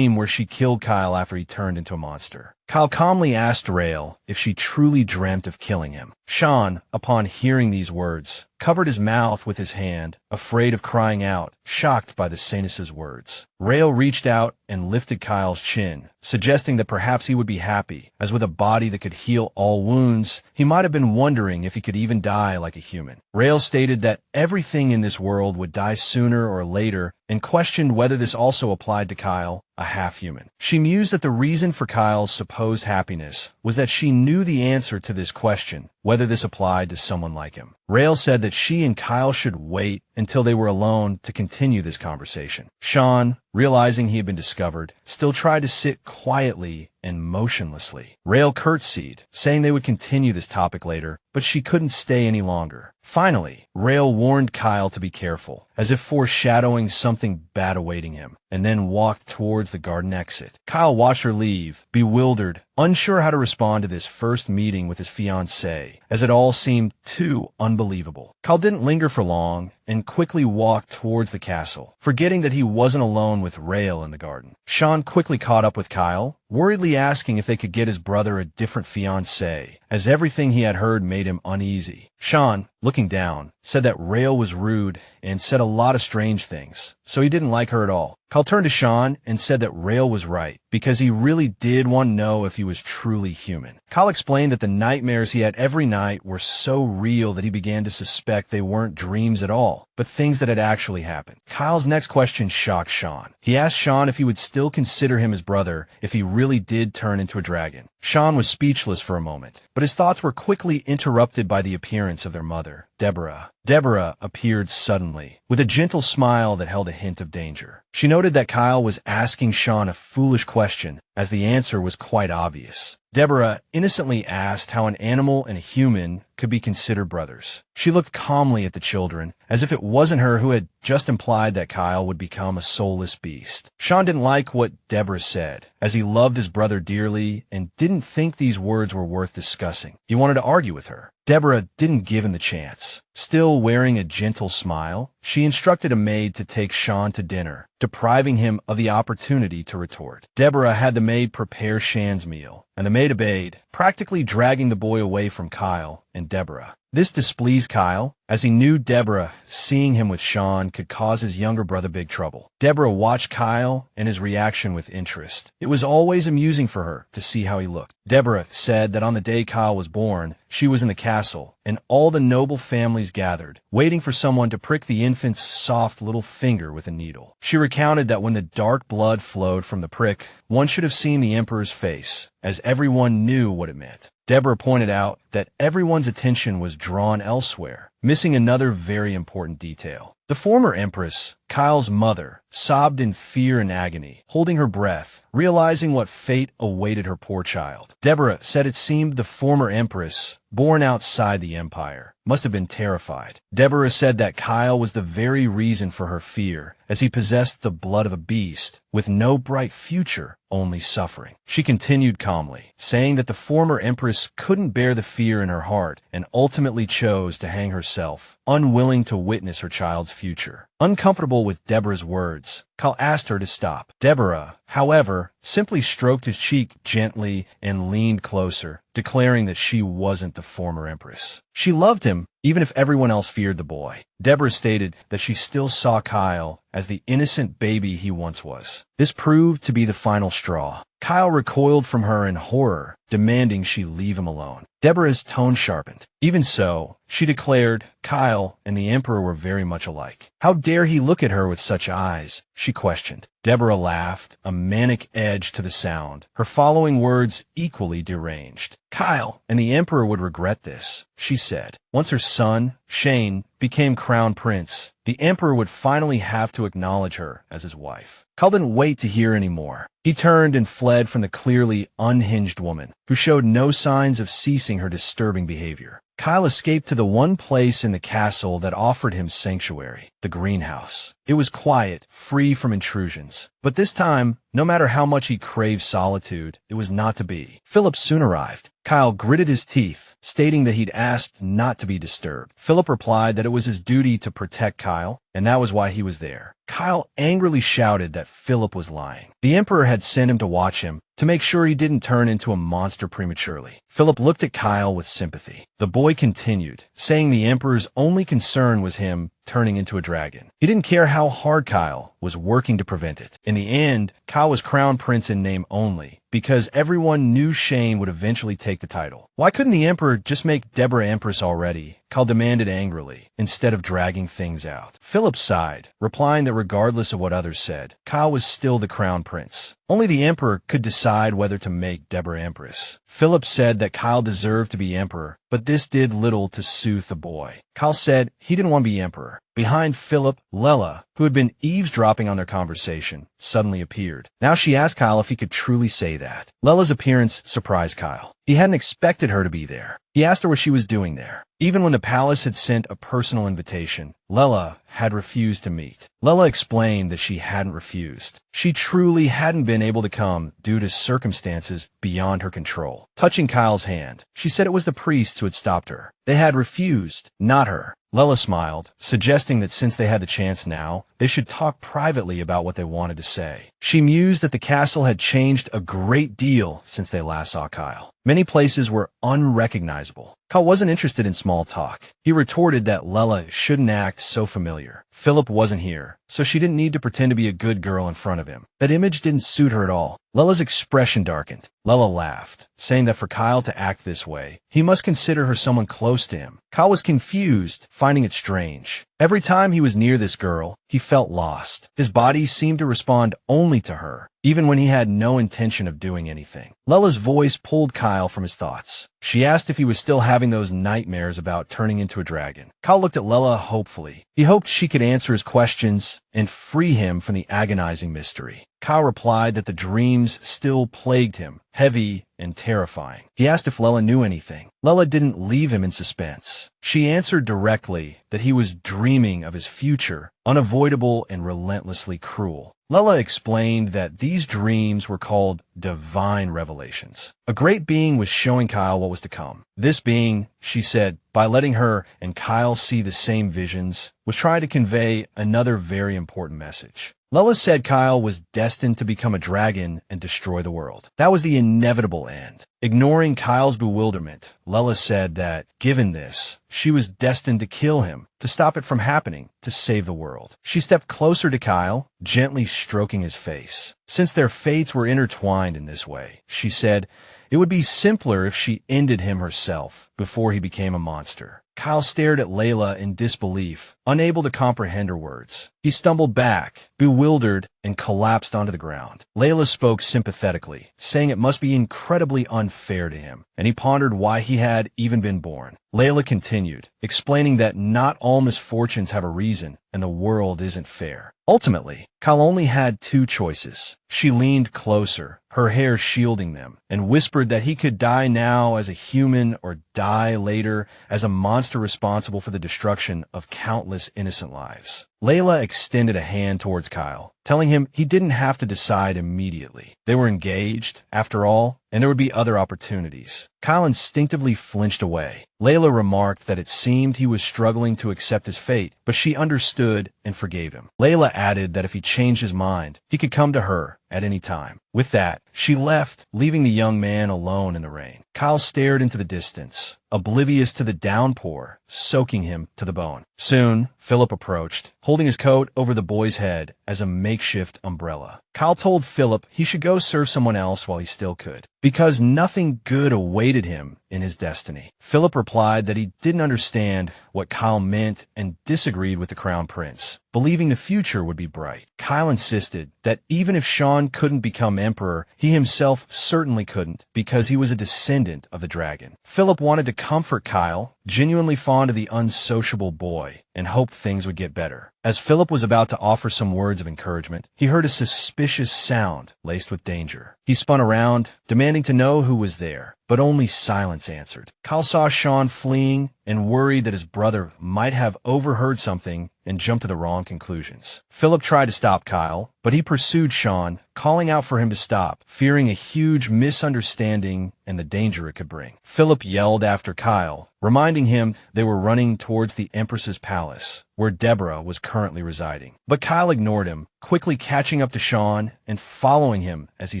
where she killed Kyle after he turned into a monster. Kyle calmly asked Rael if she truly dreamt of killing him. Sean, upon hearing these words, covered his mouth with his hand, afraid of crying out, shocked by the Saintess's words. Rael reached out and lifted Kyle's chin, suggesting that perhaps he would be happy, as with a body that could heal all wounds, he might have been wondering if he could even die like a human. Rael stated that everything in this world would die sooner or later, and questioned whether this also applied to Kyle, a half-human. She mused that the reason for Kyle's supposed happiness was that she knew the answer to this question, whether this applied to someone like him. Rael said that she and Kyle should wait until they were alone to continue this conversation. Sean, realizing he had been discovered, still tried to sit quietly and motionlessly. Rael curtsied, saying they would continue this topic later, but she couldn't stay any longer. Finally, Rael warned Kyle to be careful, as if foreshadowing something bad awaiting him, and then walked towards the garden exit. Kyle watched her leave, bewildered, unsure how to respond to this first meeting with his fiancée, as it all seemed too unbelievable. Kyle didn't linger for long, and quickly walked towards the castle, forgetting that he wasn't alone with Rael in the garden. Sean quickly caught up with Kyle, worriedly asking if they could get his brother a different fiancée, as everything he had heard made him uneasy. Sean, looking down, said that Rael was rude and said a lot of strange things, so he didn't like her at all. Kyle turned to Sean and said that Rael was right, because he really did want to know if he was truly human. Kyle explained that the nightmares he had every night were so real that he began to suspect they weren't dreams at all, but things that had actually happened. Kyle's next question shocked Sean. He asked Sean if he would still consider him his brother if he really did turn into a dragon. Sean was speechless for a moment, but his thoughts were quickly interrupted by the appearance of their mother, Deborah. Deborah appeared suddenly, with a gentle smile that held a hint of danger. She noted that Kyle was asking Sean a foolish question, as the answer was quite obvious. Deborah innocently asked how an animal and a human could be considered brothers. She looked calmly at the children, as if it wasn't her who had just implied that Kyle would become a soulless beast. Sean didn't like what Deborah said, as he loved his brother dearly and didn't think these words were worth discussing. He wanted to argue with her. Deborah didn't give him the chance. Still wearing a gentle smile, she instructed a maid to take Sean to dinner, depriving him of the opportunity to retort. Deborah had the maid prepare Shan's meal, and the maid obeyed, practically dragging the boy away from Kyle and Deborah. This displeased Kyle, as he knew Deborah, seeing him with Sean, could cause his younger brother big trouble. Deborah watched Kyle and his reaction with interest. It was always amusing for her to see how he looked. Deborah said that on the day Kyle was born, she was in the castle, and all the noble families gathered, waiting for someone to prick the infant's soft little finger with a needle. She recounted that when the dark blood flowed from the prick, one should have seen the emperor's face, as everyone knew what it meant. Deborah pointed out that everyone's attention was drawn elsewhere, missing another very important detail. The former empress, Kyle's mother, sobbed in fear and agony, holding her breath, realizing what fate awaited her poor child. Deborah said it seemed the former empress, born outside the empire, must have been terrified. Deborah said that Kyle was the very reason for her fear, as he possessed the blood of a beast, with no bright future, only suffering. She continued calmly, saying that the former empress couldn't bear the fear in her heart and ultimately chose to hang herself, unwilling to witness her child's future. Uncomfortable with Deborah's words, Kyle asked her to stop. Deborah, however, simply stroked his cheek gently and leaned closer, declaring that she wasn't the former empress. She loved him, even if everyone else feared the boy. Deborah stated that she still saw Kyle as the innocent baby he once was. This proved to be the final straw. Kyle recoiled from her in horror, demanding she leave him alone. Deborah's tone sharpened. Even so, she declared, Kyle and the emperor were very much alike. How dare he look at her with such eyes? She questioned. Deborah laughed, a manic edge to the sound, her following words equally deranged. Kyle and the emperor would regret this, she said. Once her son, Shane, became crown prince, the emperor would finally have to acknowledge her as his wife. Kyle didn't wait to hear any more. He turned and fled from the clearly unhinged woman, who showed no signs of ceasing her disturbing behavior. Kyle escaped to the one place in the castle that offered him sanctuary, the greenhouse. It was quiet, free from intrusions. But this time, no matter how much he craved solitude, it was not to be. Philip soon arrived. Kyle gritted his teeth, stating that he'd asked not to be disturbed. Philip replied that it was his duty to protect Kyle, and that was why he was there. Kyle angrily shouted that Philip was lying. The Emperor had sent him to watch him, to make sure he didn't turn into a monster prematurely. Philip looked at Kyle with sympathy. The boy continued, saying the Emperor's only concern was him turning into a dragon. He didn't care how hard Kyle was working to prevent it. In the end, Kyle was crown prince in name only, because everyone knew Shane would eventually take the title. Why couldn't the Emperor just make Deborah Empress already? Kyle demanded angrily, instead of dragging things out. Philip sighed, replying that regardless of what others said, Kyle was still the crown prince. Only the Emperor could decide whether to make Deborah Empress. Philip said that Kyle deserved to be Emperor, but this did little to soothe the boy. Kyle said he didn't want to be Emperor. Behind Philip, Lela, who had been eavesdropping on their conversation, suddenly appeared. Now she asked Kyle if he could truly say that. Lela's appearance surprised Kyle. He hadn't expected her to be there. He asked her what she was doing there. Even when the palace had sent a personal invitation, Lela had refused to meet. Lela explained that she hadn't refused. She truly hadn't been able to come due to circumstances beyond her control. Touching Kyle's hand, she said it was the priests who had stopped her. They had refused, not her. Lela smiled, suggesting that since they had the chance now, they should talk privately about what they wanted to say. She mused that the castle had changed a great deal since they last saw Kyle. Many places were unrecognizable. Kyle wasn't interested in small talk. He retorted that Lela shouldn't act so familiar. Philip wasn't here, so she didn't need to pretend to be a good girl in front of him. That image didn't suit her at all. Lela's expression darkened. Lela laughed, saying that for Kyle to act this way, he must consider her someone close to him. Kyle was confused, finding it strange. Every time he was near this girl, he felt lost. His body seemed to respond only to her, even when he had no intention of doing anything. Lela's voice pulled Kyle from his thoughts. She asked if he was still having those nightmares about turning into a dragon. Kyle looked at Lela hopefully. He hoped she could answer his questions and free him from the agonizing mystery. Kyle replied that the dreams still plagued him, heavy and terrifying. He asked if Lela knew anything. Lela didn't leave him in suspense. She answered directly that he was dreaming of his future, unavoidable and relentlessly cruel. Lela explained that these dreams were called divine revelations. A great being was showing Kyle what was to come. This being, she said, by letting her and Kyle see the same visions, was trying to convey another very important message. Lela said Kyle was destined to become a dragon and destroy the world. That was the inevitable end. Ignoring Kyle's bewilderment, Lela said that, given this, she was destined to kill him, to stop it from happening, to save the world. She stepped closer to Kyle, gently stroking his face. Since their fates were intertwined in this way, she said, it would be simpler if she ended him herself before he became a monster. Kyle stared at Lela in disbelief, unable to comprehend her words. He stumbled back, bewildered, and collapsed onto the ground. Lela spoke sympathetically, saying it must be incredibly unfair to him, and he pondered why he had even been born. Lela continued, explaining that not all misfortunes have a reason, and the world isn't fair. Ultimately, Kyle only had two choices. She leaned closer, her hair shielding them, and whispered that he could die now as a human or die later as a monster responsible for the destruction of countless innocent lives. Lela extended a hand towards Kyle, telling him he didn't have to decide immediately. They were engaged, after all, and there would be other opportunities. Kyle instinctively flinched away. Lela remarked that it seemed he was struggling to accept his fate, but she understood and forgave him. Lela added that if he changed his mind, he could come to her at any time. With that, she left, leaving the young man alone in the rain. Kyle stared into the distance, oblivious to the downpour, soaking him to the bone. Soon, Philip approached, holding his coat over the boy's head as a makeshift umbrella. Kyle told Philip he should go serve someone else while he still could, because nothing good awaited him in his destiny. Philip replied that he didn't understand what Kyle meant and disagreed with the crown prince, believing the future would be bright. Kyle insisted that even if Sean couldn't become emperor, he himself certainly couldn't, because he was a descendant of the dragon. Philip wanted to comfort Kyle, genuinely fond of the unsociable boy, and hoped things would get better. As Philip was about to offer some words of encouragement, he heard a suspicious sound laced with danger. He spun around, demanding to know who was there, but only silence answered. Kyle saw Sean fleeing and worried that his brother might have overheard something and jumped to the wrong conclusions. Philip tried to stop Kyle, but he pursued Sean, calling out for him to stop, fearing a huge misunderstanding and the danger it could bring. Philip yelled after Kyle, reminding him they were running towards the Empress's palace. where Deborah was currently residing. But Kyle ignored him, quickly catching up to Sean and following him as he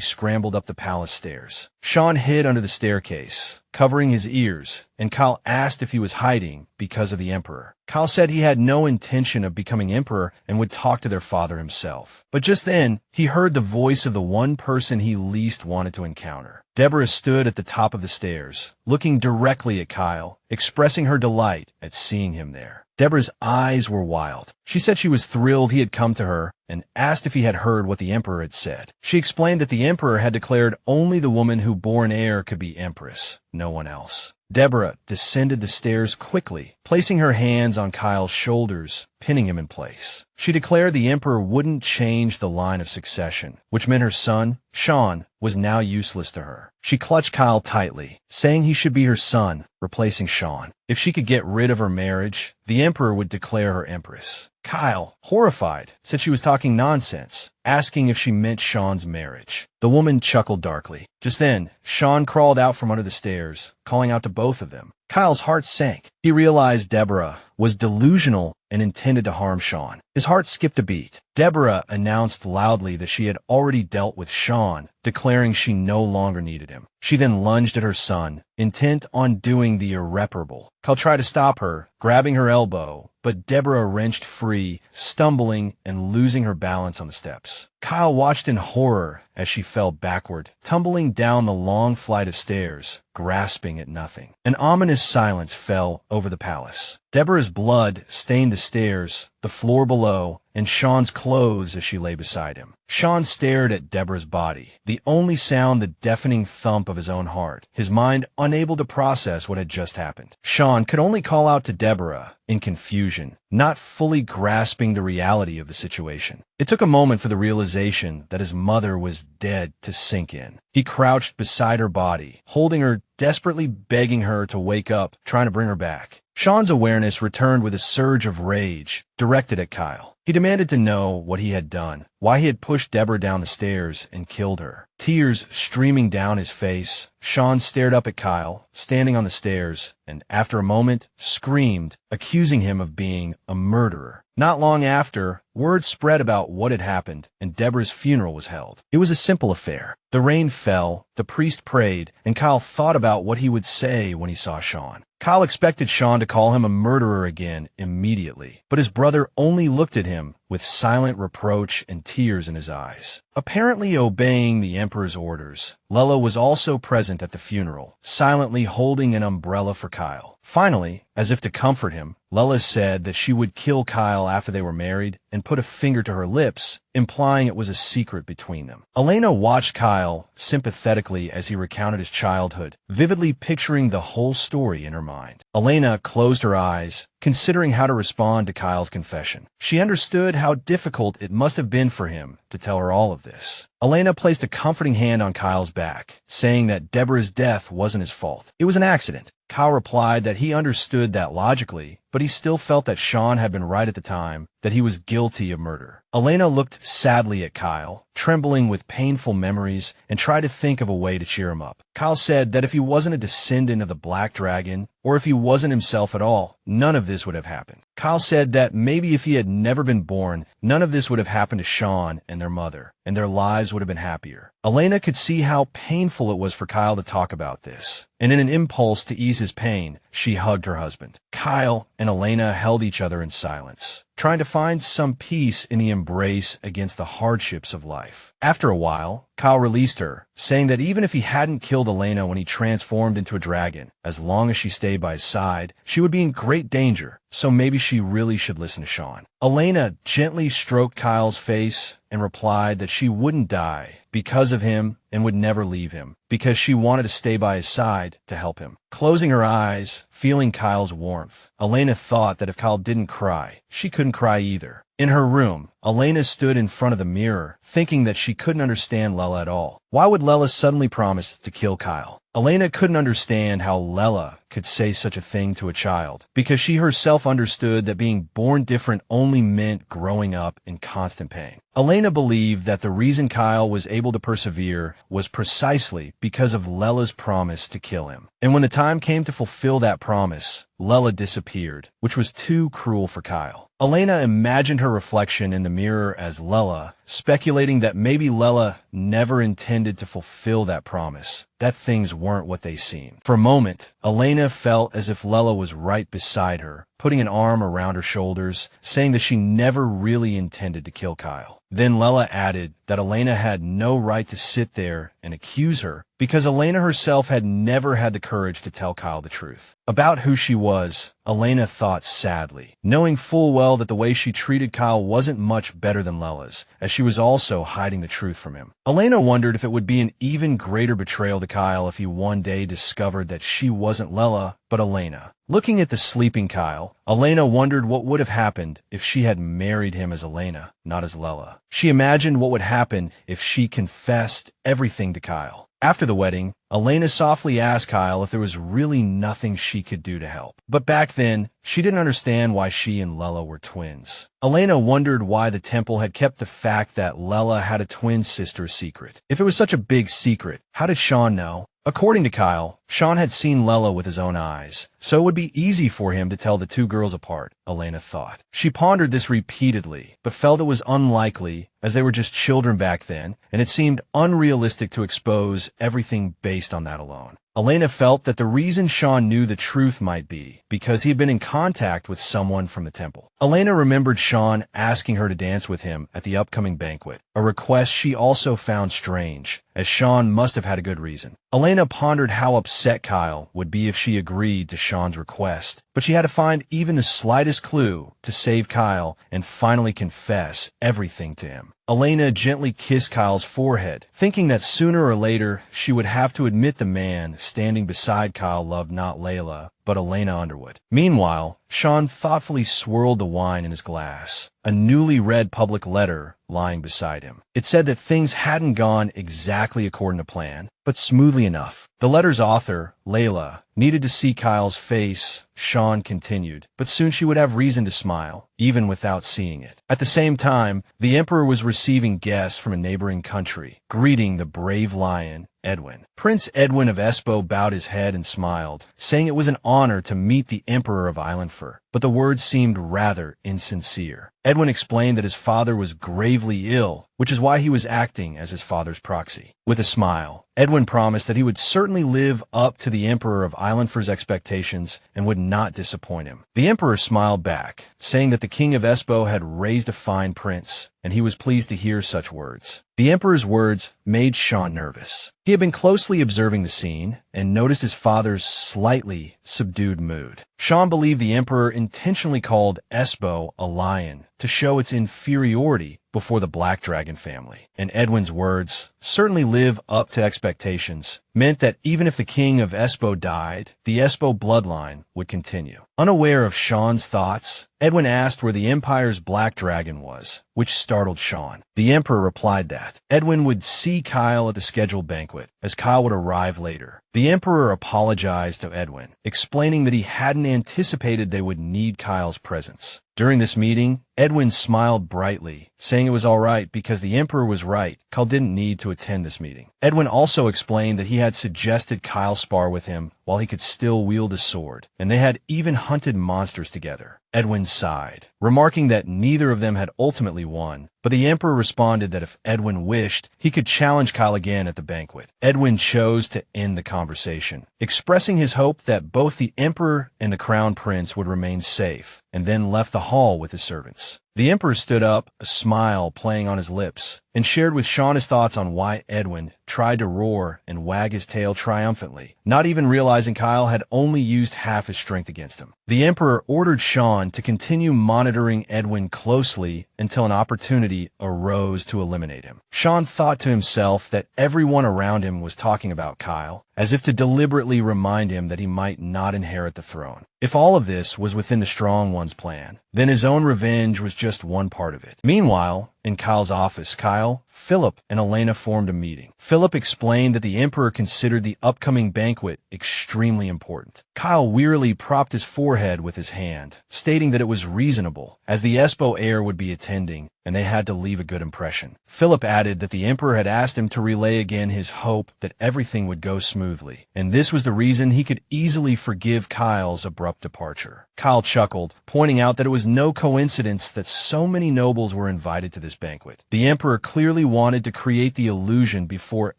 scrambled up the palace stairs. Sean hid under the staircase, covering his ears, and Kyle asked if he was hiding because of the Emperor. Kyle said he had no intention of becoming Emperor and would talk to their father himself. But just then, he heard the voice of the one person he least wanted to encounter. Deborah stood at the top of the stairs, looking directly at Kyle, expressing her delight at seeing him there. Deborah's eyes were wild. She said she was thrilled he had come to her and asked if he had heard what the Emperor had said. She explained that the Emperor had declared only the woman who bore an heir could be Empress, no one else. Deborah descended the stairs quickly, placing her hands on Kyle's shoulders, pinning him in place. She declared the Emperor wouldn't change the line of succession, which meant her son, Sean, was now useless to her. She clutched Kyle tightly, saying he should be her son, replacing Sean. If she could get rid of her marriage, the Emperor would declare her Empress. Kyle, horrified, said she was talking nonsense, asking if she meant Sean's marriage. The woman chuckled darkly. Just then, Sean crawled out from under the stairs, calling out to both of them. Kyle's heart sank. He realized Deborah was delusional and intended to harm Sean. His heart skipped a beat. Deborah announced loudly that she had already dealt with Sean, declaring she no longer needed him. She then lunged at her son, intent on doing the irreparable. Kyle tried to stop her, grabbing her elbow, but Deborah wrenched free, stumbling and losing her balance on the steps. Kyle watched in horror as she fell backward, tumbling down the long flight of stairs, grasping at nothing. An ominous silence fell over the palace. Deborah's blood stained the stairs, the floor below, and Sean's clothes as she lay beside him. Sean stared at Deborah's body, the only sound the deafening thump of his own heart, his mind unable to process what had just happened. Sean could only call out to Deborah in confusion, not fully grasping the reality of the situation. It took a moment for the realization that his mother was dead to sink in. He crouched beside her body, holding her, desperately begging her to wake up, trying to bring her back. Sean's awareness returned with a surge of rage, directed at Kyle. He demanded to know what he had done, why he had pushed Deborah down the stairs and killed her. Tears streaming down his face, Sean stared up at Kyle, standing on the stairs, and after a moment, screamed, accusing him of being a murderer. Not long after, word spread about what had happened, and Deborah's funeral was held. It was a simple affair. The rain fell, the priest prayed, and Kyle thought about what he would say when he saw Sean. Kyle expected Sean to call him a murderer again immediately, but his brother only looked at him with silent reproach and tears in his eyes. Apparently obeying the Emperor's orders, Lela was also present at the funeral, silently holding an umbrella for Kyle. Finally, as if to comfort him, Lela said that she would kill Kyle after they were married and put a finger to her lips, implying it was a secret between them. Elena watched Kyle sympathetically as he recounted his childhood, vividly picturing the whole story in her mind. Elena closed her eyes, considering how to respond to Kyle's confession. She understood how difficult it must have been for him to tell her all of this. Elena placed a comforting hand on Kyle's back, saying that Deborah's death wasn't his fault. It was an accident. Kyle replied that he understood that logically, but he still felt that Sean had been right at the time, that he was guilty of murder. Elena looked sadly at Kyle, trembling with painful memories, and tried to think of a way to cheer him up. Kyle said that if he wasn't a descendant of the Black Dragon, or if he wasn't himself at all, none of this would have happened. Kyle said that maybe if he had never been born, none of this would have happened to Sean and their mother, and their lives would have been happier. Elena could see how painful it was for Kyle to talk about this, and in an impulse to ease his pain, she hugged her husband. Kyle and Elena held each other in silence, trying to find some peace in the embrace against the hardships of life. After a while, Kyle released her, saying that even if he hadn't killed Elena when he transformed into a dragon, as long as she stayed by his side, she would be in great danger, so maybe she really should listen to Sean. Elena gently stroked Kyle's face and replied that she wouldn't die because of him and would never leave him, because she wanted to stay by his side to help him. Closing her eyes, feeling Kyle's warmth, Elena thought that if Kyle didn't cry, she couldn't cry either. In her room, Elena stood in front of the mirror, thinking that she couldn't understand Lela at all. Why would Lela suddenly promise to kill Kyle? Elena couldn't understand how Lela could say such a thing to a child, because she herself understood that being born different only meant growing up in constant pain. Elena believed that the reason Kyle was able to persevere was precisely because of Lela's promise to kill him. And when the time came to fulfill that promise, Lela disappeared, which was too cruel for Kyle. Elena imagined her reflection in the mirror as Lela, speculating that maybe Lela never intended to fulfill that promise, that things weren't what they seemed. For a moment, Elena felt as if Lela was right beside her, putting an arm around her shoulders, saying that she never really intended to kill Kyle. Then Lela added that Elena had no right to sit there and accuse her, because Elena herself had never had the courage to tell Kyle the truth. About who she was, Elena thought sadly, knowing full well that the way she treated Kyle wasn't much better than Lela's, as she was also hiding the truth from him. Elena wondered if it would be an even greater betrayal to Kyle if he one day discovered that she wasn't Lela, but Elena. Looking at the sleeping Kyle, Elena wondered what would have happened if she had married him as Elena, not as Lela. She imagined what would happen if she confessed everything to Kyle. After the wedding, Elena softly asked Kyle if there was really nothing she could do to help. But back then, she didn't understand why she and Lela were twins. Elena wondered why the temple had kept the fact that Lela had a twin sister secret. If it was such a big secret, how did Sean know? According to Kyle, Sean had seen Lela with his own eyes, so it would be easy for him to tell the two girls apart, Elena thought. She pondered this repeatedly, but felt it was unlikely, as they were just children back then, and it seemed unrealistic to expose everything based on that alone. Elena felt that the reason Sean knew the truth might be because he had been in contact with someone from the temple. Elena remembered Sean asking her to dance with him at the upcoming banquet, a request she also found strange, as Sean must have had a good reason. Elena pondered how upset Kyle would be if she agreed to Sean's request, but she had to find even the slightest clue to save Kyle and finally confess everything to him. Elena gently kissed Kyle's forehead, thinking that sooner or later she would have to admit the man standing beside Kyle loved not Lela, but Elena Underwood. Meanwhile, Sean thoughtfully swirled the wine in his glass, a newly read public letter lying beside him. It said that things hadn't gone exactly according to plan, but smoothly enough. The letter's author, Lela, needed to see Kyle's face, Sean continued, but soon she would have reason to smile, even without seeing it. At the same time, the Emperor was receiving guests from a neighboring country, greeting the brave lion, Edwin. Prince Edwin of Espoo bowed his head and smiled, saying it was an honor to meet the Emperor of Islandfur, but the words seemed rather insincere. Edwin explained that his father was gravely ill, which is why he was acting as his father's proxy. With a smile, Edwin promised that he would certainly live up to the Emperor of Islandfur's expectations and would not disappoint him. The Emperor smiled back, saying that the King of Espoo had raised a fine prince, and he was pleased to hear such words. The Emperor's words made Sean nervous. He had been closely observing the scene and noticed his father's slightly subdued mood. Sean believed the Emperor intentionally called Espoo a lion to show its inferiority before the Black Dragon family. And Edwin's words, certainly live up to expectations, meant that even if the king of Espoo died, the Espoo bloodline would continue. Unaware of Sean's thoughts, Edwin asked where the Empire's Black Dragon was, which startled Sean. The Emperor replied that Edwin would see Kyle at the scheduled banquet, as Kyle would arrive later. The Emperor apologized to Edwin, explaining that he hadn't anticipated they would need Kyle's presence. During this meeting, Edwin smiled brightly, saying it was all right because the Emperor was right. Kyle didn't need to attend this meeting. Edwin also explained that he had suggested Kyle spar with him while he could still wield a sword, and they had even hunted monsters together. Edwin sighed, remarking that neither of them had ultimately won, but the Emperor responded that if Edwin wished, he could challenge Kyle again at the banquet. Edwin chose to end the conversation, expressing his hope that both the Emperor and the Crown Prince would remain safe, and then left the hall with his servants. The Emperor stood up, a smile playing on his lips, and shared with Sean his thoughts on why Edwin tried to roar and wag his tail triumphantly, not even realizing Kyle had only used half his strength against him. The Emperor ordered Sean to continue monitoring Edwin closely until an opportunity arose to eliminate him. Sean thought to himself that everyone around him was talking about Kyle, as if to deliberately remind him that he might not inherit the throne. If all of this was within the Strong One's plan, then his own revenge was just one part of it. Meanwhile, in Kyle's office, Kyle, Philip, and Elena formed a meeting. Philip explained that the Emperor considered the upcoming banquet extremely important. Kyle wearily propped his forehead with his hand, stating that it was reasonable, as the Espoo heir would be attending, and they had to leave a good impression. Philip added that the Emperor had asked him to relay again his hope that everything would go smoothly, and this was the reason he could easily forgive Kyle's abrupt departure. Kyle chuckled, pointing out that it was no coincidence that so many nobles were invited to this banquet. The Emperor clearly wanted to create the illusion before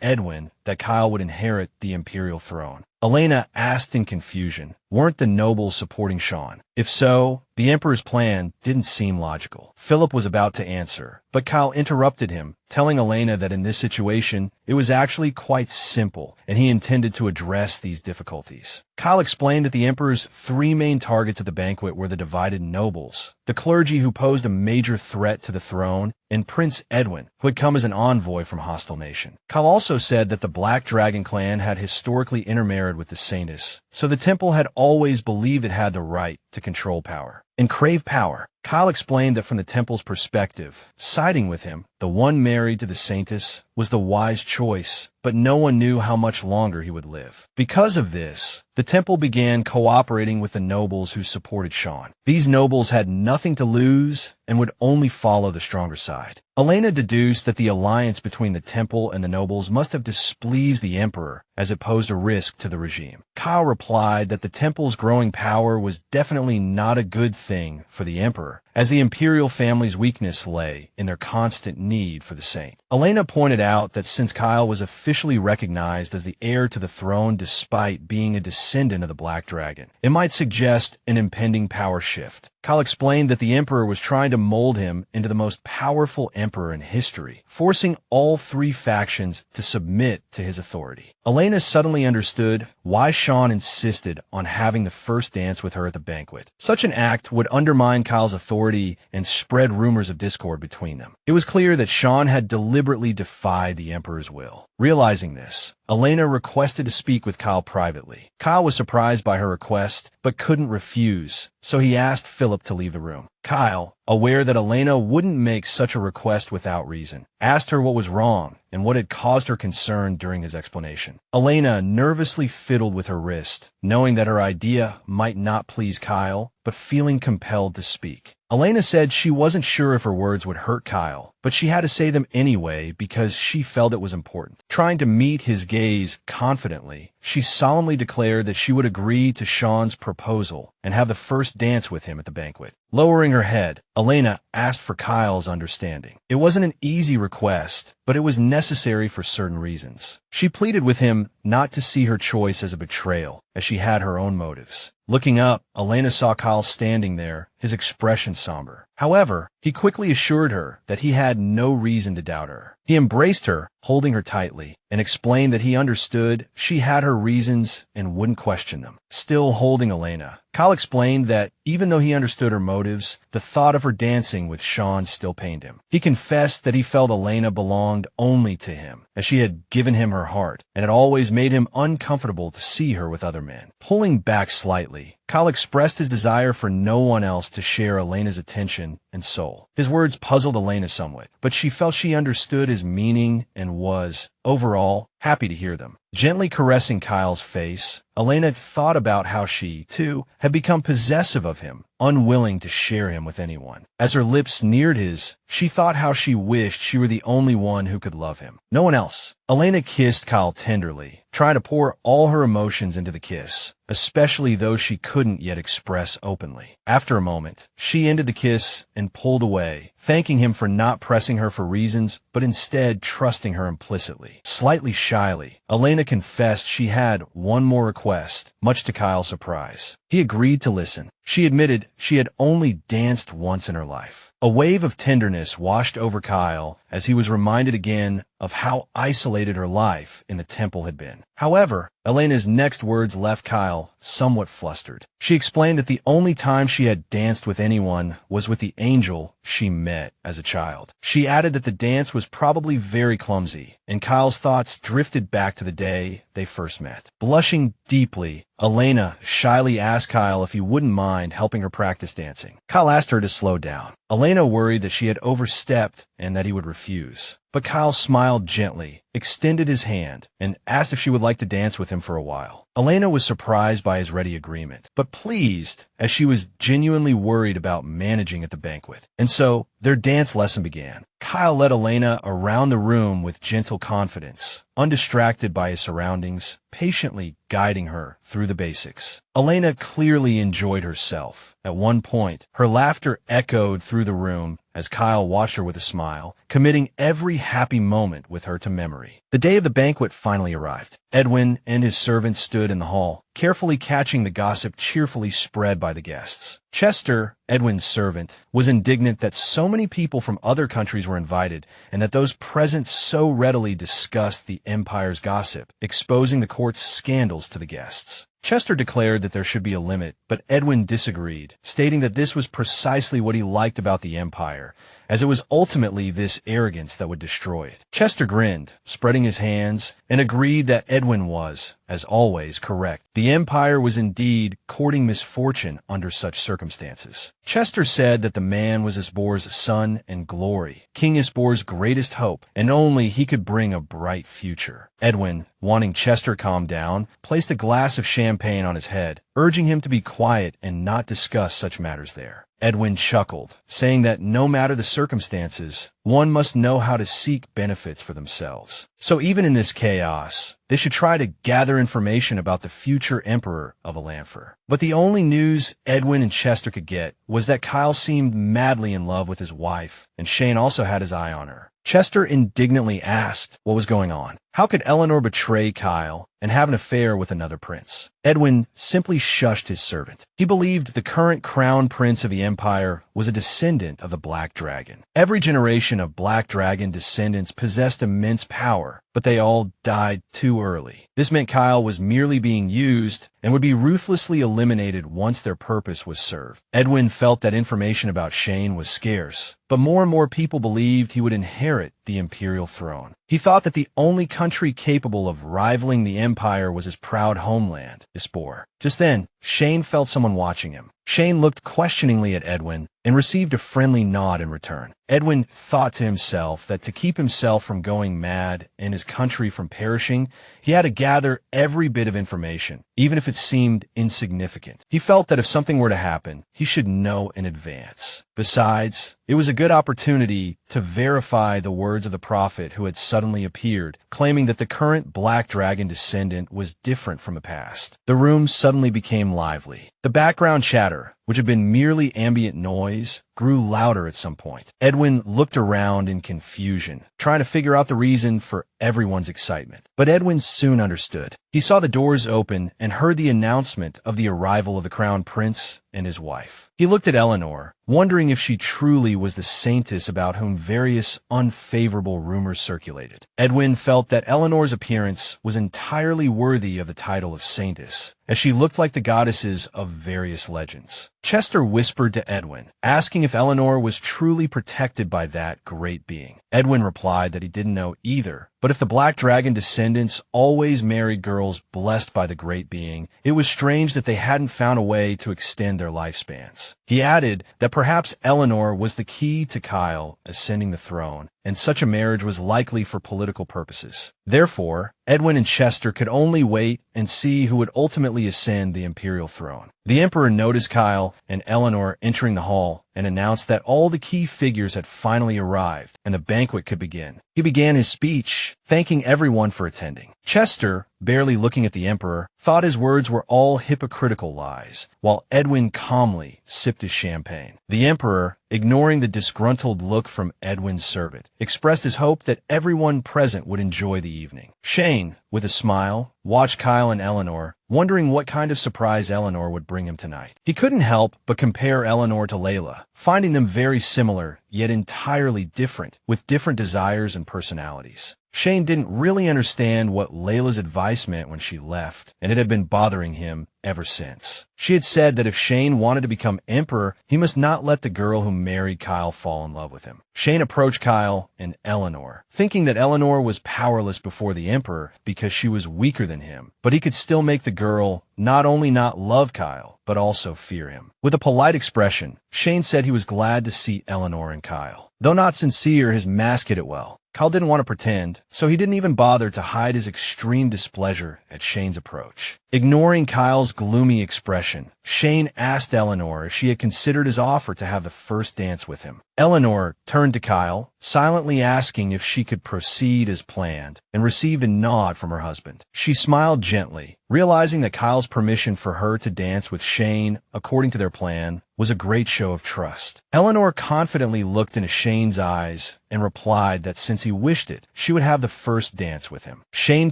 Edwin that Kyle would inherit the imperial throne. Elena asked in confusion, weren't the nobles supporting Sean? If so, the Emperor's plan didn't seem logical. Philip was about to answer, but Kyle interrupted him, telling Elena that in this situation, it was actually quite simple, and he intended to address these difficulties. Kyle explained that the Emperor's three main targets at the banquet were the divided nobles, the clergy who posed a major threat to the throne, and Prince Edwin, who had come as an envoy from hostile nation. Kyle also said that the Black Dragon clan had historically intermarried with the Saints, so the temple had always believed it had the right to control power and crave power. Kyle explained that from the temple's perspective, siding with him, the one married to the Saintess, was the wise choice, but no one knew how much longer he would live. Because of this, the temple began cooperating with the nobles who supported Sean. These nobles had nothing to lose and would only follow the stronger side. Elena deduced that the alliance between the temple and the nobles must have displeased the Emperor, as it posed a risk to the regime. Kyle replied that the temple's growing power was definitely not a good thing for the Emperor, as the imperial family's weakness lay in their constant need for the saint. Elena pointed out that since Kyle was officially recognized as the heir to the throne despite being a descendant of the Black Dragon, it might suggest an impending power shift. Kyle explained that the Emperor was trying to mold him into the most powerful emperor in history, forcing all three factions to submit to his authority. Elena suddenly understood why Sean insisted on having the first dance with her at the banquet. Such an act would undermine Kyle's authority and spread rumors of discord between them. It was clear that Sean had deliberately defied the Emperor's will. Realizing this, Elena requested to speak with Kyle privately. Kyle was surprised by her request, but couldn't refuse, so he asked Philip to leave the room. Kyle, aware that Elena wouldn't make such a request without reason, asked her what was wrong and what had caused her concern during his explanation. Elena nervously fiddled with her wrist, knowing that her idea might not please Kyle, but feeling compelled to speak. Elena said she wasn't sure if her words would hurt Kyle, but she had to say them anyway because she felt it was important. Trying to meet his gaze confidently, she solemnly declared that she would agree to Sean's proposal and have the first dance with him at the banquet. Lowering her head, Elena asked for Kyle's understanding. It wasn't an easy request, but it was necessary for certain reasons. She pleaded with him not to see her choice as a betrayal, as she had her own motives. Looking up, Elena saw Kyle standing there, his expression somber. However, he quickly assured her that he had no reason to doubt her. He embraced her, holding her tightly, and explained that he understood she had her reasons and wouldn't question them. Still holding Elena, Kyle explained that even though he understood her motives, the thought of her dancing with Sean still pained him. He confessed that he felt Elena belonged only to him, as she had given him her heart, and it always made him uncomfortable to see her with other men. Pulling back slightly, Kyle expressed his desire for no one else to share Elena's attention and soul. His words puzzled Elena somewhat, but she felt she understood his meaning and was, overall, happy to hear them. Gently caressing Kyle's face, Elena thought about how she, too, had become possessive of him, unwilling to share him with anyone. As her lips neared his, she thought how she wished she were the only one who could love him. No one else. Elena kissed Kyle tenderly, trying to pour all her emotions into the kiss, especially those she couldn't yet express openly. After a moment, she ended the kiss and pulled away, thanking him for not pressing her for reasons, but instead trusting her implicitly. Slightly shyly, Elena confessed she had one more request, much to Kyle's surprise. He agreed to listen. She admitted she had only danced once in her life. A wave of tenderness washed over Kyle as he was reminded again of how isolated her life in the temple had been. However, Elena's next words left Kyle somewhat flustered. She explained that the only time she had danced with anyone was with the angel she met as a child. She added that the dance was probably very clumsy, and Kyle's thoughts drifted back to the day they first met. Blushing deeply, Elena shyly asked Kyle if he wouldn't mind helping her practice dancing. Kyle asked her to slow down. Elena worried that she had overstepped and that he would refuse. But Kyle smiled gently, extended his hand, and asked if she would like to dance with him for a while. Elena was surprised by his ready agreement, but pleased, as she was genuinely worried about managing at the banquet. And so, their dance lesson began. Kyle led Elena around the room with gentle confidence, undistracted by his surroundings, patiently guiding her through the basics. Elena clearly enjoyed herself. At one point, her laughter echoed through the room as Kyle watched her with a smile, committing every happy moment with her to memory. The day of the banquet finally arrived. Edwin and his servants stood in the hall, carefully catching the gossip cheerfully spread by the guests. Chester, Edwin's servant, was indignant that so many people from other countries were invited and that those present so readily discussed the Empire's gossip, exposing the court's scandals to the guests. Chester declared that there should be a limit, but Edwin disagreed, stating that this was precisely what he liked about the Empire, as it was ultimately this arrogance that would destroy it. Chester grinned, spreading his hands, and agreed that Edwin was, as always, correct. The Empire was indeed courting misfortune under such circumstances. Chester said that the man was Isbor's son and glory, King Isbor's greatest hope, and only he could bring a bright future. Edwin, wanting Chester calmed down, placed a glass of champagne on his head, urging him to be quiet and not discuss such matters there. Edwin chuckled, saying that no matter the circumstances, one must know how to seek benefits for themselves. So even in this chaos, they should try to gather information about the future emperor of Alanfer. But the only news Edwin and Chester could get was that Kyle seemed madly in love with his wife, and Shane also had his eye on her. Chester indignantly asked what was going on. How could Eleanor betray Kyle and have an affair with another prince? Edwin simply shushed his servant. He believed the current crown prince of the Empire was a descendant of the Black Dragon. Every generation of Black Dragon descendants possessed immense power, but they all died too early. This meant Kyle was merely being used and would be ruthlessly eliminated once their purpose was served. Edwin felt that information about Shane was scarce, but more and more people believed he would inherit the imperial throne. He thought that the only country capable of rivaling the Empire was his proud homeland, Isbor. Just then, Shane felt someone watching him. Shane looked questioningly at Edwin and received a friendly nod in return. Edwin thought to himself that to keep himself from going mad and his country from perishing, he had to gather every bit of information, even if it seemed insignificant. He felt that if something were to happen, he should know in advance. Besides, it was a good opportunity to verify the words of the prophet who had suddenly appeared, claiming that the current Black Dragon descendant was different from the past. The room suddenly became lively. The background chatter, which had been merely ambient noise, grew louder at some point. Edwin looked around in confusion, trying to figure out the reason for everyone's excitement. But Edwin soon understood. He saw the doors open and heard the announcement of the arrival of the crown prince and his wife. He looked at Eleanor, wondering if she truly was the saintess about whom various unfavorable rumors circulated. Edwin felt that Eleanor's appearance was entirely worthy of the title of saintess, as she looked like the goddesses of various legends. Chester whispered to Edwin, asking if Eleanor was truly protected by that great being. Edwin replied that he didn't know either, but if the Black Dragon descendants always married girls blessed by the great being, it was strange that they hadn't found a way to extend their lifespans. He added that perhaps Eleanor was the key to Kyle ascending the throne, and such a marriage was likely for political purposes. Therefore, Edwin and Chester could only wait and see who would ultimately ascend the imperial throne. The emperor noticed Kyle and Eleanor entering the hall and announced that all the key figures had finally arrived and the banquet could begin. He began his speech, thanking everyone for attending. Chester, barely looking at the emperor, thought his words were all hypocritical lies, while Edwin calmly sipped his champagne. The emperor, ignoring the disgruntled look from Edwin's servant, expressed his hope that everyone present would enjoy the evening. Shane, with a smile, watched Kyle and Eleanor, wondering what kind of surprise Eleanor would bring him tonight. He couldn't help but compare Eleanor to Layla, finding them very similar, yet entirely different, with different desires and personalities. Shane didn't really understand what Layla's advice meant when she left, and it had been bothering him ever since. She had said that if Shane wanted to become emperor, he must not let the girl who married Kyle fall in love with him. Shane approached Kyle and Eleanor, thinking that Eleanor was powerless before the emperor because she was weaker than him, but he could still make the girl not only not love Kyle, but also fear him. With a polite expression, Shane said he was glad to see Eleanor and Kyle. Though not sincere, his mask hid it well. Kyle didn't want to pretend, so he didn't even bother to hide his extreme displeasure at Shane's approach. Ignoring Kyle's gloomy expression, Shane asked Eleanor if she had considered his offer to have the first dance with him. Eleanor turned to Kyle, silently asking if she could proceed as planned, and received a nod from her husband. She smiled gently, realizing that Kyle's permission for her to dance with Shane, according to their plan, was a great show of trust. Eleanor confidently looked into Shane's eyes and replied that since he wished it, she would have the first dance with him. Shane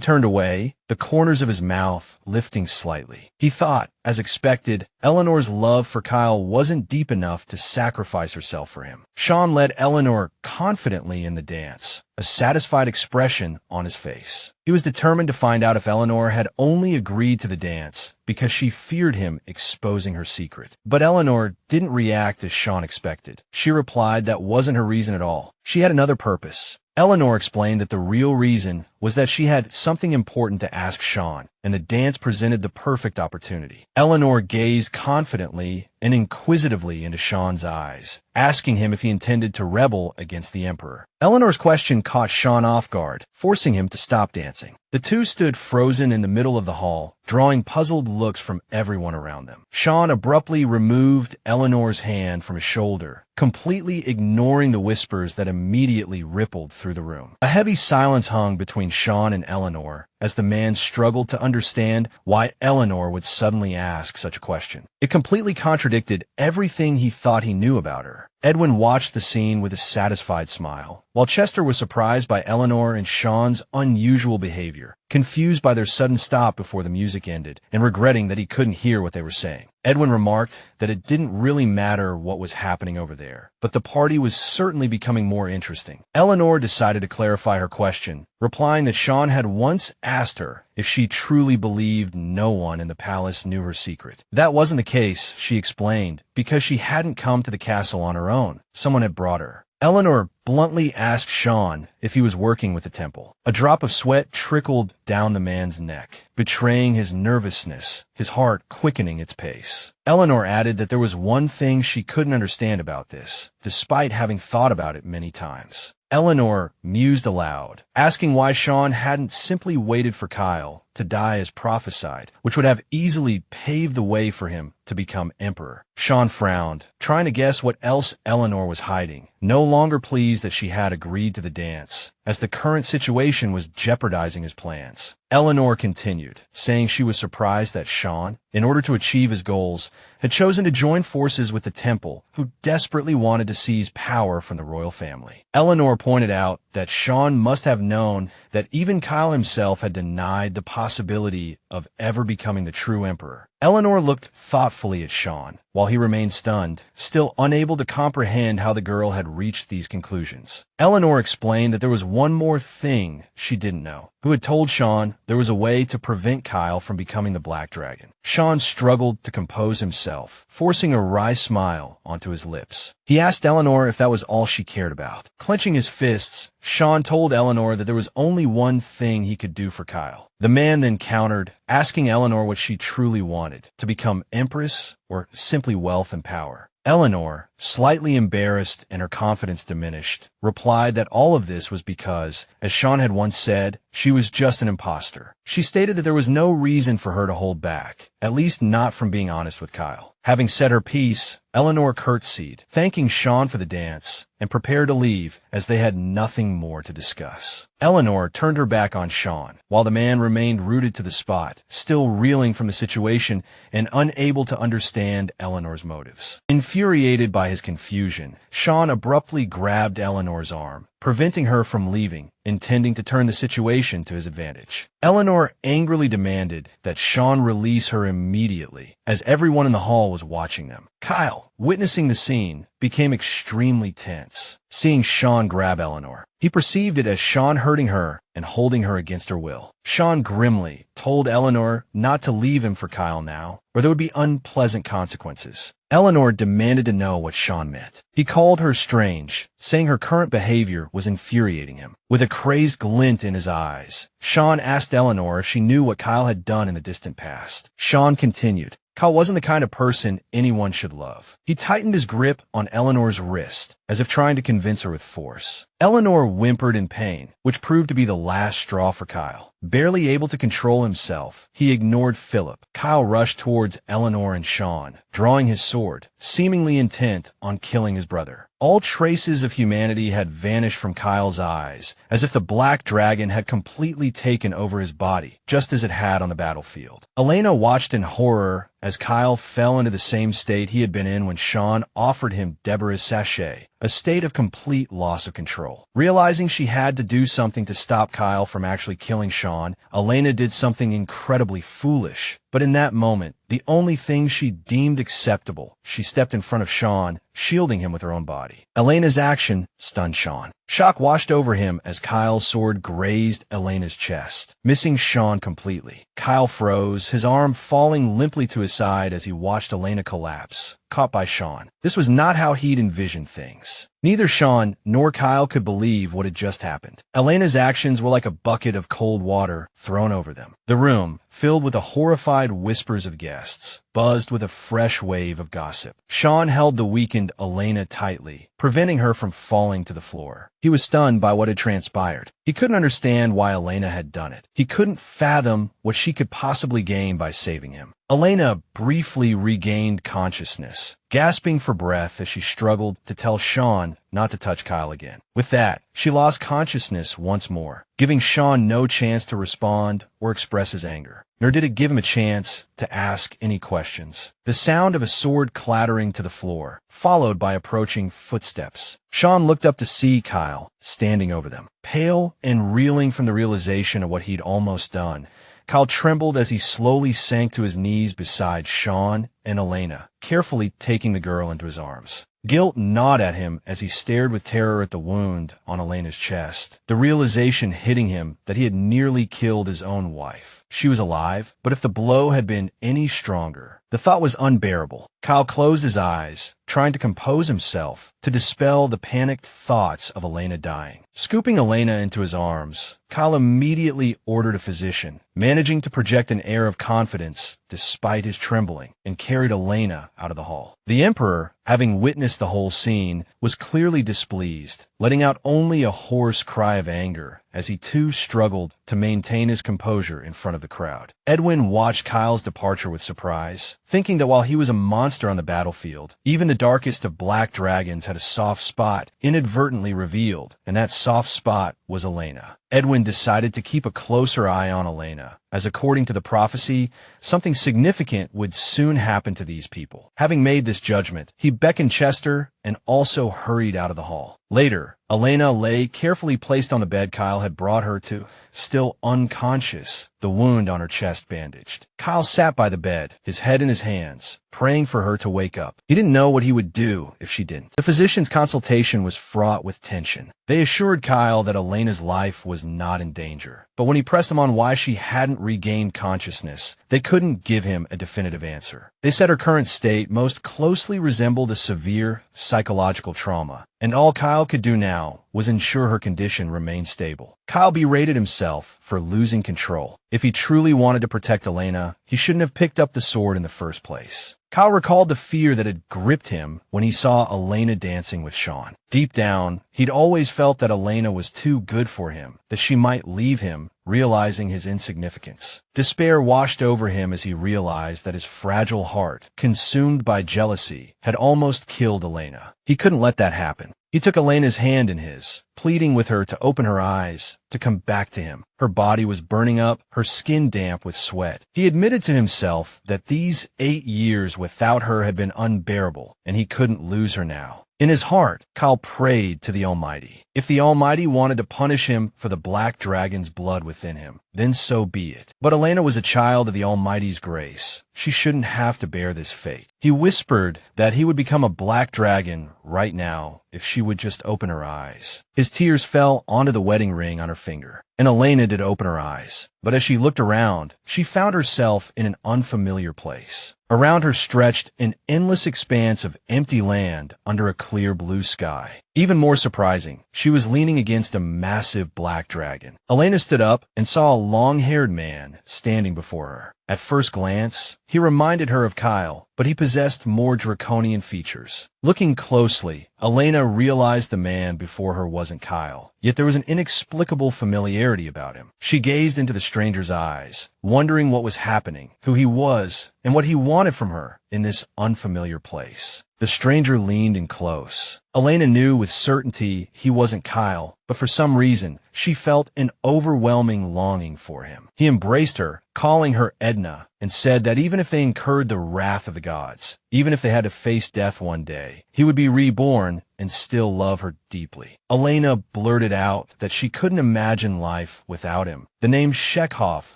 turned away, the corners of his mouth lifting slightly. He thought, as expected, Eleanor's love for Kyle wasn't deep enough to sacrifice herself for him. Sean led Eleanor confidently in the dance, a satisfied expression on his face. He was determined to find out if Eleanor had only agreed to the dance because she feared him exposing her secret. But Eleanor didn't react as Sean expected. She replied that wasn't her reason at all. She had another purpose. Eleanor explained that the real reason was that she had something important to ask Sean, and the dance presented the perfect opportunity. Eleanor gazed confidently and inquisitively into Sean's eyes, asking him if he intended to rebel against the emperor. Eleanor's question caught Sean off guard, forcing him to stop dancing. The two stood frozen in the middle of the hall, drawing puzzled looks from everyone around them. Sean abruptly removed Eleanor's hand from his shoulder, completely ignoring the whispers that immediately rippled through the room. A heavy silence hung between Sean and Eleanor as the man struggled to understand why Eleanor would suddenly ask such a question. It completely contradicted everything he thought he knew about her. Edwin watched the scene with a satisfied smile, while Chester was surprised by Eleanor and Sean's unusual behavior, confused by their sudden stop before the music ended, and regretting that he couldn't hear what they were saying. Edwin remarked that it didn't really matter what was happening over there, but the party was certainly becoming more interesting. Eleanor decided to clarify her question, replying that Sean had once asked her if she truly believed no one in the palace knew her secret. That wasn't the case, she explained, because she hadn't come to the castle on her own. Someone had brought her. Eleanor bluntly asked Sean if he was working with the temple. A drop of sweat trickled down the man's neck, betraying his nervousness, his heart quickening its pace. Eleanor added that there was one thing she couldn't understand about this, despite having thought about it many times. Eleanor mused aloud, asking why Sean hadn't simply waited for Kyle to die as prophesied, which would have easily paved the way for him to become emperor. Sean frowned, trying to guess what else Eleanor was hiding, no longer pleased that she had agreed to the dance, as the current situation was jeopardizing his plans. Eleanor continued, saying she was surprised that Sean, in order to achieve his goals, had chosen to join forces with the temple, who desperately wanted to seize power from the royal family. Eleanor pointed out that Sean must have known that even Kyle himself had denied the possibility of ever becoming the true emperor. Eleanor looked thoughtfully at Sean, while he remained stunned, still unable to comprehend how the girl had reached these conclusions. Eleanor explained that there was one more thing she didn't know. Who had told Sean there was a way to prevent Kyle from becoming the Black Dragon. Sean struggled to compose himself, forcing a wry smile onto his lips. He asked Eleanor if that was all she cared about. Clenching his fists, Sean told Eleanor that there was only one thing he could do for Kyle. The man then countered, asking Eleanor what she truly wanted, to become empress or simply wealth and power. Eleanor, slightly embarrassed and her confidence diminished, replied that all of this was because, as Sean had once said, she was just an imposter. She stated that there was no reason for her to hold back, at least not from being honest with Kyle. Having said her piece, Eleanor curtsied, thanking Sean for the dance, and prepared to leave as they had nothing more to discuss. Eleanor turned her back on Sean, while the man remained rooted to the spot, still reeling from the situation and unable to understand Eleanor's motives. Infuriated by his confusion, Sean abruptly grabbed Eleanor's arm, preventing her from leaving, intending to turn the situation to his advantage. Eleanor angrily demanded that Sean release her immediately, as everyone in the hall was watching them. Kyle, witnessing the scene, became extremely tense, seeing Sean grab Eleanor. He perceived it as Sean hurting her and holding her against her will. Sean grimly told Eleanor not to leave him for Kyle now, or there would be unpleasant consequences. Eleanor demanded to know what Sean meant. He called her strange, saying her current behavior was infuriating him. With a crazed glint in his eyes, Sean asked Eleanor if she knew what Kyle had done in the distant past. Sean continued, Kyle wasn't the kind of person anyone should love. He tightened his grip on Eleanor's wrist, as if trying to convince her with force. Eleanor whimpered in pain, which proved to be the last straw for Kyle. Barely able to control himself, he ignored Philip. Kyle rushed towards Eleanor and Sean, drawing his sword, seemingly intent on killing his brother. All traces of humanity had vanished from Kyle's eyes, as if the black dragon had completely taken over his body, just as it had on the battlefield. Elena watched in horror as Kyle fell into the same state he had been in when Sean offered him Deborah's sachet, a state of complete loss of control. Realizing she had to do something to stop Kyle from actually killing Sean, Elena did something incredibly foolish. But in that moment, the only thing she deemed acceptable, she stepped in front of Sean, shielding him with her own body. Elena's action stunned Sean. Shock washed over him as Kyle's sword grazed Elena's chest, missing Sean completely. Kyle froze, his arm falling limply to his side as he watched Elena collapse, caught by Sean. This was not how he'd envisioned things. Neither Sean nor Kyle could believe what had just happened. Elena's actions were like a bucket of cold water thrown over them. The room, filled with the horrified whispers of guests, buzzed with a fresh wave of gossip. Sean held the weakened Elena tightly, preventing her from falling to the floor. He was stunned by what had transpired. He couldn't understand why Elena had done it. He couldn't fathom what she could possibly gain by saving him. Elena briefly regained consciousness, gasping for breath as she struggled to tell Sean not to touch Kyle again. With that, she lost consciousness once more, giving Sean no chance to respond or express his anger. Nor did it give him a chance to ask any questions. The sound of a sword clattering to the floor, followed by approaching footsteps. Sean looked up to see Kyle standing over them. Pale and reeling from the realization of what he'd almost done, Kyle trembled as he slowly sank to his knees beside Sean and Elena, carefully taking the girl into his arms. Guilt gnawed at him as he stared with terror at the wound on Elena's chest, the realization hitting him that he had nearly killed his own wife. She was alive, but if the blow had been any stronger, the thought was unbearable. Kyle closed his eyes, trying to compose himself to dispel the panicked thoughts of Elena dying. Scooping Elena into his arms, Kyle immediately ordered a physician, managing to project an air of confidence despite his trembling, and carried Elena out of the hall. The Emperor, having witnessed the whole scene, was clearly displeased, letting out only a hoarse cry of anger as he too struggled to maintain his composure in front of the crowd. Edwin watched Kyle's departure with surprise, thinking that while he was a monster on the battlefield, even the darkest of black dragons had a soft spot inadvertently revealed, and that soft spot was Elena. Edwin decided to keep a closer eye on Elena, as according to the prophecy, something significant would soon happen to these people. Having made this judgment, he beckoned Chester and also hurried out of the hall. Later, Elena lay carefully placed on the bed Kyle had brought her to, still unconscious, the wound on her chest bandaged. Kyle sat by the bed, his head in his hands, praying for her to wake up. He didn't know what he would do if she didn't. The physician's consultation was fraught with tension. They assured Kyle that Elena's life was not in danger, but when he pressed them on why she hadn't regained consciousness, they couldn't give him a definitive answer. They said her current state most closely resembled a severe psychological trauma, and all Kyle could do now was ensure her condition remained stable. Kyle berated himself for losing control. If he truly wanted to protect Elena, he shouldn't have picked up the sword in the first place. Kyle recalled the fear that had gripped him when he saw Elena dancing with Sean. Deep down, he'd always felt that Elena was too good for him, that she might leave him, realizing his insignificance. Despair washed over him as he realized that his fragile heart, consumed by jealousy, had almost killed Elena. He couldn't let that happen. He took Elena's hand in his, pleading with her to open her eyes, to come back to him. Her body was burning up, her skin damp with sweat. He admitted to himself that these 8 years without her had been unbearable, and he couldn't lose her now. In his heart, Kyle prayed to the Almighty. If the Almighty wanted to punish him for the black dragon's blood within him, then so be it. But Elena was a child of the Almighty's grace. She shouldn't have to bear this fate. He whispered that he would become a black dragon right now if she would just open her eyes. His tears fell onto the wedding ring on her finger, and Elena did open her eyes. But as she looked around, she found herself in an unfamiliar place. Around her stretched an endless expanse of empty land under a clear blue sky. Even more surprising, she was leaning against a massive black dragon. Elena stood up and saw a long-haired man standing before her. At first glance, he reminded her of Kyle, but he possessed more draconian features. Looking closely, Elena realized the man before her wasn't Kyle, yet there was an inexplicable familiarity about him. She gazed into the stranger's eyes, wondering what was happening, who he was, and what he wanted from her in this unfamiliar place. The stranger leaned in close. Elena knew with certainty he wasn't Kyle, but for some reason, she felt an overwhelming longing for him. He embraced her, calling her Edna, and said that even if they incurred the wrath of the gods, even if they had to face death one day, he would be reborn and still love her deeply. Elena blurted out that she couldn't imagine life without him, the name Chekhov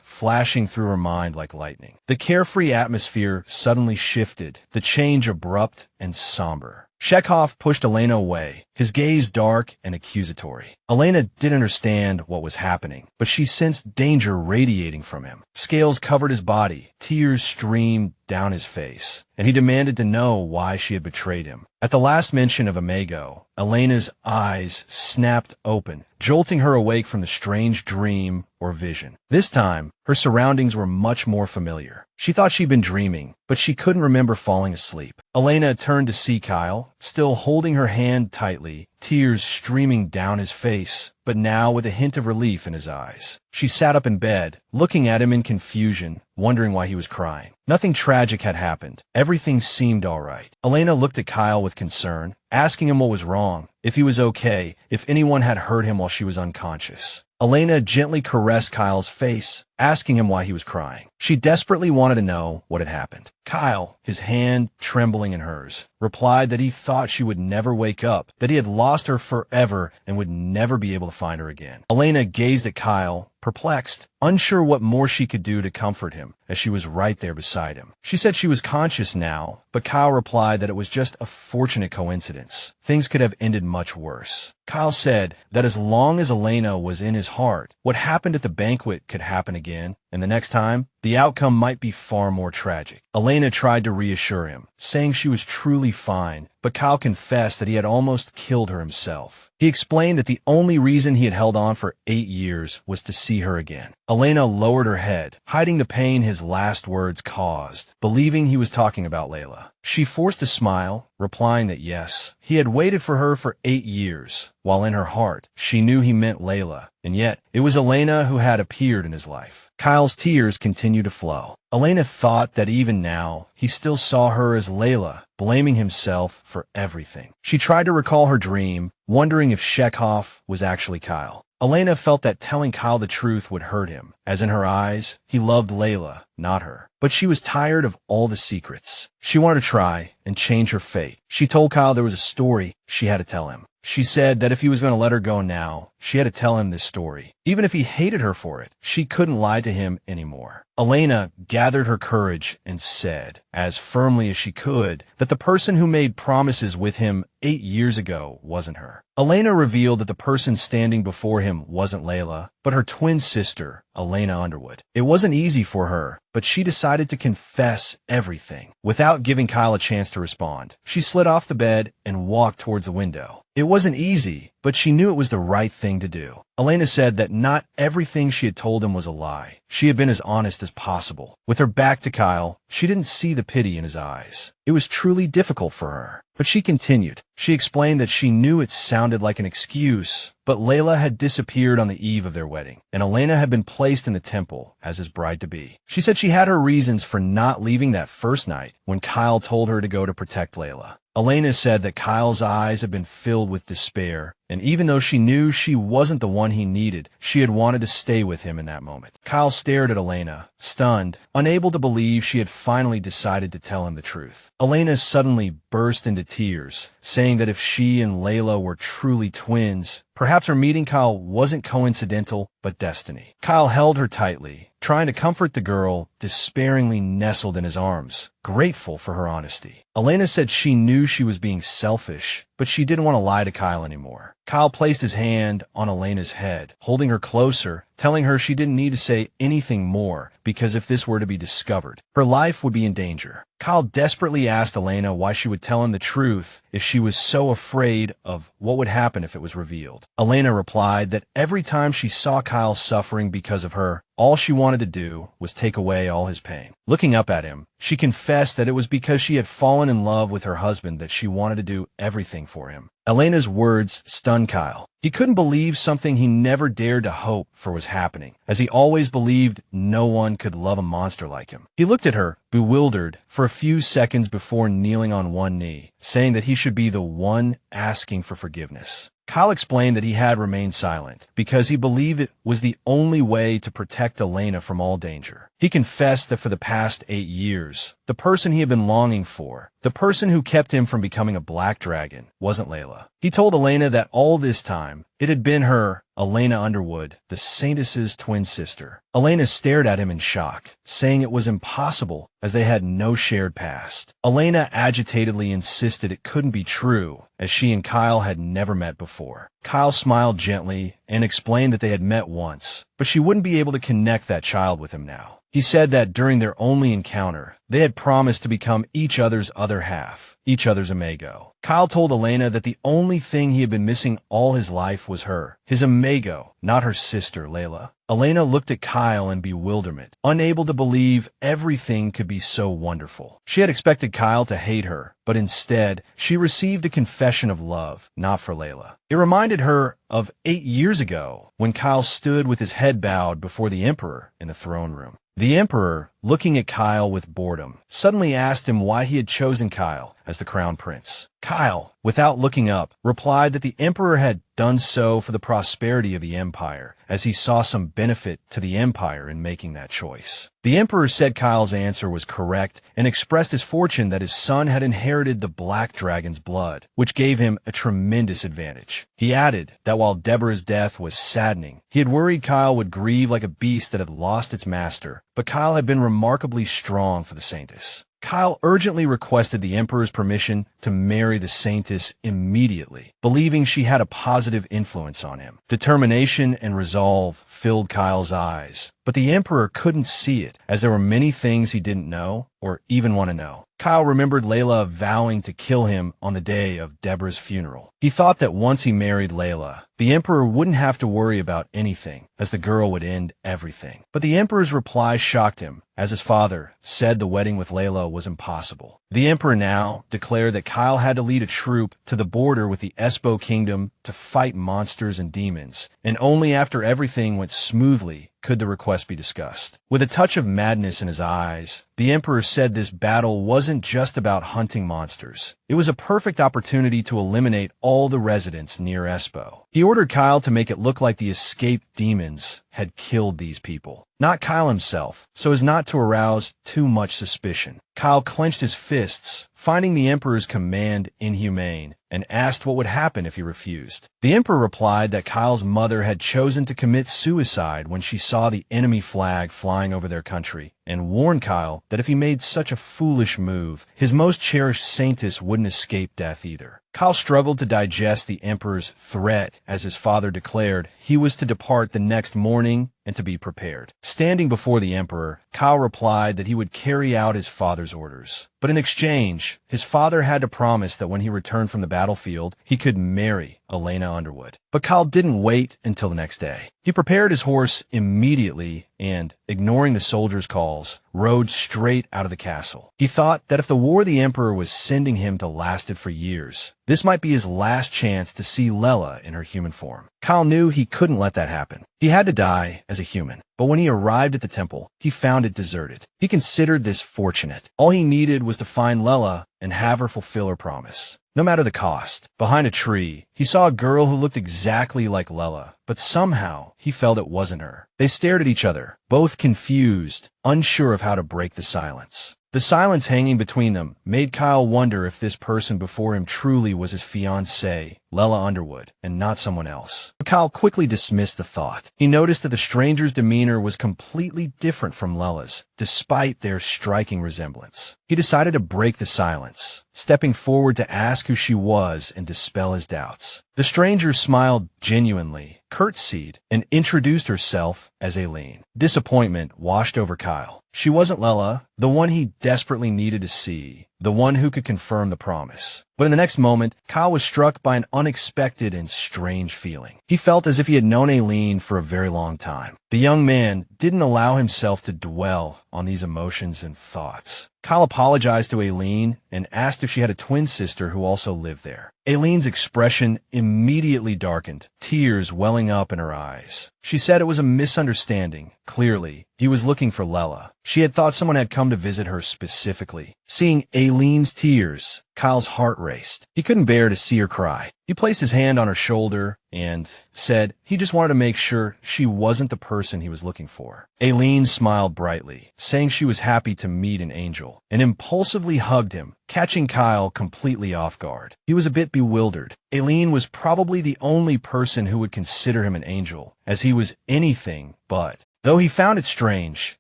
flashing through her mind like lightning. The carefree atmosphere suddenly shifted, the change abrupt and somber. Chekhov pushed Elena away, his gaze dark and accusatory. Elena didn't understand what was happening, but she sensed danger radiating from him. Scales covered his body, tears streamed down his face, and he demanded to know why she had betrayed him. At the last mention of Imago, Elena's eyes snapped open, jolting her awake from the strange dream or vision. This time, her surroundings were much more familiar. She thought she'd been dreaming, but she couldn't remember falling asleep. Elena turned to see Kyle, still holding her hand tightly, tears streaming down his face, but now with a hint of relief in his eyes. She sat up in bed, looking at him in confusion, wondering why he was crying. Nothing tragic had happened. Everything seemed all right. Elena looked at Kyle with concern, asking him what was wrong, if he was okay, if anyone had hurt him while she was unconscious. Elena gently caressed Kyle's face, asking him why he was crying. She desperately wanted to know what had happened. Kyle, his hand trembling in hers, replied that he thought she would never wake up, that he had lost her forever and would never be able to find her again. Elena gazed at Kyle, perplexed, unsure what more she could do to comfort him, as she was right there beside him. She said she was conscious now, but Kyle replied that it was just a fortunate coincidence. Things could have ended much worse. Kyle said that as long as Elena was in his heart, what happened at the banquet could happen again, and the next time, the outcome might be far more tragic. Elena tried to reassure him, saying she was truly fine, but Kyle confessed that he had almost killed her himself. He explained that the only reason he had held on for 8 years was to see her again. Elena lowered her head, hiding the pain his last words caused, believing he was talking about Layla. She forced a smile, replying that yes, he had waited for her for 8 years, while in her heart, she knew he meant Layla, and yet it was Elena who had appeared in his life. Kyle's tears continued to flow. Elena thought that even now, he still saw her as Layla, blaming himself for everything. She tried to recall her dream, wondering if Chekhov was actually Kyle. Elena felt that telling Kyle the truth would hurt him, as in her eyes, he loved Layla, not her. But she was tired of all the secrets. She wanted to try and change her fate. She told Kyle there was a story she had to tell him. She said that if he was going to let her go now, she had to tell him this story. Even if he hated her for it, she couldn't lie to him anymore. Elena gathered her courage and said, as firmly as she could, that the person who made promises with him 8 years ago wasn't her. Elena revealed that the person standing before him wasn't Layla, but her twin sister, Elena Underwood. It wasn't easy for her, but she decided to confess everything. Without giving Kyle a chance to respond, she slid off the bed and walked towards the window. It wasn't easy, but she knew it was the right thing to do. Elena said that not everything she had told him was a lie. She had been as honest as possible. With her back to Kyle, she didn't see the pity in his eyes. It was truly difficult for her. But she continued. She explained that she knew it sounded like an excuse, but Layla had disappeared on the eve of their wedding, and Elena had been placed in the temple as his bride-to-be. She said she had her reasons for not leaving that first night when Kyle told her to go to protect Layla. Elena said that Kyle's eyes had been filled with despair, and even though she knew she wasn't the one he needed, she had wanted to stay with him in that moment. Kyle stared at Elena, stunned, unable to believe she had finally decided to tell him the truth. Elena suddenly burst into tears, saying that if she and Layla were truly twins, perhaps her meeting Kyle wasn't coincidental, but destiny. Kyle held her tightly, trying to comfort the girl, despairingly nestled in his arms, grateful for her honesty. Elena said she knew she was being selfish, but she didn't want to lie to Kyle anymore. Kyle placed his hand on Elena's head, holding her closer, telling her she didn't need to say anything more because if this were to be discovered, her life would be in danger. Kyle desperately asked Elena why she would tell him the truth if she was so afraid of what would happen if it was revealed. Elena replied that every time she saw Kyle suffering because of her, all she wanted to do was take away all his pain. Looking up at him, she confessed that it was because she had fallen in love with her husband that she wanted to do everything for him. Elena's words stunned Kyle. He couldn't believe something he never dared to hope for was happening, as he always believed no one could love a monster like him. He looked at her, bewildered, for a few seconds before kneeling on one knee, saying that he should be the one asking for forgiveness. Kyle explained that he had remained silent because he believed it was the only way to protect Elena from all danger. He confessed that for the past 8 years, the person he had been longing for, the person who kept him from becoming a black dragon, wasn't Layla. He told Elena that all this time, it had been her, Elena Underwood, the Saintess's twin sister. Elena stared at him in shock, saying it was impossible as they had no shared past. Elena agitatedly insisted it couldn't be true, as she and Kyle had never met before. Kyle smiled gently and explained that they had met once, but she wouldn't be able to connect that child with him now. He said that during their only encounter, they had promised to become each other's other half, each other's amigo. Kyle told Elena that the only thing he had been missing all his life was her, his amigo, not her sister, Layla. Elena looked at Kyle in bewilderment, unable to believe everything could be so wonderful. She had expected Kyle to hate her, but instead, she received a confession of love, not for Layla. It reminded her of 8 years ago, when Kyle stood with his head bowed before the Emperor in the throne room. The Emperor, looking at Kyle with boredom, suddenly asked him why he had chosen Kyle as the crown prince. Kyle, without looking up, replied that the Emperor had done so for the prosperity of the Empire, as he saw some benefit to the Empire in making that choice. The Emperor said Kyle's answer was correct and expressed his fortune that his son had inherited the Black Dragon's blood, which gave him a tremendous advantage. He added that while Deborah's death was saddening, he had worried Kyle would grieve like a beast that had lost its master, but Kyle had been remarkably strong for the Saintess. Kyle urgently requested the Emperor's permission to marry the Saintess immediately, believing she had a positive influence on him. Determination and resolve filled Kyle's eyes, but the Emperor couldn't see it, as there were many things he didn't know or even want to know. Kyle remembered Layla vowing to kill him on the day of Deborah's funeral. He thought that once he married Layla, the Emperor wouldn't have to worry about anything, as the girl would end everything. But the Emperor's reply shocked him, as his father said the wedding with Layla was impossible. The Emperor now declared that Kyle had to lead a troop to the border with the Espo Kingdom to fight monsters and demons, and only after everything went smoothly could the request be discussed. With a touch of madness in his eyes, the Emperor said this battle wasn't just about hunting monsters. It was a perfect opportunity to eliminate all the residents near Espo. He ordered Kyle to make it look like the escaped demons had killed these people, not Kyle himself, so as not to arouse too much suspicion. Kyle clenched his fists, finding the Emperor's command inhumane, and asked what would happen if he refused. The Emperor replied that Kyle's mother had chosen to commit suicide when she saw the enemy flag flying over their country, and warned Kyle that if he made such a foolish move, his most cherished Saintess wouldn't escape death either. Kyle struggled to digest the Emperor's threat as his father declared he was to depart the next morning and to be prepared. Standing before the Emperor, Kyle replied that he would carry out his father's orders. But in exchange, his father had to promise that when he returned from the battlefield, he could marry Elena Underwood. But Kyle didn't wait until the next day. He prepared his horse immediately and, ignoring the soldiers' calls, rode straight out of the castle. He thought that if the war the Emperor was sending him to lasted for years, this might be his last chance to see Layla in her human form. Kyle knew he couldn't let that happen. He had to die as a human. But when he arrived at the temple, he found it deserted. He considered this fortunate. All he needed was to find Layla and have her fulfill her promise. no matter the cost. Behind a tree, he saw a girl who looked exactly like Lela, but somehow he felt it wasn't her. They stared at each other, both confused, unsure of how to break the silence. The silence hanging between them made Kyle wonder if this person before him truly was his fiancée, Lela Underwood, and not someone else. But Kyle quickly dismissed the thought. He noticed that the stranger's demeanor was completely different from Lela's, despite their striking resemblance. He decided to break the silence, stepping forward to ask who she was and dispel his doubts. The stranger smiled genuinely, curtsied, and introduced herself as Aileen. Disappointment washed over Kyle. She wasn't Lela, the one he desperately needed to see, the one who could confirm the promise. But in the next moment, Kyle was struck by an unexpected and strange feeling. He felt as if he had known Aileen for a very long time. The young man didn't allow himself to dwell on these emotions and thoughts. Kyle apologized to Aileen and asked if she had a twin sister who also lived there. Aileen's expression immediately darkened, tears welling up in her eyes. She said it was a misunderstanding. Clearly, he was looking for Lela. She had thought someone had come to visit her specifically. Seeing Aileen's tears, Kyle's heart raced. He couldn't bear to see her cry. He placed his hand on her shoulder and said he just wanted to make sure she wasn't the person he was looking for. Aileen smiled brightly, saying she was happy to meet an angel, and impulsively hugged him, catching Kyle completely off guard. He was a bit bewildered. Aileen was probably the only person who would consider him an angel, as he was anything but. Though he found it strange,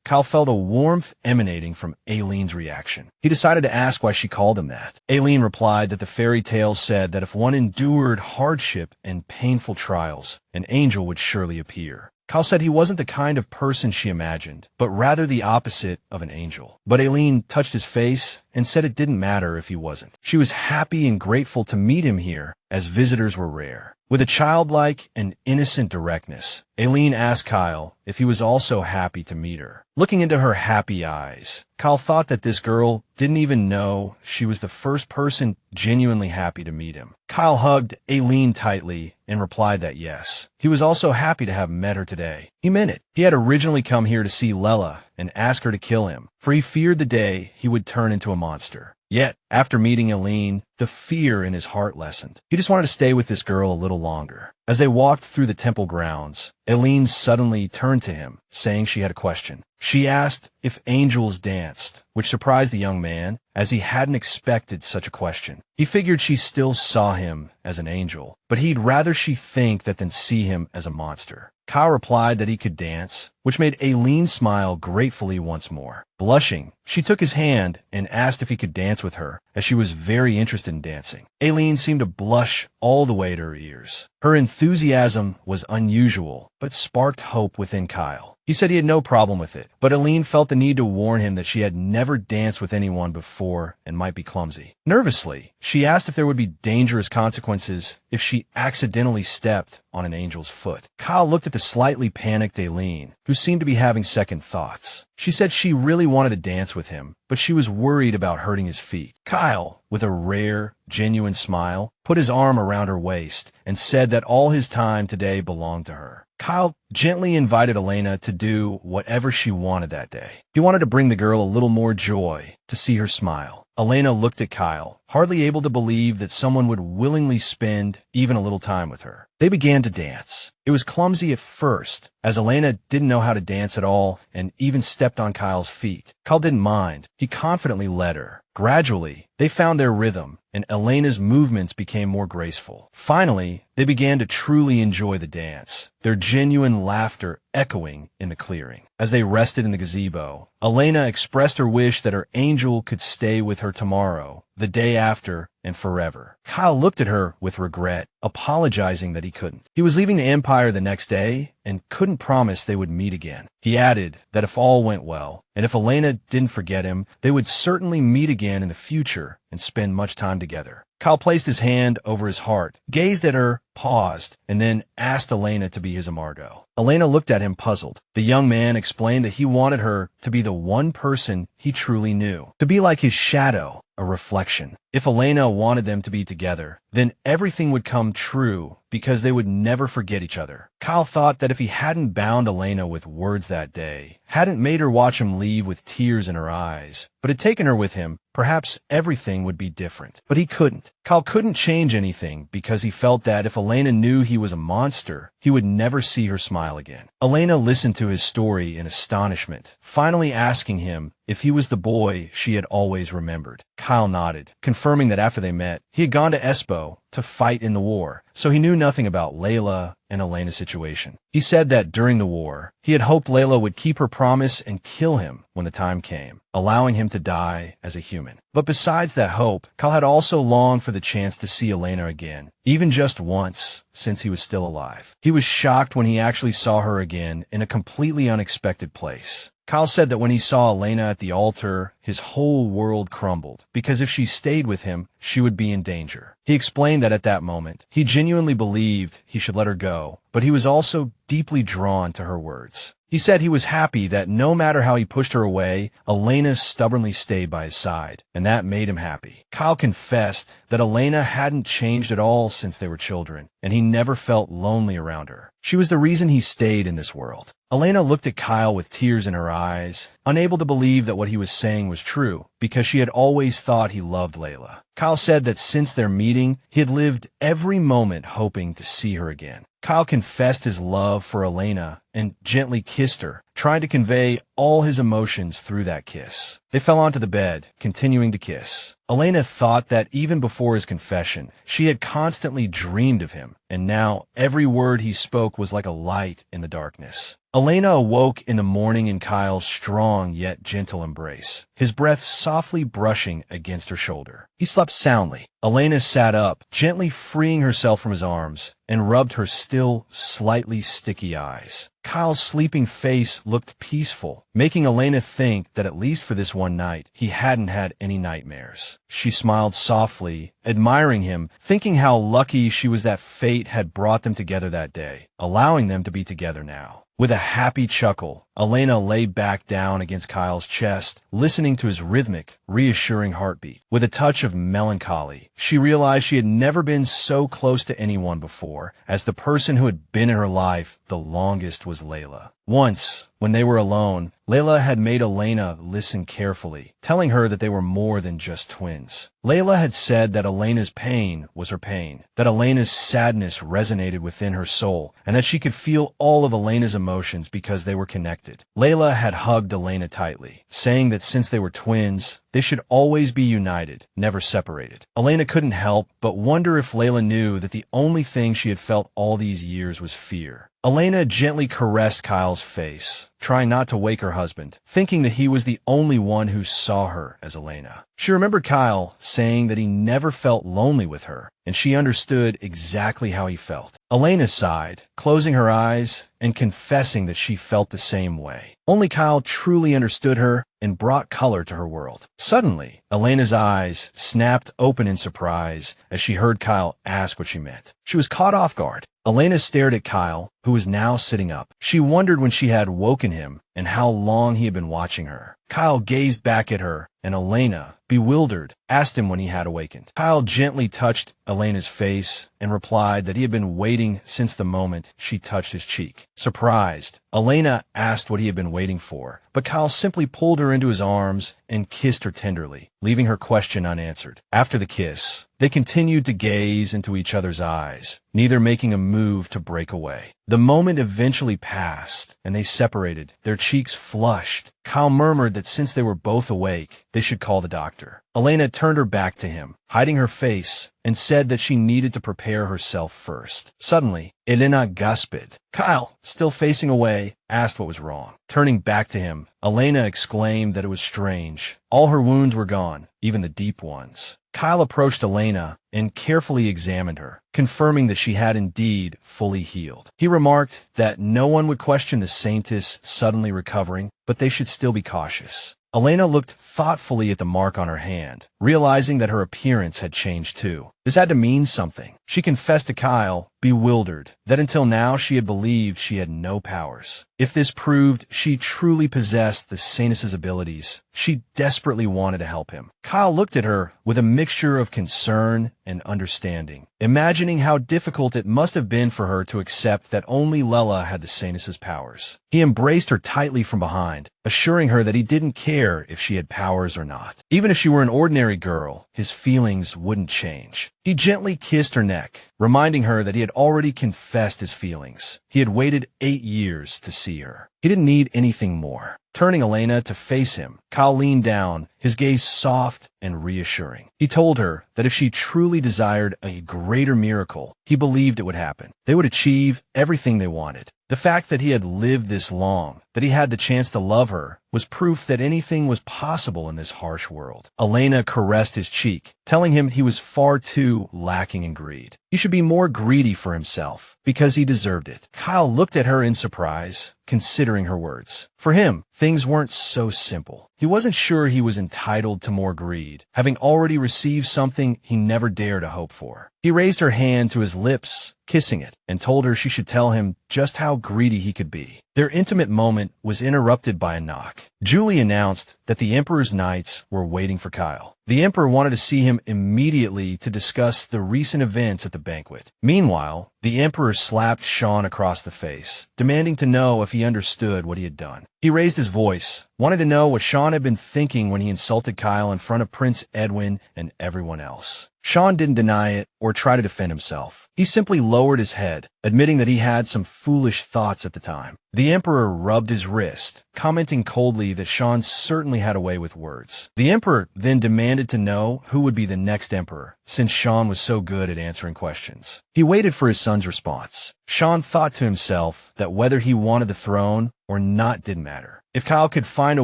Kyle felt a warmth emanating from Aileen's reaction. He decided to ask why she called him that. Aileen replied that the fairy tales said that if one endured hardship and painful trials, an angel would surely appear. Kyle said he wasn't the kind of person she imagined, but rather the opposite of an angel. But Aileen touched his face and said it didn't matter if he wasn't. She was happy and grateful to meet him here, as visitors were rare. With a childlike and innocent directness, Aileen asked Kyle if he was also happy to meet her. Looking into her happy eyes, Kyle thought that this girl didn't even know she was the first person genuinely happy to meet him. Kyle hugged Aileen tightly and replied that yes, he was also happy to have met her today. He meant it. He had originally come here to see Lela and ask her to kill him, for he feared the day he would turn into a monster. Yet, after meeting Aileen, the fear in his heart lessened. He just wanted to stay with this girl a little longer. As they walked through the temple grounds, Aileen suddenly turned to him, saying she had a question. She asked if angels danced, which surprised the young man, as he hadn't expected such a question. He figured she still saw him as an angel, but he'd rather she think that than see him as a monster. Kyle replied that he could dance, which made Aileen smile gratefully once more. Blushing, she took his hand and asked if he could dance with her, as she was very interested in dancing. Aileen seemed to blush all the way to her ears. Her enthusiasm was unusual, but sparked hope within Kyle. He said he had no problem with it, but Aileen felt the need to warn him that she had never danced with anyone before and might be clumsy. Nervously, she asked if there would be dangerous consequences if she accidentally stepped on an angel's foot. Kyle looked at the slightly panicked Aileen, who seemed to be having second thoughts. She said she really wanted to dance with him, but she was worried about hurting his feet. Kyle, with a rare, genuine smile, put his arm around her waist and said that all his time today belonged to her. Kyle gently invited Elena to do whatever she wanted that day. He wanted to bring the girl a little more joy, to see her smile. Elena looked at Kyle, hardly able to believe that someone would willingly spend even a little time with her. They began to dance. It was clumsy at first, as Elena didn't know how to dance at all and even stepped on Kyle's feet. Kyle didn't mind. He confidently led her. Gradually, they found their rhythm, and Elena's movements became more graceful. Finally, they began to truly enjoy the dance, their genuine laughter echoing in the clearing. As they rested in the gazebo, Elena expressed her wish that her angel could stay with her tomorrow, the day after, and forever. Kyle looked at her with regret, apologizing that he couldn't. He was leaving the Empire the next day and couldn't promise they would meet again. He added that if all went well, and if Elena didn't forget him, they would certainly meet again in the future and spend much time together. Kyle placed his hand over his heart, gazed at her, paused, and then asked Elena to be his Imargo. Elena looked at him puzzled. The young man explained that he wanted her to be the one person he truly knew, to be like his shadow, a reflection. If Elena wanted them to be together, then everything would come true because they would never forget each other. Kyle thought that if he hadn't bound Elena with words that day, hadn't made her watch him leave with tears in her eyes, but had taken her with him, perhaps everything would be different. But he couldn't. Kyle couldn't change anything because he felt that if Elena knew he was a monster, he would never see her smile again. Elena listened to his story in astonishment, finally asking him if he was the boy she had always remembered. Kyle nodded, confirming that after they met, he had gone to Espo to fight in the war, so he knew nothing about Layla and Elena's situation. He said that during the war, he had hoped Layla would keep her promise and kill him when the time came, allowing him to die as a human. But besides that hope, Kyle had also longed for the chance to see Elena again, even just once, since he was still alive. He was shocked when he actually saw her again in a completely unexpected place. Kyle said that when he saw Elena at the altar, his whole world crumbled, because if she stayed with him, she would be in danger. He explained that at that moment, he genuinely believed he should let her go, but he was also deeply drawn to her words. He said he was happy that no matter how he pushed her away, Elena stubbornly stayed by his side, and that made him happy. Kyle confessed that Elena hadn't changed at all since they were children, and he never felt lonely around her. She was the reason he stayed in this world. Elena looked at Kyle with tears in her eyes, unable to believe that what he was saying was true, because she had always thought he loved Layla. Kyle said that since their meeting, he had lived every moment hoping to see her again. Kyle confessed his love for Elena and gently kissed her, trying to convey all his emotions through that kiss. They fell onto the bed, continuing to kiss. Elena thought that even before his confession, she had constantly dreamed of him, and now every word he spoke was like a light in the darkness. Elena awoke in the morning in Kyle's strong yet gentle embrace, his breath softly brushing against her shoulder. He slept soundly. Elena sat up, gently freeing herself from his arms, and rubbed her still, slightly sticky eyes. Kyle's sleeping face looked peaceful, making Elena think that at least for this one night, he hadn't had any nightmares. She smiled softly, admiring him, thinking how lucky she was that fate had brought them together that day, allowing them to be together now. With a happy chuckle, Elena lay back down against Kyle's chest, listening to his rhythmic, reassuring heartbeat. With a touch of melancholy, she realized she had never been so close to anyone before, as the person who had been in her life the longest was Layla. Once, when they were alone, Layla had made Elena listen carefully, telling her that they were more than just twins. Layla had said that Elena's pain was her pain, that Elena's sadness resonated within her soul, and that she could feel all of Elena's emotions because they were connected. Layla had hugged Elena tightly, saying that since they were twins, they should always be united, never separated. Elena couldn't help but wonder if Layla knew that the only thing she had felt all these years was fear. Elena gently caressed Kyle's face, trying not to wake her husband, thinking that he was the only one who saw her as Elena. She remembered Kyle saying that he never felt lonely with her, and she understood exactly how he felt. Elena sighed, closing her eyes and confessing that she felt the same way. Only Kyle truly understood her and brought color to her world. Suddenly, Elena's eyes snapped open in surprise as she heard Kyle ask what she meant. She was caught off guard. Elena stared at Kyle, who was now sitting up. She wondered when she had woken him and how long he had been watching her. Kyle gazed back at her, and Elena, bewildered, asked him when he had awakened. Kyle gently touched Elena's face and replied that he had been waiting since the moment she touched his cheek. Surprised, Elena asked what he had been waiting for, but Kyle simply pulled her into his arms and kissed her tenderly, leaving her question unanswered. After the kiss, they continued to gaze into each other's eyes, neither making a move to break away. The moment eventually passed, and they separated, their cheeks flushed. Kyle murmured that since they were both awake, they should call the doctor. Elena turned her back to him, hiding her face, and said that she needed to prepare herself first. Suddenly, Elena gasped. Kyle, still facing away, asked what was wrong. Turning back to him, Elena exclaimed that it was strange. All her wounds were gone, even the deep ones. Kyle approached Elena and carefully examined her, confirming that she had indeed fully healed. He remarked that no one would question the saintess suddenly recovering, but they should still be cautious. Elena looked thoughtfully at the mark on her hand, realizing that her appearance had changed too. This had to mean something. She confessed to Kyle, bewildered, that until now she had believed she had no powers. If this proved she truly possessed the Sainus' abilities, she desperately wanted to help him. Kyle looked at her with a mixture of concern and understanding, imagining how difficult it must have been for her to accept that only Lela had the Sainus' powers. He embraced her tightly from behind, assuring her that he didn't care if she had powers or not. Even if she were an ordinary girl, his feelings wouldn't change. He gently kissed her neck, reminding her that he had already confessed his feelings. He had waited 8 years to see her. He didn't need anything more. Turning Elena to face him, Kyle leaned down, his gaze soft and reassuring. He told her that if she truly desired a greater miracle, he believed it would happen. They would achieve everything they wanted. The fact that he had lived this long, that he had the chance to love her, was proof that anything was possible in this harsh world. Elena caressed his cheek, telling him he was far too lacking in greed. He should be more greedy for himself, because he deserved it. Kyle looked at her in surprise, considering her words. For him, things weren't so simple. He wasn't sure he was entitled to more greed, having already received something he never dared to hope for. He raised her hand to his lips, kissing it, and told her she should tell him just how greedy he could be. Their intimate moment was interrupted by a knock. Julie announced that the Emperor's knights were waiting for Kyle. The Emperor wanted to see him immediately to discuss the recent events at the banquet. Meanwhile, the Emperor slapped Sean across the face, demanding to know if he understood what he had done. He raised his voice, wanted to know what Sean had been thinking when he insulted Kyle in front of Prince Edwin and everyone else. Sean didn't deny it or try to defend himself. He simply lowered his head, admitting that he had some foolish thoughts at the time. The Emperor rubbed his wrist, commenting coldly that Sean certainly had a way with words. The Emperor then demanded to know who would be the next emperor, since Sean was so good at answering questions. He waited for his son's response. Sean thought to himself that whether he wanted the throne or not didn't matter. If Kyle could find a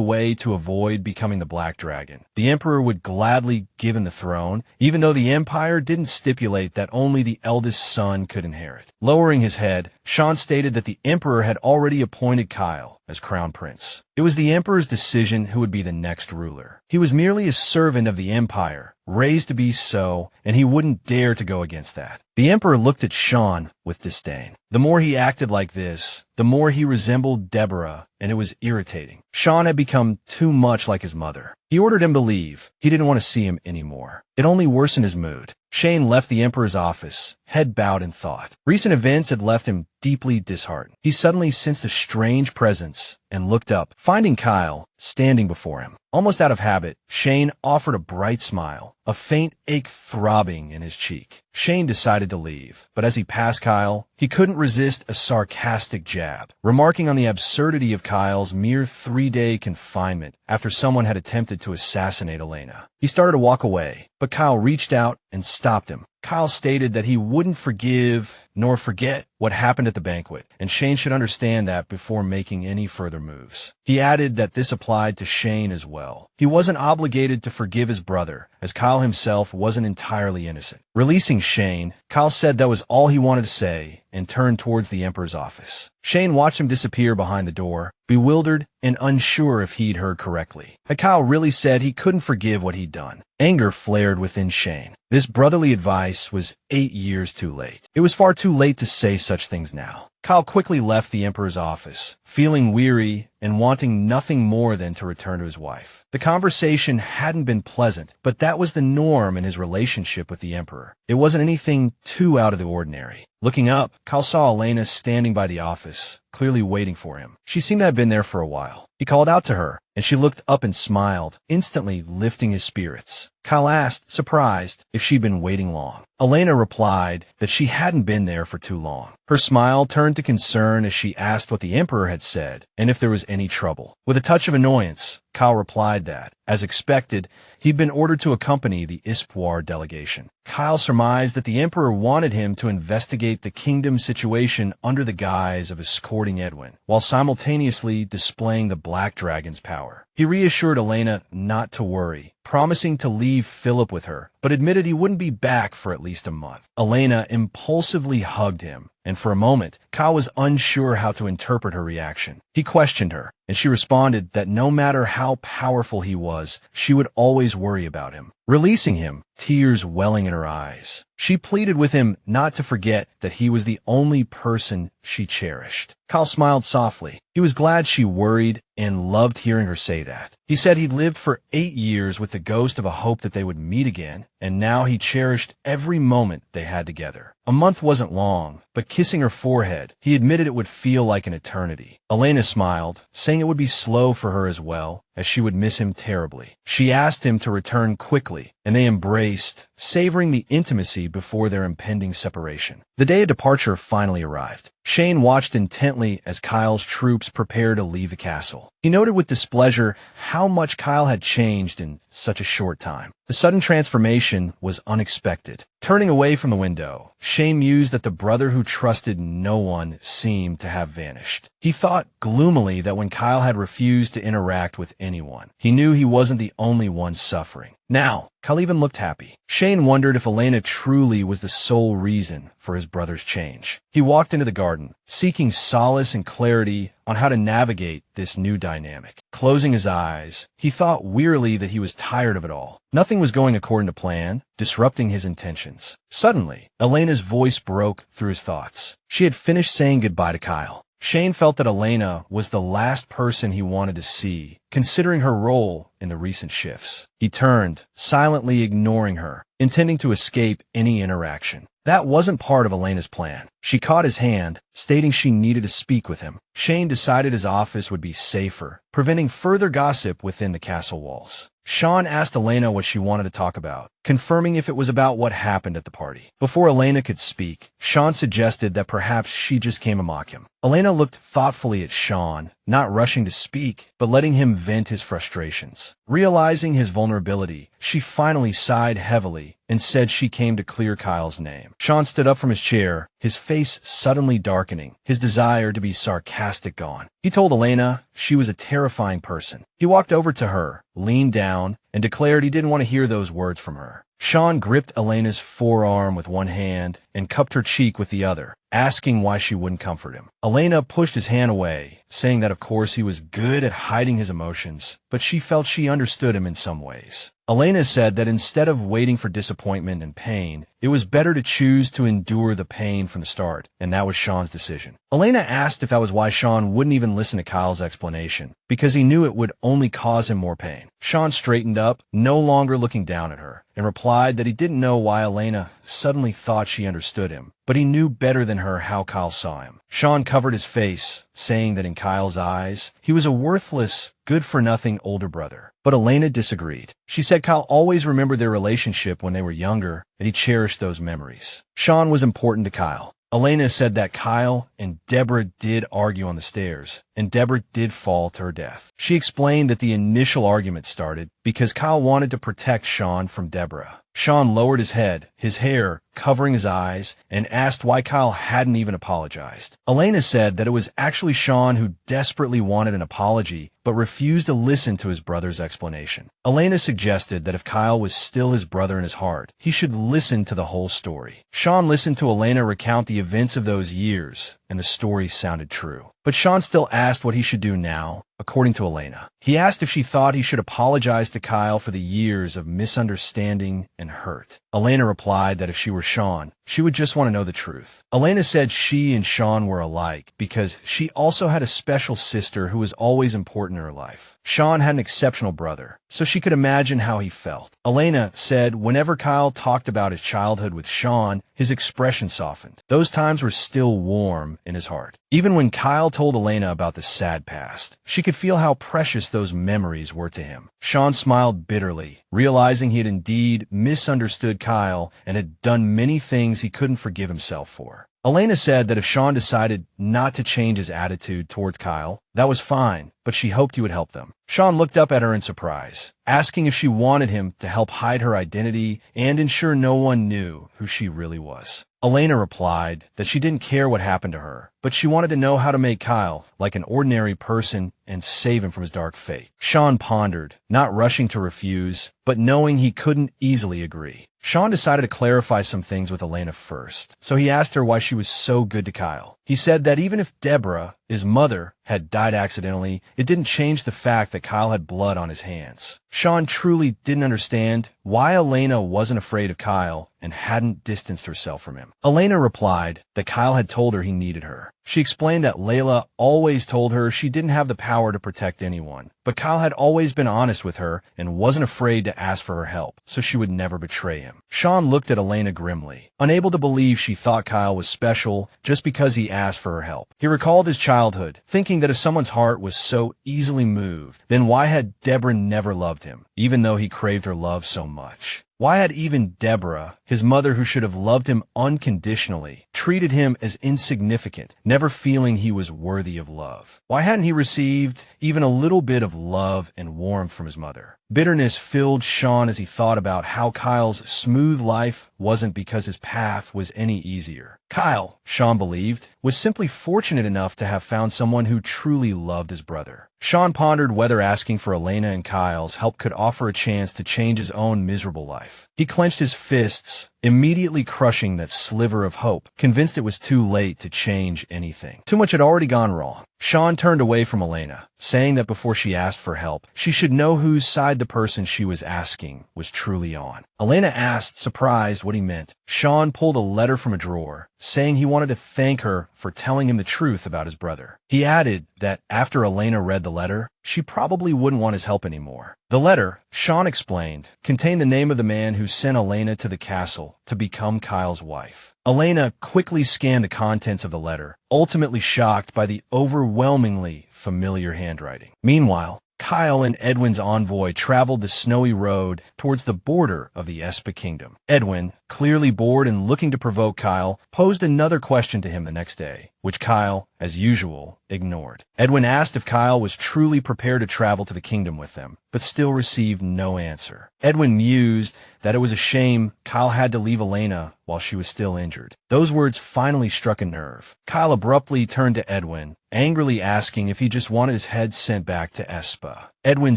way to avoid becoming the Black Dragon, the Emperor would gladly give him the throne, even though the Empire didn't stipulate that only the eldest son could inherit. Lowering his head, Sean stated that the Emperor had already appointed Kyle as Crown Prince. It was the Emperor's decision who would be the next ruler. He was merely a servant of the Empire, raised to be so, and he wouldn't dare to go against that. The Emperor looked at Sean with disdain. The more he acted like this, the more he resembled Deborah, and it was irritating. Sean had become too much like his mother. He ordered him to leave. He didn't want to see him anymore. It only worsened his mood. Shane left the Emperor's office, head bowed in thought. Recent events had left him deeply disheartened. He suddenly sensed a strange presence and looked up, finding Kyle standing before him. Almost out of habit, Shane offered a bright smile, a faint ache throbbing in his cheek. Shane decided to leave, but as he passed Kyle, he couldn't resist a sarcastic jab, remarking on the absurdity of Kyle's mere 3-day confinement after someone had attempted to assassinate Elena. He started to walk away, but Kyle reached out and stopped him. Kyle stated that he wouldn't forgive nor forget what happened at the banquet, and Shane should understand that before making any further moves. He added that this applied to Shane as well. He wasn't obligated to forgive his brother, as Kyle himself wasn't entirely innocent. Releasing Shane, Kyle said that was all he wanted to say and turned towards the Emperor's office. Shane watched him disappear behind the door, bewildered and unsure if he'd heard correctly. Had Kyle really said he couldn't forgive what he'd done? Anger flared within Shane. This brotherly advice was 8 years too late. It was far too late to say such things now. Kyle quickly left the Emperor's office, feeling weary and wanting nothing more than to return to his wife. The conversation hadn't been pleasant, but that was the norm in his relationship with the Emperor. It wasn't anything too out of the ordinary. Looking up, Kyle saw Elena standing by the office, clearly waiting for him. She seemed to have been there for a while. He called out to her, and she looked up and smiled, instantly lifting his spirits. Kyle asked, surprised, if she'd been waiting long. Elena replied that she hadn't been there for too long. Her smile turned to concern as she asked what the Emperor had said, and if there was any trouble. With a touch of annoyance, Kyle replied that, as expected, he'd been ordered to accompany the Ispoir delegation. Kyle surmised that the Emperor wanted him to investigate the kingdom situation under the guise of escorting Edwin, while simultaneously displaying the Black Dragon's power. He reassured Elena not to worry, promising to leave Philip with her, but admitted he wouldn't be back for at least a month. Elena impulsively hugged him, and for a moment, Kyle was unsure how to interpret her reaction. He questioned her, and she responded that no matter how powerful he was, she would always worry about him. Releasing him, tears welling in her eyes, she pleaded with him not to forget that he was the only person she cherished. Kyle smiled softly. He was glad she worried and loved hearing her say that. He said he'd lived for 8 years with the ghost of a hope that they would meet again, and now he cherished every moment they had together. A month wasn't long, but kissing her forehead, he admitted it would feel like an eternity. Elena smiled, saying it would be slow for her as well, as she would miss him terribly. She asked him to return quickly, and they embraced, savoring the intimacy before their impending separation. The day of departure finally arrived. Shane watched intently as Kyle's troops prepared to leave the castle. He noted with displeasure how much Kyle had changed in such a short time. The sudden transformation was unexpected. Turning away from the window, Shane mused that the brother who trusted no one seemed to have vanished. He thought gloomily that when Kyle had refused to interact with anyone, he knew he wasn't the only one suffering. Now, Kyle even looked happy. Shane wondered if Elena truly was the sole reason for his brother's change. He walked into the garden, seeking solace and clarity on how to navigate this new dynamic. Closing his eyes, he thought wearily that he was tired of it all. Nothing was going according to plan, disrupting his intentions. Suddenly, Elena's voice broke through his thoughts. She had finished saying goodbye to Kyle. Shane felt that Elena was the last person he wanted to see, considering her role in the recent shifts. He turned, silently ignoring her, intending to escape any interaction. That wasn't part of Elena's plan. She caught his hand, stating she needed to speak with him. Shane decided his office would be safer, preventing further gossip within the castle walls. Sean asked Elena what she wanted to talk about, confirming if it was about what happened at the party. Before Elena could speak, Sean suggested that perhaps she just came to mock him. Elena looked thoughtfully at Sean, not rushing to speak, but letting him vent his frustrations. Realizing his vulnerability, she finally sighed heavily and said she came to clear Kyle's name. Sean stood up from his chair, his face suddenly darkening, his desire to be sarcastic gone. He told Elena she was a terrifying person. He walked over to her, leaned down, and declared he didn't want to hear those words from her. Sean gripped Elena's forearm with one hand and cupped her cheek with the other, asking why she wouldn't comfort him. Elena pushed his hand away, saying that of course he was good at hiding his emotions, but she felt she understood him in some ways. Elena said that instead of waiting for disappointment and pain, it was better to choose to endure the pain from the start, and that was Sean's decision. Elena asked if that was why Sean wouldn't even listen to Kyle's explanation, because he knew it would only cause him more pain. Sean straightened up, no longer looking down at her, and replied that he didn't know why Elena suddenly thought she understood him, but he knew better than her how Kyle saw him. Sean covered his face, saying that in Kyle's eyes, he was a worthless, good-for-nothing older brother. But Elena disagreed. She said Kyle always remembered their relationship when they were younger, and he cherished those memories. Sean was important to Kyle. Elena said that Kyle and Deborah did argue on the stairs, and Deborah did fall to her death. She explained that the initial argument started because Kyle wanted to protect Sean from Deborah. Sean lowered his head, his hair covering his eyes, and asked why Kyle hadn't even apologized. Elena said that it was actually Sean who desperately wanted an apology, but refused to listen to his brother's explanation. Elena suggested that if Kyle was still his brother in his heart, he should listen to the whole story. Sean listened to Elena recount the events of those years, and the story sounded true. But Sean still asked what he should do now, according to Elena. He asked if she thought he should apologize to Kyle for the years of misunderstanding and hurt. Elena replied that if she were Sean, she would just want to know the truth. Elena said she and Sean were alike because she also had a special sister who was always important in her life. Sean had an exceptional brother, so she could imagine how he felt. Elena said whenever Kyle talked about his childhood with Sean, his expression softened. Those times were still warm in his heart. Even when Kyle told Elena about the sad past, she could feel how precious those memories were to him. Sean smiled bitterly, realizing he had indeed misunderstood Kyle and had done many things he couldn't forgive himself for. Elena said that if Sean decided not to change his attitude towards Kyle, that was fine, but she hoped he would help them. Sean looked up at her in surprise, asking if she wanted him to help hide her identity and ensure no one knew who she really was. Elena replied that she didn't care what happened to her, but she wanted to know how to make Kyle like an ordinary person and save him from his dark fate. Sean pondered, not rushing to refuse, but knowing he couldn't easily agree. Sean decided to clarify some things with Elena first, so he asked her why she was so good to Kyle. He said that even if Deborah, his mother, had died accidentally, it didn't change the fact that Kyle had blood on his hands. Sean truly didn't understand why Elena wasn't afraid of Kyle and hadn't distanced herself from him. Elena replied that Kyle had told her he needed her. She explained that Layla always told her she didn't have the power to protect anyone, but Kyle had always been honest with her and wasn't afraid to ask for her help, so she would never betray him. Sean looked at Elena grimly, unable to believe she thought Kyle was special just because he asked for her help. He recalled his childhood, thinking that if someone's heart was so easily moved, then why had Deborah never loved him, even though he craved her love so much? Why had even Deborah, his mother who should have loved him unconditionally, treated him as insignificant, never feeling he was worthy of love? Why hadn't he received even a little bit of love and warmth from his mother? Bitterness filled Sean as he thought about how Kyle's smooth life wasn't because his path was any easier. Kyle, Sean believed, was simply fortunate enough to have found someone who truly loved his brother. Sean pondered whether asking for Elena and Kyle's help could offer a chance to change his own miserable life. He clenched his fists, immediately crushing that sliver of hope, convinced it was too late to change anything. Too much had already gone wrong. Sean turned away from Elena, saying that before she asked for help, she should know whose side the person she was asking was truly on. Elena asked, surprised, what he meant. Sean pulled a letter from a drawer, saying he wanted to thank her for telling him the truth about his brother. He added that after Elena read the letter, she probably wouldn't want his help anymore. The letter, Sean explained, contained the name of the man who sent Elena to the castle to become Kyle's wife. Elena quickly scanned the contents of the letter, ultimately shocked by the overwhelmingly familiar handwriting. Meanwhile, Kyle and Edwin's envoy traveled the snowy road towards the border of the Espa kingdom. Edwin, clearly bored and looking to provoke Kyle, posed another question to him the next day, which Kyle, as usual, ignored. Edwin asked if Kyle was truly prepared to travel to the kingdom with them, but still received no answer. Edwin mused that it was a shame Kyle had to leave Elena while she was still injured. Those words finally struck a nerve. Kyle abruptly turned to Edwin, angrily asking if he just wanted his head sent back to Espa. Edwin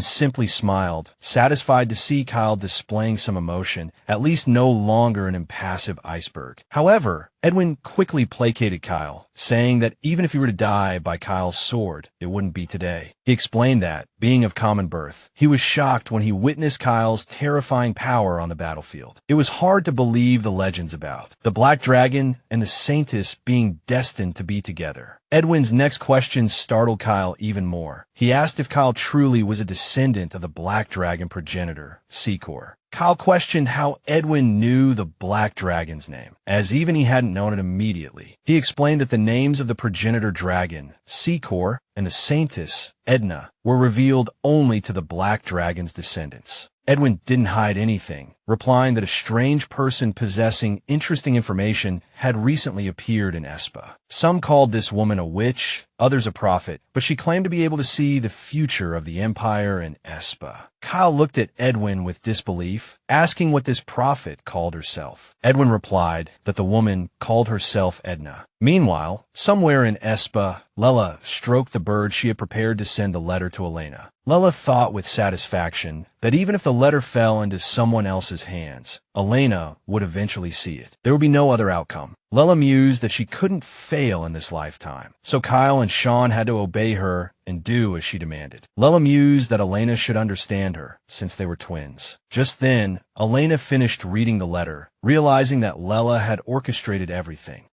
simply smiled, satisfied to see Kyle displaying some emotion, at least no longer an impassive iceberg. However, Edwin quickly placated Kyle, saying that even if he were to die by Kyle's sword, it wouldn't be today. He explained that, being of common birth, he was shocked when he witnessed Kyle's terrifying power on the battlefield. It was hard to believe the legends about the Black Dragon and the Saintess being destined to be together. Edwin's next question startled Kyle even more. He asked if Kyle truly was a descendant of the Black Dragon progenitor, Secor. Kyle questioned how Edwin knew the Black Dragon's name, as even he hadn't known it immediately. He explained that the names of the progenitor dragon, Secor, and the Saintess, Edna, were revealed only to the Black Dragon's descendants. Edwin didn't hide anything, replying that a strange person possessing interesting information had recently appeared in Espa. Some called this woman a witch, others a prophet, but she claimed to be able to see the future of the Empire in Espa. Kyle looked at Edwin with disbelief, asking what this prophet called herself. Edwin replied that the woman called herself Edna. Meanwhile, somewhere in Espa, Lela stroked the bird she had prepared to send the letter to Elena. Lela thought with satisfaction that even if the letter fell into someone else's hands, Elena would eventually see it. There would be no other outcome. Lela mused that she couldn't fail in this lifetime, so Kyle and Sean had to obey her and do as she demanded. Lela mused that Elena should understand her, since they were twins. Just then, Elena finished reading the letter, realizing that Lela had orchestrated everything.